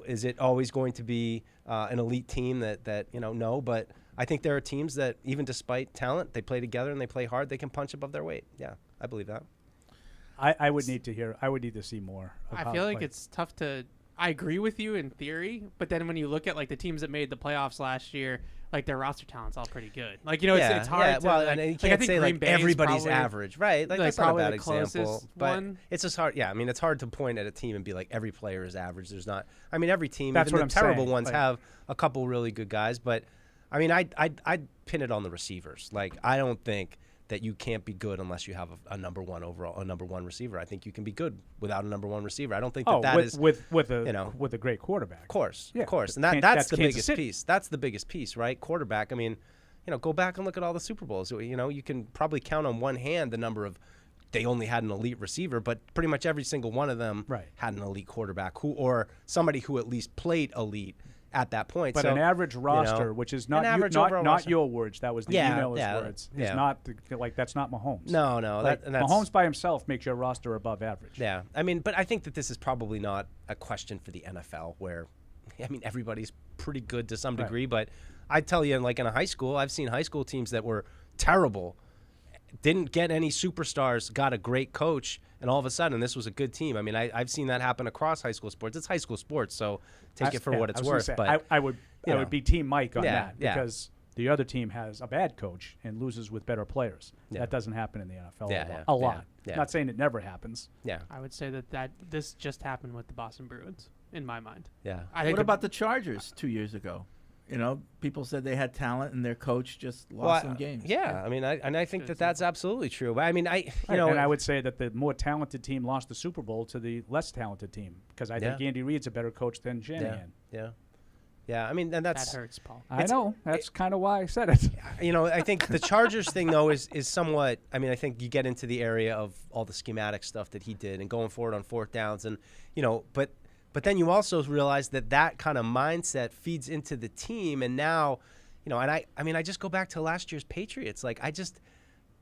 is it always going to be an elite team that no, but I think there are teams that even despite talent, they play together and they play hard. They can punch above their weight. Yeah, I believe that. I would need to see more. I feel like it's tough to. I agree with you in theory, but then when you look at like the teams that made the playoffs last year, like their roster talent's all pretty good. Like it's hard. Yeah, well, to, and you I can't think say Green like Bay is everybody's probably, average, right? Like that's not a probably bad the example. closest But one. it's just hard. Yeah, I mean, it's hard to point at a team and be like every player is average. There's not. I mean, every team, That's even what the I'm terrible saying. ones, Like, have a couple really good guys. But I mean, I'd pin it on the receivers. Like I don't think that you can't be good unless you have a number one overall, a number one receiver. I think you can be good without a number one receiver. I don't think that is with a great quarterback. Of course, Yeah. of course, and That's that's the Kansas biggest City. piece. That's the biggest piece, right? Quarterback. I mean, go back and look at all the Super Bowls. You can probably count on one hand the number of. They only had an elite receiver, but pretty much every single one of them had an elite quarterback or somebody who at least played elite at that point. But so, an average roster, which is not roster. your words, that was the emailer's words. Is not that's not Mahomes. No, Like, and that's, Mahomes by himself makes your roster above average. Yeah, I mean, but I think that this is probably not a question for the NFL, where, I mean, everybody's pretty good to some degree. But I tell you, like in a high school, I've seen high school teams that were terrible, didn't get any superstars, got a great coach, and all of a sudden this was a good team. I mean, I've seen that happen across high school sports. It's high school sports, so take it for what it's worth. But I would be Team Mike on that yeah. because the other team has a bad coach and loses with better players. Yeah. That doesn't happen in the NFL a lot. Yeah. Not saying it never happens. Yeah, I would say that this just happened with the Boston Bruins in my mind. Yeah. What about the Chargers 2 years ago? people said they had talent and their coach just lost some games. Yeah, I mean, I think that's absolutely true. But I mean, and I would say that the more talented team lost the Super Bowl to the less talented team because I think Andy Reid's a better coach than Shanahan. Yeah, I mean, and that hurts, Paul. I know. That's kind of why I said it. I think the Chargers thing, though, is somewhat – I mean, I think you get into the area of all the schematic stuff that he did and going forward on fourth downs. And, but then you also realize that kind of mindset feeds into the team. And now, and I just go back to last year's Patriots. Like,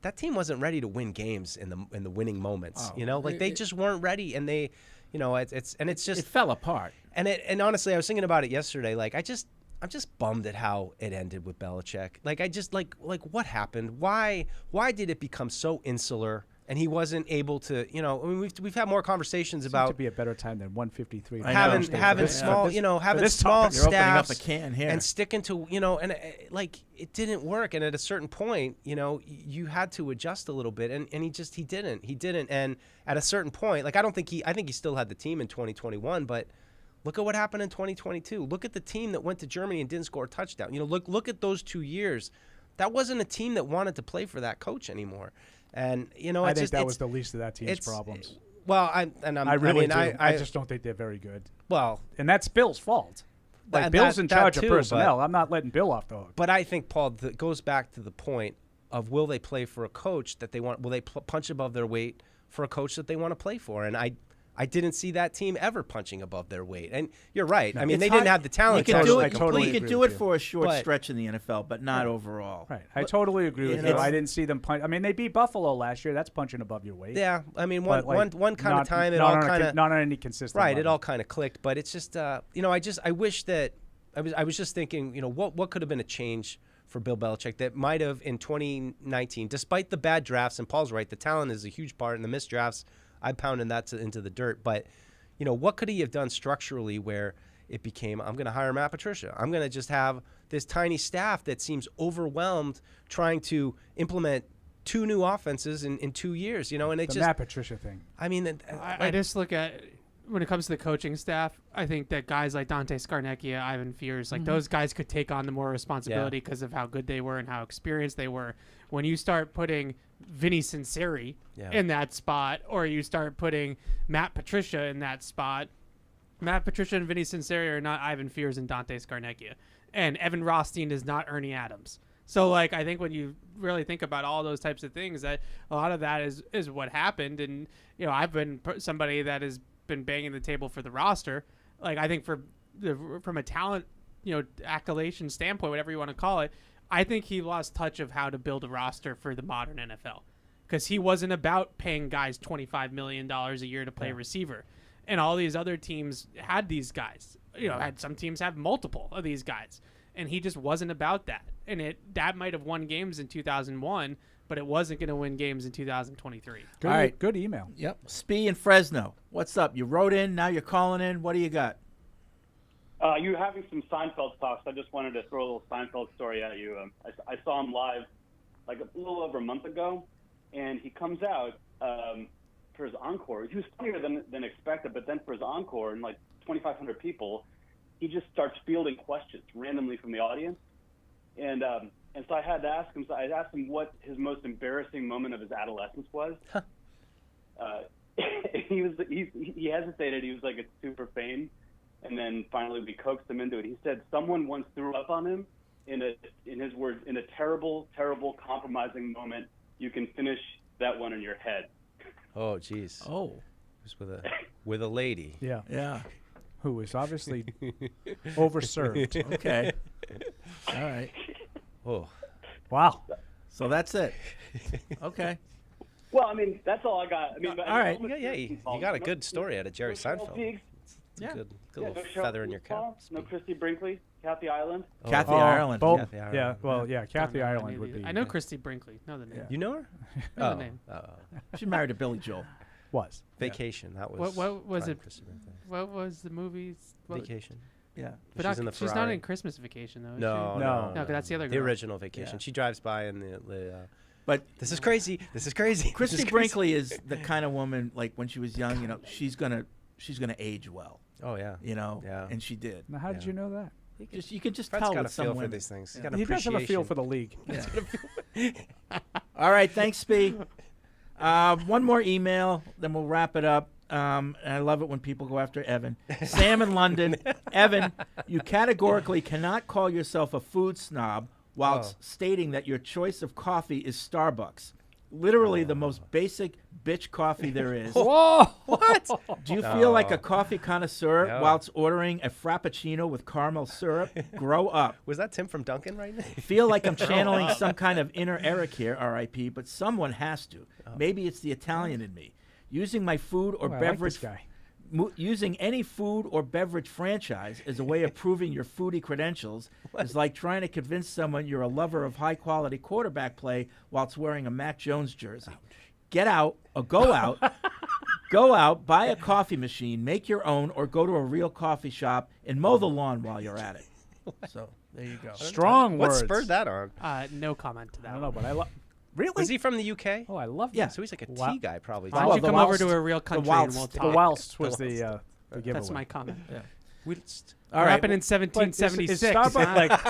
that team wasn't ready to win games in the winning moments. They just weren't ready. And they – it's just it fell apart. And honestly, I was thinking about it yesterday. Like I'm just bummed at how it ended with Belichick. Like I just like what happened? Why did it become so insular? And he wasn't able to, I mean, we've had more conversations about to be a better time than 153. Having small, having small staffs a can here. And sticking to, and it didn't work. And at a certain point, you had to adjust a little bit. And he didn't. And at a certain point, I think he still had the team in 2021, but look at what happened in 2022. Look at the team that went to Germany and didn't score a touchdown. Look at those 2 years. That wasn't a team that wanted to play for that coach anymore. And I think that was the least of that team's problems. Well, I just don't think they're very good. Well, and that's Bill's fault. Bill's in charge of personnel. I'm not letting Bill off the hook. But I think, Paul, that goes back to the point of will they play for a coach that they want? Will they punch above their weight for a coach that they want to play for? And I didn't see that team ever punching above their weight. And you're right. No, I mean, they didn't have the talent. You can do it for a short stretch in the NFL, but not overall. Right. I totally agree with you. I didn't see them punch. I mean, they beat Buffalo last year. That's punching above your weight. Yeah. I mean, one kind of time, it all kind of not on any consistent. Right. level. It all kind of clicked. But it's just, I wish that I was just thinking, what could have been a change for Bill Belichick that might have in 2019, despite the bad drafts. And Paul's right. The talent is a huge part, and the missed drafts, I pounded that into the dirt. But what could he have done structurally where it became, I'm going to hire Matt Patricia. I'm going to just have this tiny staff that seems overwhelmed trying to implement 2 new offenses in 2 years, and it's the just Matt Patricia thing. I mean, I just look at when it comes to the coaching staff, I think that guys like Dante Scarnecchia, Ivan Fears, those guys could take on the more responsibility because of how good they were and how experienced they were. When you start putting Vinny Cincinnati in that spot, or you start putting Matt Patricia in that spot, Matt Patricia and Vinny Cincinnati are not Ivan Fears and Dante Scarnecchia. And Evan Rothstein is not Ernie Adams. So, I think when you really think about all those types of things, that a lot of that is what happened. And, I've been somebody that has been banging the table for the roster. I think from a talent, accolation standpoint, whatever you want to call it, I think he lost touch of how to build a roster for the modern NFL because he wasn't about paying guys $25 million a year to play receiver. And all these other teams had these guys. Had some teams have multiple of these guys. And he just wasn't about that. And that might have won games in 2001, but it wasn't going to win games in 2023. All right. Good email. Yep. Spee in Fresno. What's up? You wrote in. Now you're calling in. What do you got? You're having some Seinfeld talks. I just wanted to throw a little Seinfeld story at you. I saw him live a little over a month ago, and he comes out for his encore. He was funnier than expected, but then for his encore, and 2,500 people, he just starts fielding questions randomly from the audience. And so I had to ask him. So I asked him what his most embarrassing moment of his adolescence was. He hesitated. He was like, it's super fame. And then finally we coaxed him into it. He said someone once threw up on him in his words, in a terrible, terrible compromising moment. You can finish that one in your head. Oh, geez. Oh. It was with a lady. Yeah. Yeah. Who was obviously overserved. Okay. All right. Oh. Wow. So that's it. Okay. Well, I mean, that's all I got. I mean, all right. You got a good story out of Jerry Seinfeld. Yeah. Good little feather in your cap. No Christy Brinkley, Kathy Ireland. Kathy Ireland. Kathy Ireland. Yeah, well, Kathy Ireland would be. I know Christy Brinkley. Know the name. You know her? Know the name. She married to Billy Joel. Was. Vacation. That was. What was it? What was the movie? Vacation. Yeah. But she's not in Christmas Vacation, though. No. No, that's the other girl. The original Vacation. Yeah. She drives by in the but this is crazy. This is crazy. Christy Brinkley is the kind of woman, when she was young, she's gonna age well. Oh yeah. Yeah. And she did. Now, how did you know that? You can just Fred's tell got with a some feel for women. these things. He's Yeah. got He does have a feel appreciation. for the league. All right, thanks, Spee. One more email, then we'll wrap it up. And I love it when people go after Evan. Sam in London. Evan, you categorically cannot call yourself a food snob whilst stating that your choice of coffee is Starbucks. Literally the most basic bitch coffee there is. Whoa! What? Do you feel like a coffee connoisseur No. whilst ordering a frappuccino with caramel syrup? Grow up. Was that Tim from Duncan right now? Feel like I'm channeling some kind of inner Eric here, R.I.P., but someone has to. Maybe it's the Italian in me. Using my food or Oh, I like beverage this guy. using any food or beverage franchise as a way of proving your foodie credentials is like trying to convince someone you're a lover of high-quality quarterback play whilst wearing a Mac Jones jersey. Get out or go out. Go out, buy a coffee machine, make your own, or go to a real coffee shop and mow the lawn while you're at it. So there you go. Strong What words. spurred that on? No comment to that. I don't know, but I love. Really? Was he from the UK? Oh, I love that. Yeah. So he's like a Wow. tea guy, probably. Why too. don't you come over to a real country and we'll The talk? whilst was the giveaway. That's my comment. Yeah. All right. Happened in But 1776. is Starbucks, huh? like,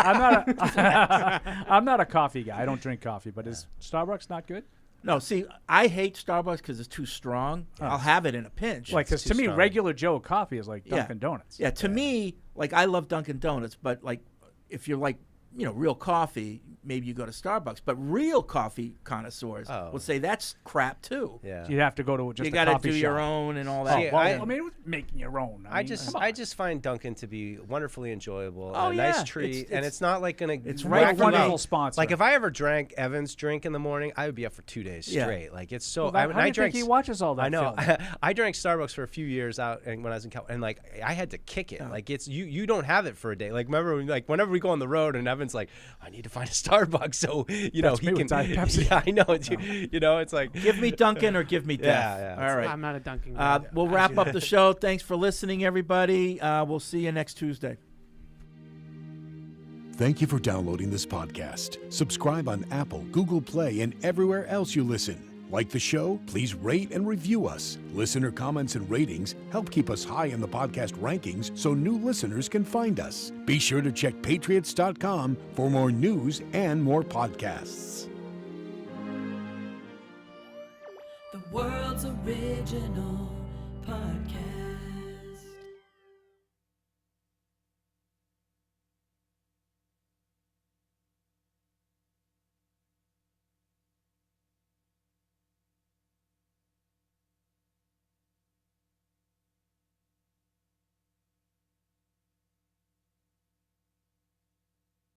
I'm not a coffee guy. I don't drink coffee, but is Starbucks not good? No, see, I hate Starbucks because it's too strong. I'll have it in a pinch. Like, because to me, regular Joe coffee is like Dunkin' Donuts. Yeah, to me, like, I love Dunkin' Donuts, but, like, if you're, like, real coffee, maybe you go to Starbucks. But real coffee connoisseurs will say that's crap, too. Yeah. You'd have to go to just you a gotta coffee do shop. your own and all that. See, I mean, making your own. I mean, just come on. I just find Dunkin' to be wonderfully enjoyable, Oh, and a yeah. nice treat, and it's not like gonna. it's right whack for you wonderful out. sponsor. Like if I ever drank Evan's drink in the morning, I would be up for 2 days Yeah. straight. Like it's so. Well, how do you drank. think he watches all that I know. film? I drank Starbucks for a few years out, and when I was in California, and like I had to kick it. Like it's you don't have it for a day. Like remember, whenever we go on the road, and Evan's like, I need to find a Starbucks, so That's he me can. with Diet Pepsi. Yeah, I know. You know, it's like Give me Dunkin' or give me death. Yeah. All right. I'm not a Dunkin' guy. We'll wrap up the show. Thanks for listening, everybody. We'll see you next Tuesday. Thank you for downloading this podcast. Subscribe on Apple, Google Play, and everywhere else you listen. Like the show? Please rate and review us. Listener comments and ratings help keep us high in the podcast rankings so new listeners can find us. Be sure to check patriots.com for more news and more podcasts. The world's original podcast.